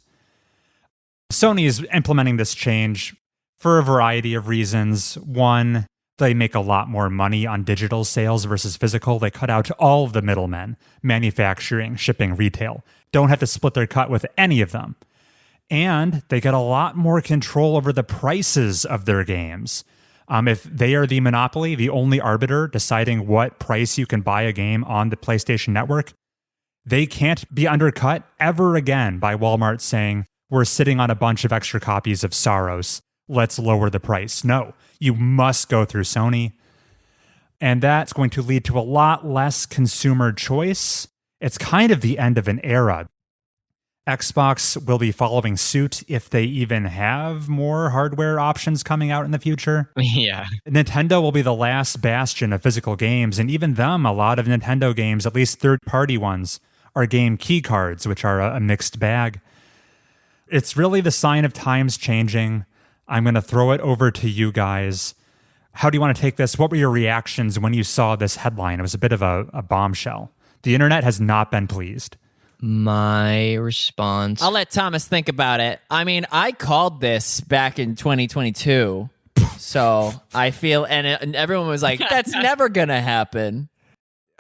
Sony is implementing this change for a variety of reasons. One, they make a lot more money on digital sales versus physical. They cut out all of the middlemen, manufacturing, shipping, retail. Don't have to split their cut with any of them. And they get a lot more control over the prices of their games. If they are the monopoly, the only arbiter deciding what price you can buy a game on the PlayStation Network, they can't be undercut ever again by Walmart saying, we're sitting on a bunch of extra copies of Saros. Let's lower the price. No, you must go through Sony. And that's going to lead to a lot less consumer choice. It's kind of the end of an era. Xbox will be following suit if they even have more hardware options coming out in the future. Yeah. Nintendo will be the last bastion of physical games, and even them, a lot of Nintendo games, at least third-party ones, are game key cards, which are a mixed bag. It's really the sign of times changing. I'm going to throw it over to you guys. How do you want to take this? What were your reactions when you saw this headline? It was a bit of a bombshell. The internet has not been pleased. My response. I'll let Thomas think about it. I mean, I called this back in 2022. So I feel, and everyone was like, that's never going to happen.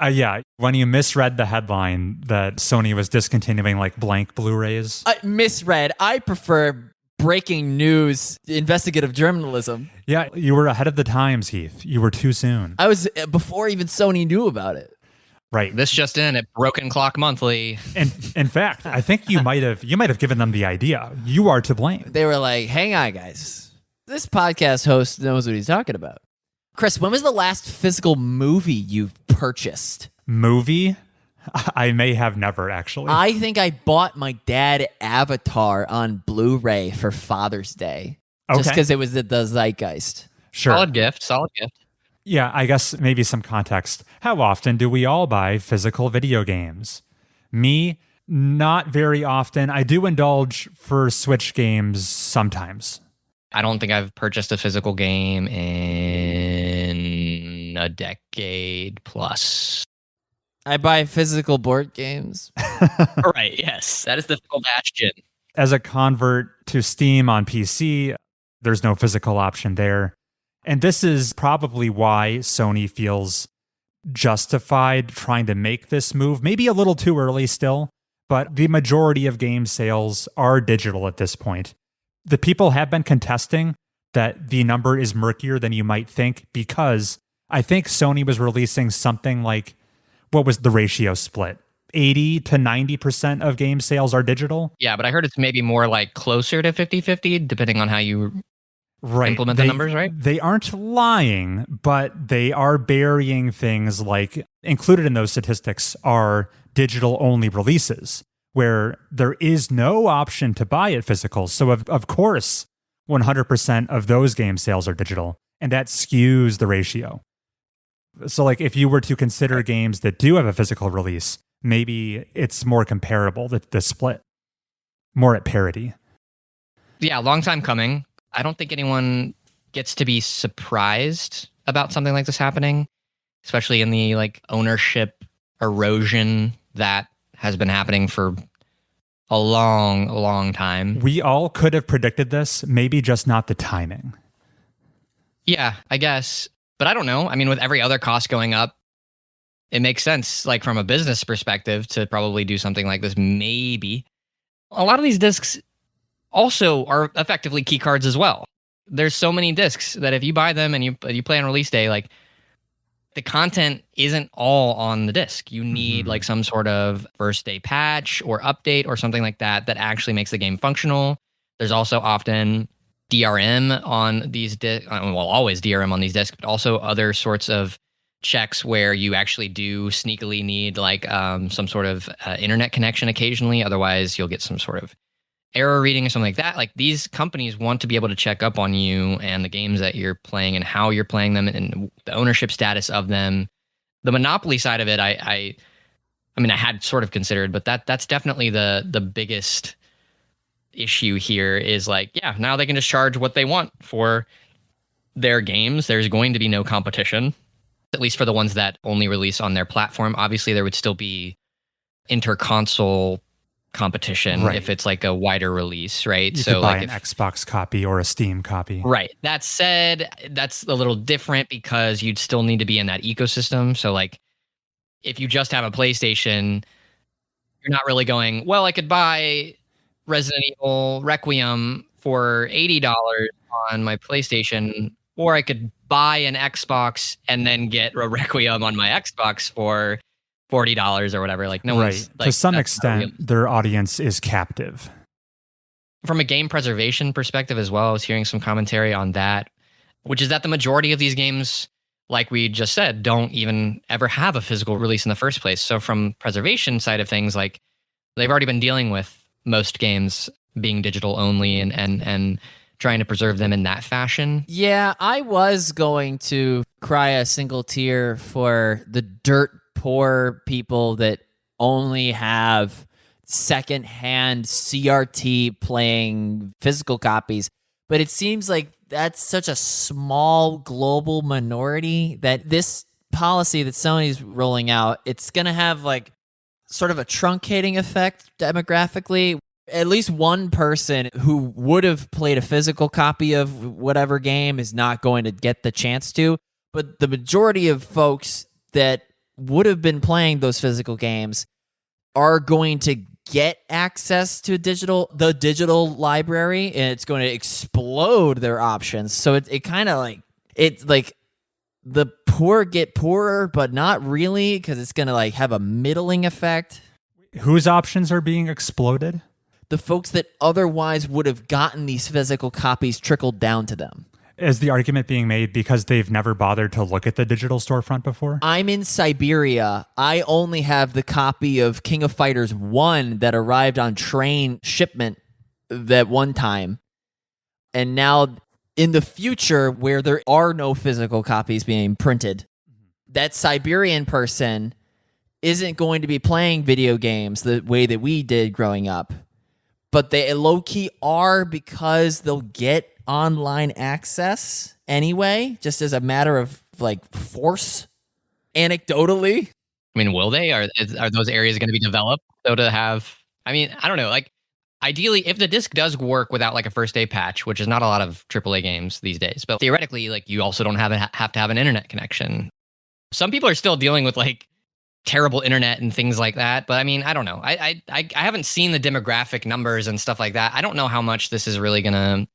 Yeah, when you misread the headline that Sony was discontinuing like blank Blu-rays. Misread. I prefer breaking news, investigative journalism. Yeah, you were ahead of the times, Heath. You were too soon. I was before even Sony knew about it. Right. This just in at Broken Clock Monthly. And in fact, I think you might have given them the idea. You are to blame. They were like, hang on, guys. This podcast host knows what he's talking about. Chris, when was the last physical movie you've purchased? Movie? I may have never, actually. I think I bought my dad Avatar on Blu-ray for Father's Day. Just because it was the zeitgeist. Sure. Solid gift. Yeah, I guess maybe some context. How often do we all buy physical video games? Me, not very often. I do indulge for Switch games sometimes. I don't think I've purchased a physical game in a decade plus. I buy physical board games. Right, yes. That is the physical bastion. As a convert to Steam on PC, there's no physical option there. And this is probably why Sony feels justified trying to make this move. Maybe a little too early still, but the majority of game sales are digital at this point. The people have been contesting that the number is murkier than you might think because I think Sony was releasing something like, what was the ratio split? 80 to 90% of game sales are digital? Yeah, but I heard it's maybe more like closer to 50-50, depending on how you implement the numbers, right? They aren't lying, but they are burying things like, included in those statistics are digital-only releases, where there is no option to buy it physical. So of course, 100% of those game sales are digital, and that skews the ratio. So like if you were to consider games that do have a physical release, maybe it's more comparable, the split, more at parity. Yeah, long time coming. I don't think anyone gets to be surprised about something like this happening, especially in the like ownership erosion that has been happening for a long time. We all could have predicted this, maybe just not the timing. Yeah, I guess. But I don't know. I mean, with every other cost going up, it makes sense, like from a business perspective, to probably do something like this. Maybe. A lot of these discs also are effectively key cards as well. There's so many discs that if you buy them and you play on release day, like the content isn't all on the disc. You need like some sort of first day patch or update or something like that that actually makes the game functional. There's also often DRM on these discs. Well, always DRM on these discs, but also other sorts of checks where you actually do sneakily need like some sort of internet connection occasionally. Otherwise, you'll get some sort of error reading or something like that. Like these companies want to be able to check up on you and the games that you're playing and how you're playing them and the ownership status of them. The monopoly side of it, I mean, I had sort of considered, but that's definitely the biggest issue here is like, yeah, now they can just charge what they want for their games. There's going to be no competition, at least for the ones that only release on their platform. Obviously, there would still be inter-console competition if it's like a wider release, right? You could buy an Xbox copy or a Steam copy. Right. That said, that's a little different because you'd still need to be in that ecosystem. So like if you just have a PlayStation, you're not really going, well, I could buy Resident Evil Requiem for $80 on my PlayStation, or I could buy an Xbox and then get a Requiem on my Xbox for $40 or whatever. Like no one's like, to some extent, their audience is captive. From a game preservation perspective as well, I was hearing some commentary on that, which is that the majority of these games, like we just said, don't even ever have a physical release in the first place. So from preservation side of things, like they've already been dealing with most games being digital only and trying to preserve them in that fashion. Yeah, I was going to cry a single tear for the dirt poor people that only have secondhand CRT playing physical copies. But it seems like that's such a small global minority that this policy that Sony's rolling out, it's going to have like sort of a truncating effect demographically. At least one person who would have played a physical copy of whatever game is not going to get the chance to. But the majority of folks that would have been playing those physical games are going to get access to the digital library, and it's going to explode their options. So it kind of like, it's like the poor get poorer, but not really, because it's going to like have a middling effect. Whose options are being exploded? The folks that otherwise would have gotten these physical copies trickled down to them. Is the argument being made because they've never bothered to look at the digital storefront before? I'm in Siberia. I only have the copy of King of Fighters 1 that arrived on train shipment that one time. And now in the future where there are no physical copies being printed, that Siberian person isn't going to be playing video games the way that we did growing up. But they low-key are, because they'll get online access anyway, just as a matter of like force, anecdotally. I mean, will they? Are those areas going to be developed so to have? I mean, I don't know. Like, ideally, if the disc does work without like a first day patch, which is not a lot of AAA games these days, but theoretically, like, you also don't have to have an internet connection. Some people are still dealing with like terrible internet and things like that, but I mean, I don't know. I haven't seen the demographic numbers and stuff like that. I don't know how much this is really going to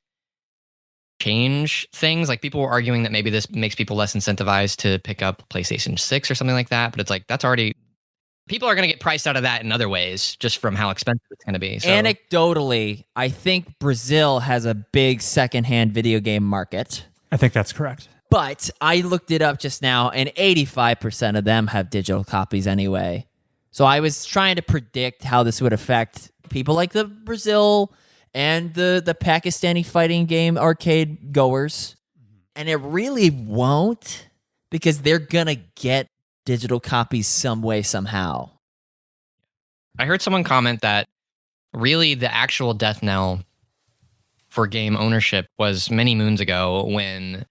change things. Like, people were arguing that maybe this makes people less incentivized to pick up PlayStation 6 or something like that, but it's like, that's already, people are going to get priced out of that in other ways just from how expensive it's going to be. So. Anecdotally, I think Brazil has a big secondhand video game market. I think that's correct. But I looked it up just now, and 85% of them have digital copies anyway. So I was trying to predict how this would affect people like the Brazil and the Pakistani fighting game arcade goers. And it really won't, because they're going to get digital copies some way, somehow. I heard someone comment that really the actual death knell for game ownership was many moons ago, when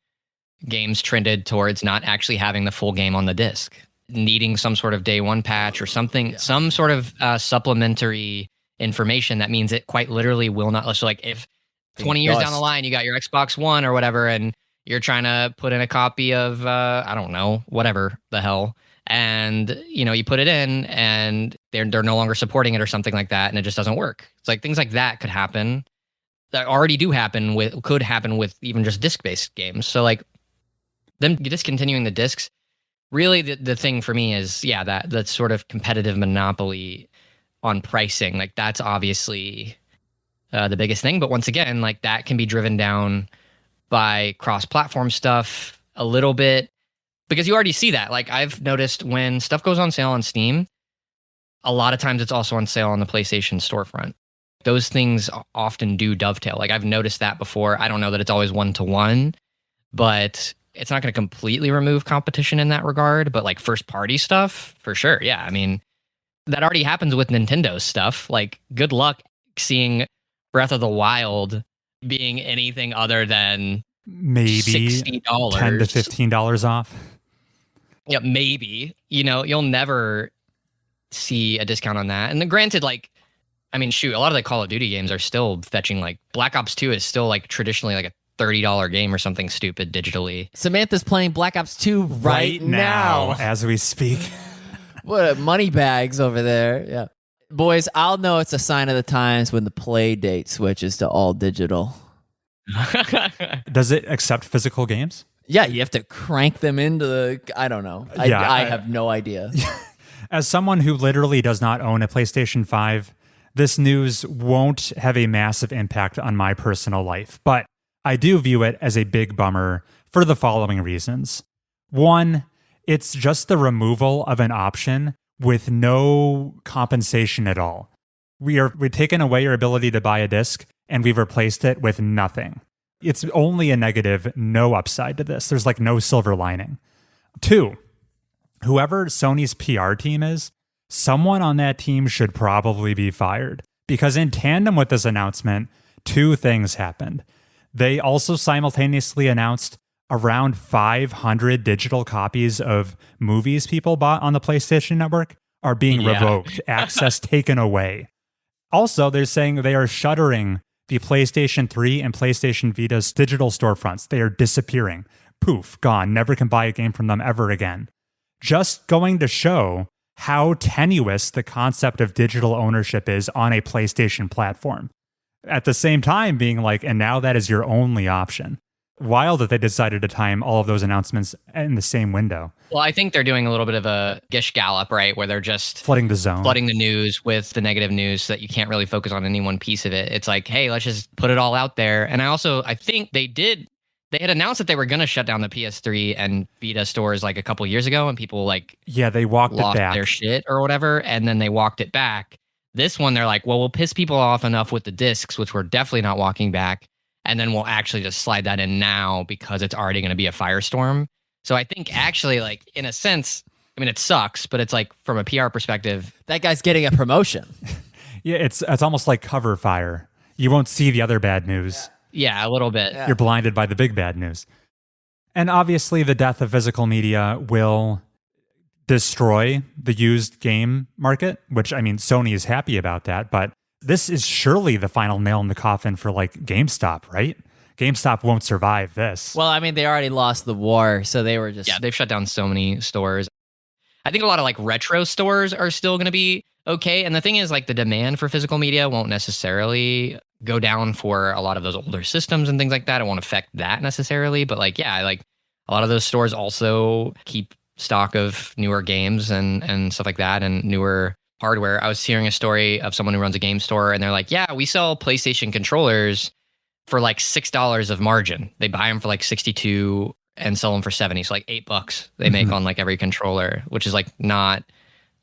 games trended towards not actually having the full game on the disc, needing some sort of day one patch or something, some sort of supplementary information that means it quite literally will not. So like, if 20 years down the line you got your Xbox One or whatever, and you're trying to put in a copy of I don't know, whatever the hell, and you put it in and they're no longer supporting it or something like that, and it just doesn't work. It's like things like that could happen, that already could happen with even just disc-based games. So like, them discontinuing the discs, really the thing for me is, that sort of competitive monopoly on pricing. Like, that's obviously the biggest thing. But once again, like, that can be driven down by cross-platform stuff a little bit, because you already see that. Like, I've noticed when stuff goes on sale on Steam, a lot of times it's also on sale on the PlayStation storefront. Those things often do dovetail. Like, I've noticed that before. I don't know that it's always one-to-one, but it's not going to completely remove competition in that regard. But like, first party stuff, for sure. Yeah. I mean, that already happens with Nintendo stuff. Like, good luck seeing Breath of the Wild being anything other than maybe $60, $10 to $15 off. Yeah, maybe. You'll never see a discount on that. And then granted, like, I mean, shoot, a lot of the Call of Duty games are still fetching, like, Black Ops 2 is still like traditionally like a $30 game or something stupid digitally. Samantha's playing Black Ops 2 right now as we speak. What money bags over there. Yeah. Boys, I'll know it's a sign of the times when the play date switches to all digital. Does it accept physical games? Yeah, you have to crank them into the... I don't know. I have no idea. As someone who literally does not own a PlayStation 5, this news won't have a massive impact on my personal life. But I do view it as a big bummer for the following reasons. One, it's just the removal of an option with no compensation at all. We've taken away your ability to buy a disc, and we've replaced it with nothing. It's only a negative, no upside to this. There's like no silver lining. Two, whoever Sony's PR team is, someone on that team should probably be fired, because in tandem with this announcement, two things happened. They also simultaneously announced around 500 digital copies of movies people bought on the PlayStation Network are being revoked, access taken away. Also, they're saying they are shuttering the PlayStation 3 and PlayStation Vita's digital storefronts. They are disappearing. Poof, gone. Never can buy a game from them ever again. Just going to show how tenuous the concept of digital ownership is on a PlayStation platform. At the same time being like, and now that is your only option. Wild that they decided to time all of those announcements in the same window. Well, I think they're doing a little bit of a Gish Gallop, right? Where they're just flooding the zone, flooding the news with the negative news so that you can't really focus on any one piece of it. It's like, hey, let's just put it all out there. And I think they had announced that they were going to shut down the PS3 and Vita stores like a couple years ago, and people like, they walked lost it back, their shit or whatever. And then they walked it back. This one, they're like, well, we'll piss people off enough with the discs, which we're definitely not walking back. and then we'll actually just slide that in now because it's already going to be a firestorm. So I think actually, like, in a sense, I mean, it sucks, but it's like from a PR perspective, That guy's getting a promotion. Yeah, it's almost like cover fire. You won't see the other bad news. yeah, a little bit. Yeah. You're blinded by the big bad news. And obviously, the death of physical media will destroy the used game market, which, I mean, Sony is happy about that, but this is surely the final nail in the coffin for like GameStop, right? GameStop won't survive this. Well, I mean, they already lost the war, so they were just... Yeah, they've shut down so many stores. I think a lot of like retro stores are still going to be okay. And the thing is, like, the demand for physical media won't necessarily go down for a lot of those older systems and things like that. It won't affect that necessarily. But like, yeah, like a lot of those stores also keep stock of newer games and stuff like that, and newer hardware. I was hearing a story of someone who runs a game store, and they're like, yeah, we sell PlayStation controllers for like $6 of margin. They buy them for like 62 and sell them for 70. So like $8 they make on like every controller, which is like not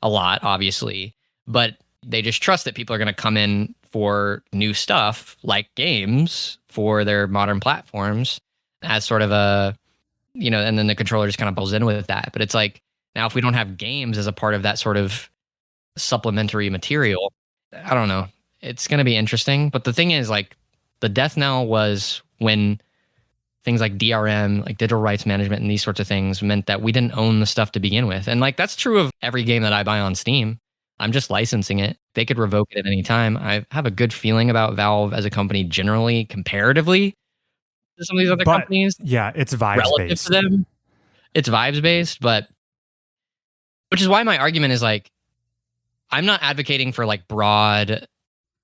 a lot, obviously, but they just trust that people are going to come in for new stuff like games for their modern platforms as sort of a, you know, and then the controller just kind of pulls in with that. But it's like, now if we don't have games as a part of that sort of supplementary material, I don't know. It's going to be interesting. But the thing is, like, the death knell was when things like DRM, like digital rights management and these sorts of things meant that we didn't own the stuff to begin with. And like, that's true of every game that I buy on Steam. I'm just licensing it. They could revoke it at any time. I have a good feeling about Valve as a company generally, comparatively to some of these other companies. Yeah, it's vibes Relative based. to them, it's vibes based, but which is why my argument is like, I'm not advocating for like broad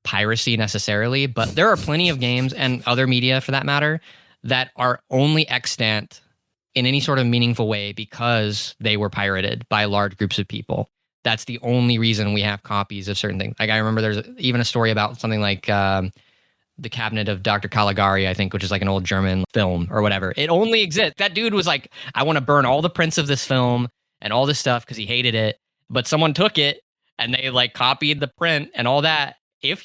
piracy necessarily, but there are plenty of games and other media for that matter that are only extant in any sort of meaningful way because they were pirated by large groups of people. That's the only reason we have copies of certain things. Like, I remember there's even a story about something like The Cabinet of Dr. Caligari, I think, which is like an old German film or whatever. It only exists. That dude was like, I want to burn all the prints of this film and all this stuff because he hated it. But someone took it and they like copied the print and all that. If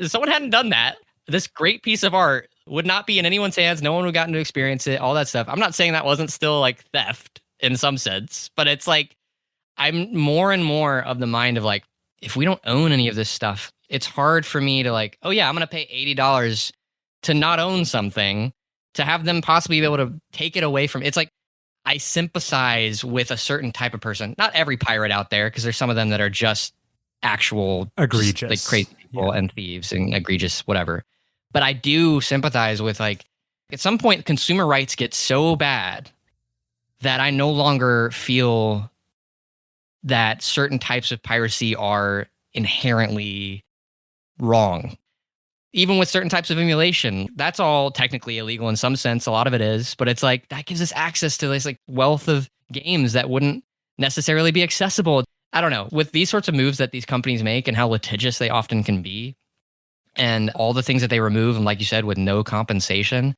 someone hadn't done that, this great piece of art would not be in anyone's hands. No one would have gotten to experience it, all that stuff. I'm not saying that wasn't still like theft in some sense, but it's like, I'm more and more of the mind of like, if we don't own any of this stuff, it's hard for me to like, oh yeah, I'm going to pay $80 to not own something, to have them possibly be able to take it away from. It's like, I sympathize with a certain type of person. Not every pirate out there, because there's some of them that are just actual Egregious. like crazy people and thieves and egregious whatever. But I do sympathize with, like, at some point consumer rights get so bad that I no longer feel that certain types of piracy are inherently wrong. Even with certain types of emulation, that's all technically illegal in some sense. A lot of it is, but it's like, that gives us access to this like wealth of games that wouldn't necessarily be accessible. I don't know, with these sorts of moves that these companies make and how litigious they often can be, and all the things that they remove, and like you said, with no compensation.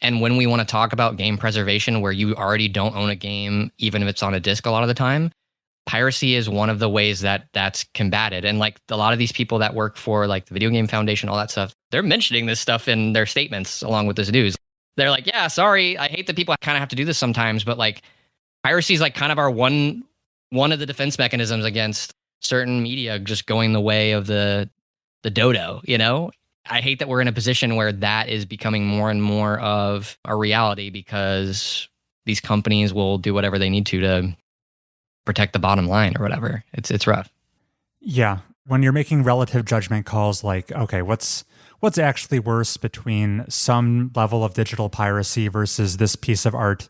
And when we want to talk about game preservation, where you already don't own a game, even if it's on a disc a lot of the time, piracy is one of the ways that that's combated. And like a lot of these people that work for like the Video Game Foundation, all that stuff, they're mentioning this stuff in their statements along with this news. They're like, yeah, sorry, I hate that people kind of have to do this sometimes, but like piracy is like kind of our one of the defense mechanisms against certain media just going the way of the dodo, you know? I hate that we're in a position where that is becoming more and more of a reality, because these companies will do whatever they need to protect the bottom line or whatever. It's rough. Yeah. When you're making relative judgment calls like, okay, what's actually worse between some level of digital piracy versus this piece of art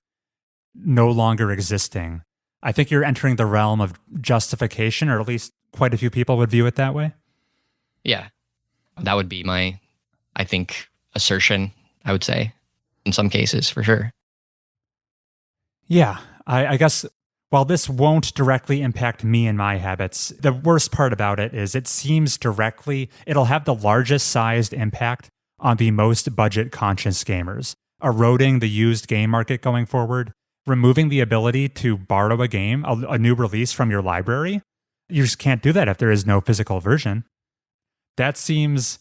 no longer existing, I think you're entering the realm of justification, or at least quite a few people would view it that way. Yeah. That would be my, I think, assertion, I would say, in some cases, for sure. Yeah. I guess while this won't directly impact me and my habits, the worst part about it is it seems it'll have the largest sized impact on the most budget conscious gamers, eroding the used game market going forward, removing the ability to borrow a game, a new release from your library. You just can't do that if there is no physical version. It seems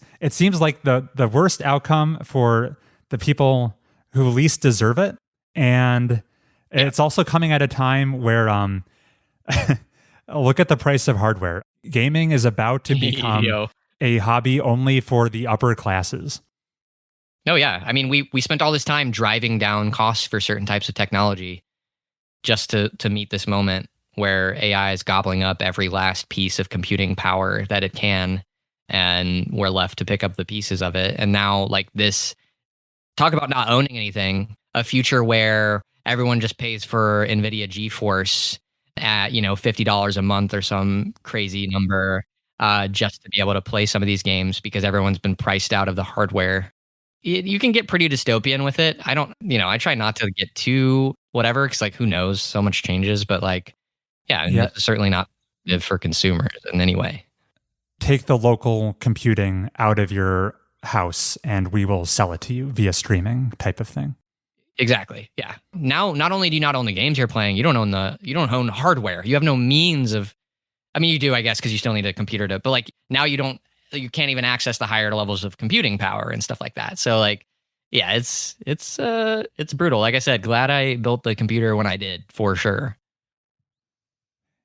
like the worst outcome for the people who least deserve it. And it's also coming at a time where look at the price of hardware. Gaming is about to become a hobby only for the upper classes. Oh, yeah. I mean, we spent all this time driving down costs for certain types of technology just to meet this moment where AI is gobbling up every last piece of computing power that it can, and we're left to pick up the pieces of it. And now, like this, talk about not owning anything, a future where everyone just pays for NVIDIA GeForce at, $50 a month or some crazy number just to be able to play some of these games because everyone's been priced out of the hardware. You can get pretty dystopian with it. I try not to get too whatever, because like, who knows, so much changes, but like, yeah, it's certainly not good for consumers in any way. Take the local computing out of your house and we will sell it to you via streaming type of thing. Exactly. Yeah. Now, not only do you not own the games you're playing, you don't own hardware. You have no means of, I mean, you do, I guess, because you still need a computer but like now you can't even access the higher levels of computing power and stuff like that. So like, yeah, it's brutal. Like I said, glad I built the computer when I did, for sure.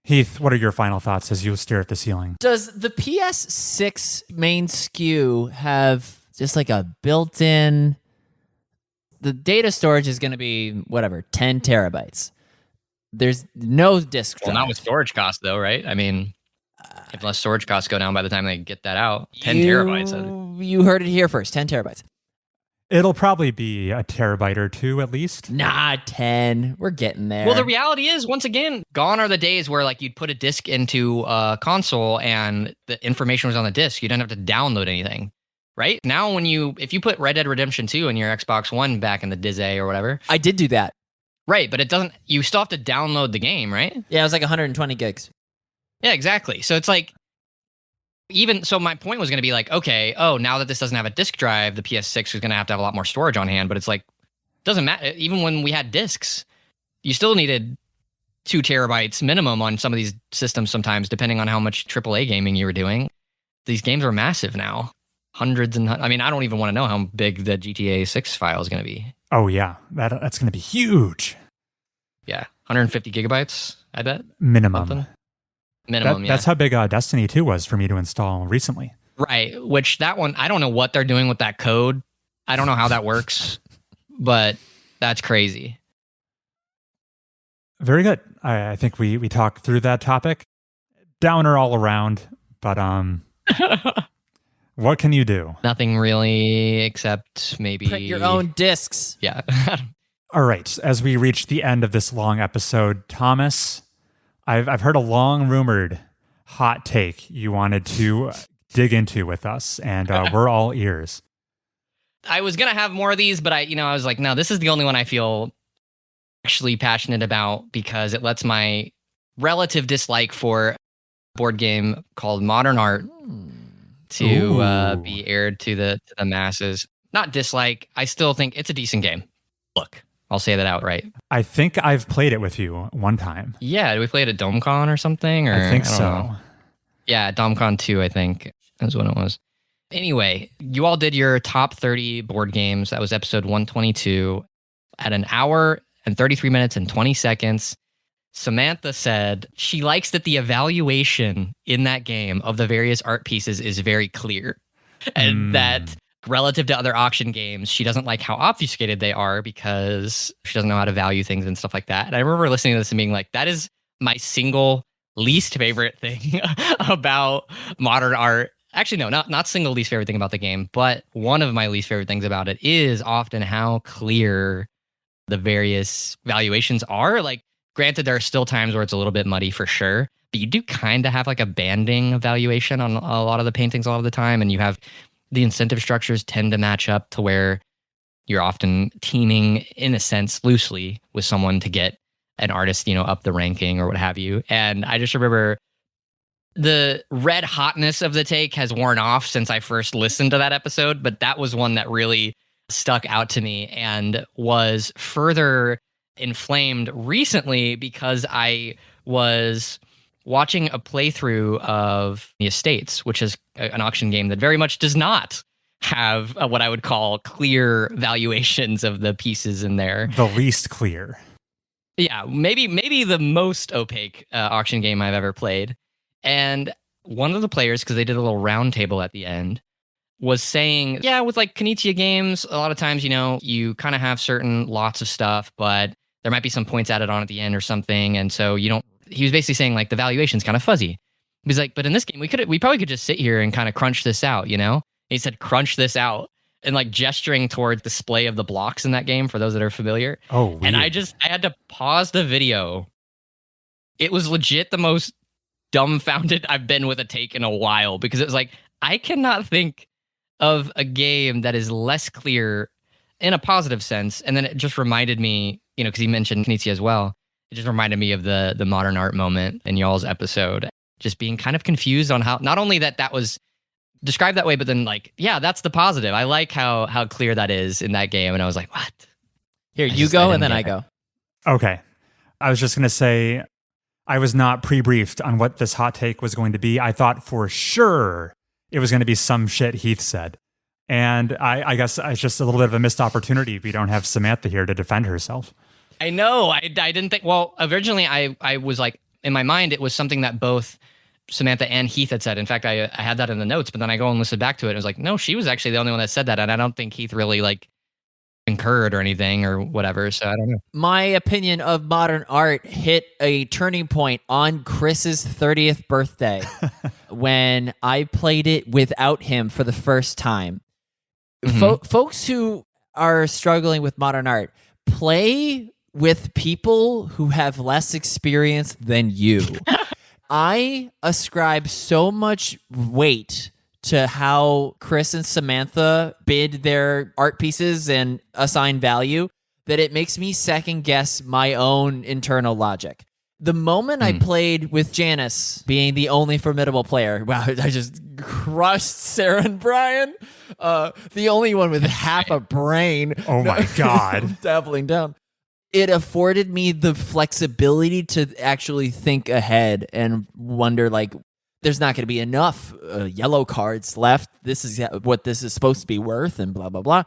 Heath, what are your final thoughts as you stare at the ceiling? Does the PS6 main SKU have just like a built-in... The data storage is going to be, 10 terabytes. There's no disk drive. Well, not with storage costs, though, right? I mean, if less storage costs go down by the time they get that out, 10 terabytes. You heard it here first, 10 terabytes. It'll probably be a terabyte or two at least. Nah, 10. We're getting there. Well, the reality is, once again, gone are the days where like you'd put a disc into a console and the information was on the disc. You didn't have to download anything, right? Now, if you put Red Dead Redemption 2 in your Xbox One back in the Dizzy or whatever. I did do that. Right, but you still have to download the game, right? Yeah, it was like 120 gigs. Yeah, exactly. So it's like, my point was going to be like, okay, now that this doesn't have a disk drive, the PS6 is going to have a lot more storage on hand, but it's like, doesn't matter. Even when we had disks, you still needed 2 terabytes minimum on some of these systems sometimes, depending on how much AAA gaming you were doing. These games are massive now. Hundreds and, I mean, I don't even want to know how big the GTA 6 file is going to be. Oh, yeah. That's going to be huge. Yeah. 150 gigabytes, I bet. Minimum. Something. Minimum, yeah. That's how big Destiny 2 was for me to install recently. Right. Which that one, I don't know what they're doing with that code. I don't know how that works, but that's crazy. Very good. I think we talked through that topic. Downer all around, but what can you do? Nothing really, except maybe print your own discs. Yeah. All right. As we reach the end of this long episode, Thomas, I've heard a long rumored hot take you wanted to dig into with us, and we're all ears. I was gonna have more of these, but I was like, no, this is the only one I feel actually passionate about because it lets my relative dislike for a board game called Modern Art to be aired to the masses. Not dislike. I still think it's a decent game. Look, I'll say that outright. I think I've played it with you one time. Yeah, we played at DomeCon or something? I think don't so. know. Yeah, DomeCon 2, I think, is when it was. Anyway, you all did your top 30 board games. That was episode 122. At an hour and 33 minutes and 20 seconds, Samantha said she likes that the evaluation in that game of the various art pieces is very clear. And that relative to other auction games, she doesn't like how obfuscated they are because she doesn't know how to value things and stuff like that. And I remember listening to this and being like, that is my single least favorite thing about modern art. Actually, no, not single least favorite thing about the game, but one of my least favorite things about it is often how clear the various valuations are. Like, granted, there are still times where it's a little bit muddy for sure, but you do kind of have like a banding valuation on a lot of the paintings a lot of the time, and you have the incentive structures tend to match up to where you're often teaming, in a sense, loosely with someone to get an artist, up the ranking or what have you. And I just remember the red hotness of the take has worn off since I first listened to that episode, but that was one that really stuck out to me and was further inflamed recently because I was watching a playthrough of The Estates, which is an auction game that very much does not have what I would call clear valuations of the pieces in there. The least clear. Yeah, maybe the most opaque auction game I've ever played. And one of the players, because they did a little round table at the end, was saying, yeah, with like Konnichiwa games, a lot of times, you kind of have certain lots of stuff, but there might be some points added on at the end or something. And so he was basically saying like the valuation's kind of fuzzy. He's like, but in this game, we probably could just sit here and kind of crunch this out, He said, crunch this out. And like gesturing towards display of the blocks in that game for those that are familiar. Oh, weird. And I had to pause the video. It was legit the most dumbfounded I've been with a take in a while, because it was like, I cannot think of a game that is less clear in a positive sense. And then it just reminded me, because he mentioned Knizia as well. It just reminded me of the modern art moment in y'all's episode, just being kind of confused on how, not only that was described that way, but then like, yeah, that's the positive. I like how clear that is in that game. And I was like, what? Here, you go, and then I go. Okay. I was just going to say, I was not pre-briefed on what this hot take was going to be. I thought for sure it was going to be some shit Heath said. And I guess it's just a little bit of a missed opportunity if we don't have Samantha here to defend herself. I know. I didn't think, well, originally I was like, in my mind, it was something that both Samantha and Heath had said. In fact, I had that in the notes, but then I go and listen back to it. And it was like, no, she was actually the only one that said that. And I don't think Heath really like concurred or anything or whatever. So I don't know. My opinion of modern art hit a turning point on Chris's 30th birthday when I played it without him for the first time. Folks who are struggling with modern art, play with people who have less experience than you. I ascribe so much weight to how Chris and Samantha bid their art pieces and assign value that it makes me second guess my own internal logic. The moment I played with Janice being the only formidable player, wow, I just crushed Sarah and Brian. The only one with half a brain. Oh my God. Dabbling down. It afforded me the flexibility to actually think ahead and wonder, like, there's not going to be enough yellow cards left. This is what this is supposed to be worth, and blah, blah, blah.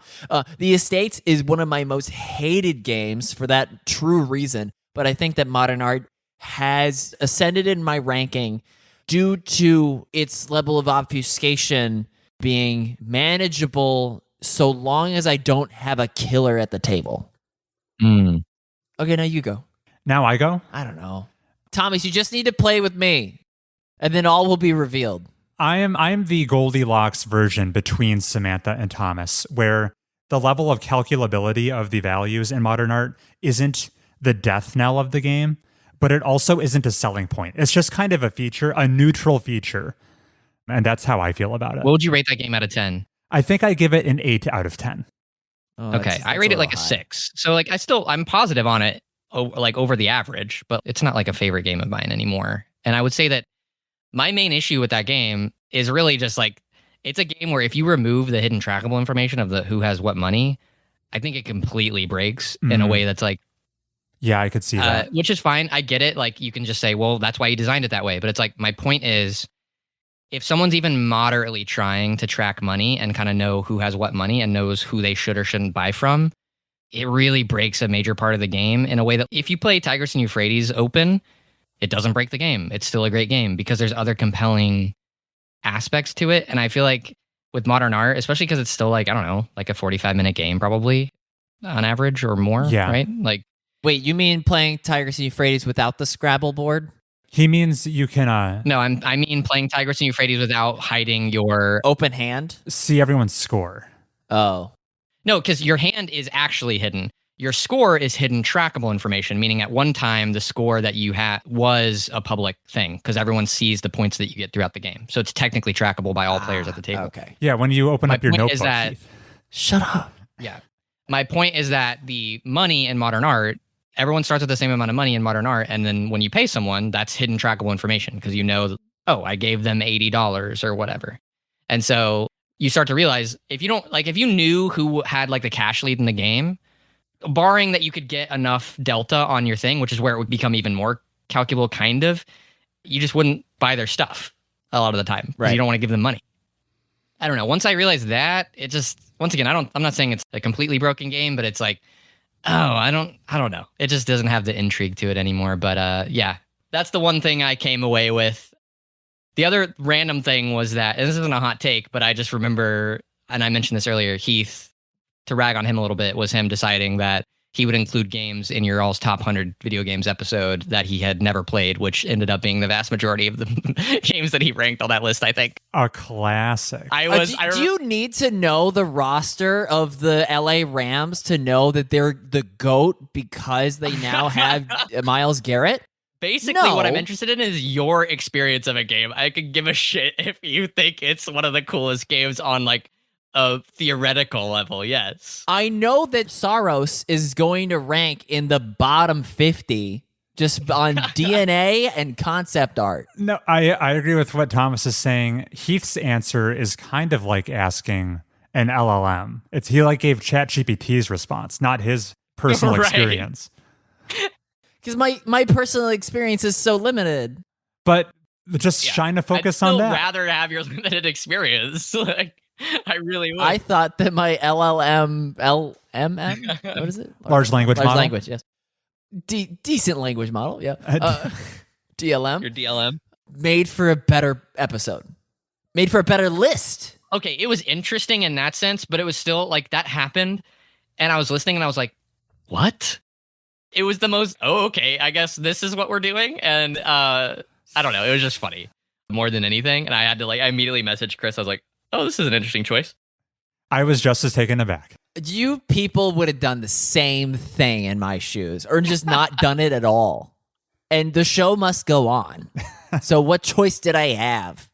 The Estates is one of my most hated games for that true reason, but I think that modern art has ascended in my ranking due to its level of obfuscation being manageable so long as I don't have a killer at the table. Okay, now you go. Now I go? I don't know. Thomas, you just need to play with me, and then all will be revealed. I am the Goldilocks version between Samantha and Thomas, where the level of calculability of the values in modern art isn't the death knell of the game, but it also isn't a selling point. It's just kind of a feature, a neutral feature. And that's how I feel about it. What would you rate that game out of 10? I think I give it an 8 out of 10. Oh, okay, I rate it like a 6. So like I'm positive on it, like over the average, but it's not like a favorite game of mine anymore. And I would say that my main issue with that game is really just like, it's a game where if you remove the hidden trackable information of the who has what money, I think it completely breaks in a way that's like, yeah, I could see that. Which is fine. I get it. Like you can just say, well, that's why you designed it that way. But it's like, my point is, if someone's even moderately trying to track money and kind of know who has what money and knows who they should or shouldn't buy from, it really breaks a major part of the game in a way that if you play Tigris and Euphrates open, it doesn't break the game. It's still a great game because there's other compelling aspects to it. And I feel like with modern art, especially because it's still like, I don't know, like a 45-minute game probably on average or more, right? Like, wait, you mean playing Tigris and Euphrates without the Scrabble board? He means you can no, I mean playing Tigris and Euphrates without hiding your open hand. See everyone's score. Oh. No, because your hand is actually hidden. Your score is hidden trackable information, meaning at one time the score that you had was a public thing because everyone sees the points that you get throughout the game. So it's technically trackable by all players at the table. Okay. Yeah, when you open up your notebook. Is that, shut up. Yeah. My point is that the money in modern art, everyone starts with the same amount of money in modern art, and then when you pay someone, that's hidden trackable information because you know, oh, I gave them $80 or whatever. And so you start to realize if you knew who had like the cash lead in the game, barring that you could get enough delta on your thing, which is where it would become even more calculable, kind of, you just wouldn't buy their stuff a lot of the time because you don't want to give them money. I don't know. Once I realized that, it just, once again, I'm not saying it's a completely broken game, but it's like, oh, I don't know. It just doesn't have the intrigue to it anymore. But yeah, that's the one thing I came away with. The other random thing was that, and this isn't a hot take, but I just remember, and I mentioned this earlier, Heath, to rag on him a little bit, was him deciding that he would include games in your all's top 100 video games episode that he had never played, which ended up being the vast majority of the games that he ranked on that list, I think. A classic. Do you need to know the roster of the LA Rams to know that they're the GOAT because they now have Myles Garrett? Basically, what I'm interested in is your experience of a game. I could give a shit if you think it's one of the coolest games on like a theoretical level, yes. I know that Saros is going to rank in the bottom 50 just on DNA and concept art. No, I agree with what Thomas is saying. Heath's answer is kind of like asking an LLM. He like gave ChatGPT's response, not his personal experience. Because my personal experience is so limited. But just shine a focus on that. I'd rather have your limited experience. Like, I really would. I thought that my LLM, what is it? Large language model. Large language, yes. Decent language model, yeah. DLM. Your DLM. Made for a better episode. Made for a better list. Okay, it was interesting in that sense, but it was still like that happened, and I was listening, and I was like, what? It was the most, okay, I guess this is what we're doing, and I don't know, it was just funny more than anything, and I had to I immediately messaged Chris. I was like, oh, this is an interesting choice. I was just as taken aback. You people would have done the same thing in my shoes, or just not done it at all. And the show must go on. So what choice did I have?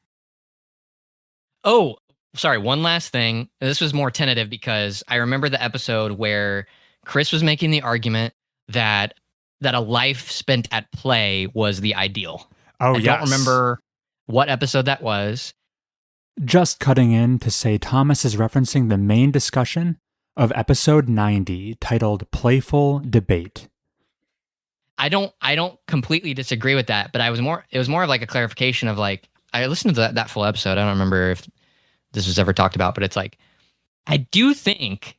Oh, sorry, one last thing. This was more tentative because I remember the episode where Chris was making the argument that a life spent at play was the ideal. Oh, I don't remember what episode that was. Just cutting in to say Thomas is referencing the main discussion of episode 90 titled Playful Debate. I don't completely disagree with that, but it was more of like a clarification of like, I listened to that full episode. I don't remember if this was ever talked about, but it's like, I do think,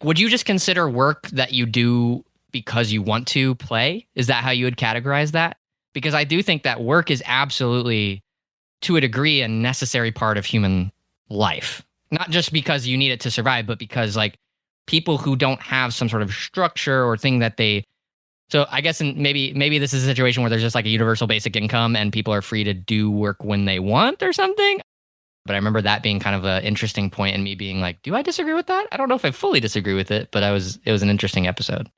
would you just consider work that you do because you want to play? Is that how you would categorize that? Because I do think that work is absolutely, to a degree, a necessary part of human life. Not just because you need it to survive, but because like people who don't have some sort of structure or thing that they... So I guess maybe this is a situation where there's just like a universal basic income and people are free to do work when they want or something. But I remember that being kind of an interesting point and me being like, do I disagree with that? I don't know if I fully disagree with it, but it was an interesting episode.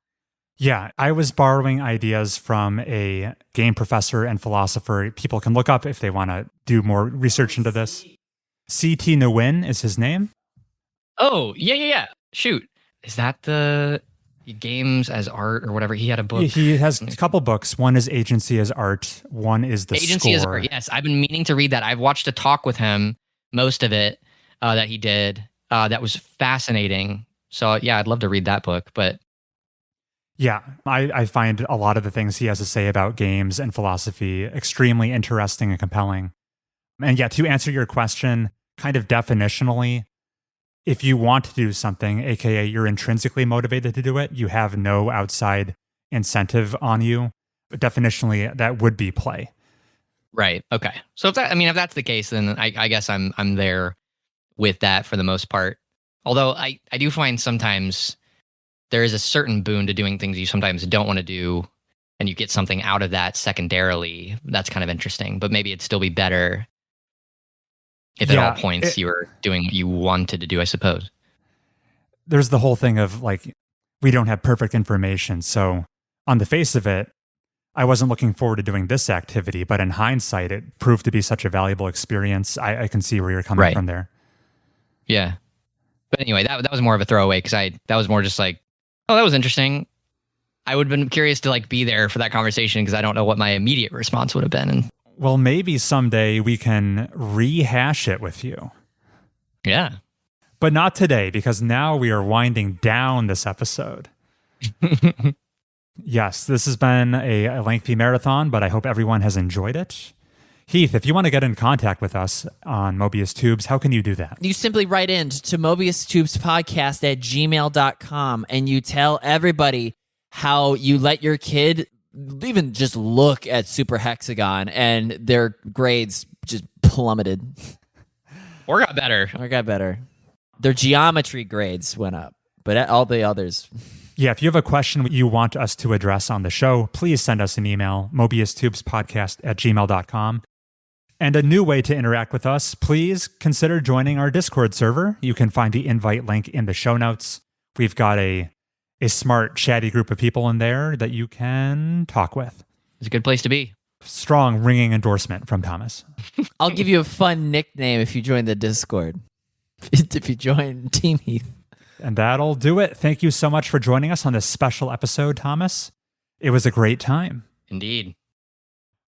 Yeah, I was borrowing ideas from a game professor and philosopher. People can look up if they want to do more research into this. C.T. Nguyen is his name. Oh, yeah. Shoot. Is that the Games as Art or whatever? He had a book. He has a couple books. One is Agency as Art. One is The Agency as Score. Art, yes. I've been meaning to read that. I've watched a talk with him, most of it, that he did. That was fascinating. So, yeah, I'd love to read that book, but... Yeah, I find a lot of the things he has to say about games and philosophy extremely interesting and compelling. And yeah, to answer your question, kind of definitionally, if you want to do something, aka you're intrinsically motivated to do it, you have no outside incentive on you, definitionally that would be play. Right. Okay. So if that's the case, then I guess I'm there with that for the most part. Although I do find sometimes there is a certain boon to doing things you sometimes don't want to do, and you get something out of that secondarily. That's kind of interesting, but maybe it'd still be better if at all points you were doing what you wanted to do, I suppose. There's the whole thing of like, we don't have perfect information. So on the face of it, I wasn't looking forward to doing this activity, but in hindsight, it proved to be such a valuable experience. I can see where you're coming from there. Yeah. But anyway, that was more of a throwaway because that was more just like, oh, that was interesting. I would have been curious to like be there for that conversation because I don't know what my immediate response would have been. And well, maybe someday we can rehash it with you. Yeah. But not today, because now we are winding down this episode. Yes, this has been a lengthy marathon, but I hope everyone has enjoyed it. Heath, if you want to get in contact with us on Mobius Tubes, how can you do that? You simply write in to mobiustubespodcast@gmail.com and you tell everybody how you let your kid even just look at Super Hexagon and their grades just plummeted. Or got better. Their geometry grades went up, but all the others... Yeah, if you have a question you want us to address on the show, please send us an email, mobiustubespodcast@gmail.com. And a new way to interact with us, please consider joining our Discord server. You can find the invite link in the show notes. We've got a smart, chatty group of people in there that you can talk with. It's a good place to be. Strong ringing endorsement from Thomas. I'll give you a fun nickname if you join the Discord. If you join Team Heath. And that'll do it. Thank you so much for joining us on this special episode, Thomas. It was a great time. Indeed.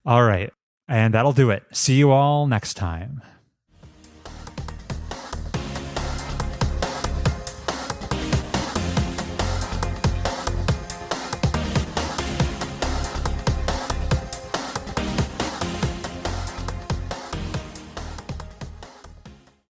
All right. And that'll do it. See you all next time.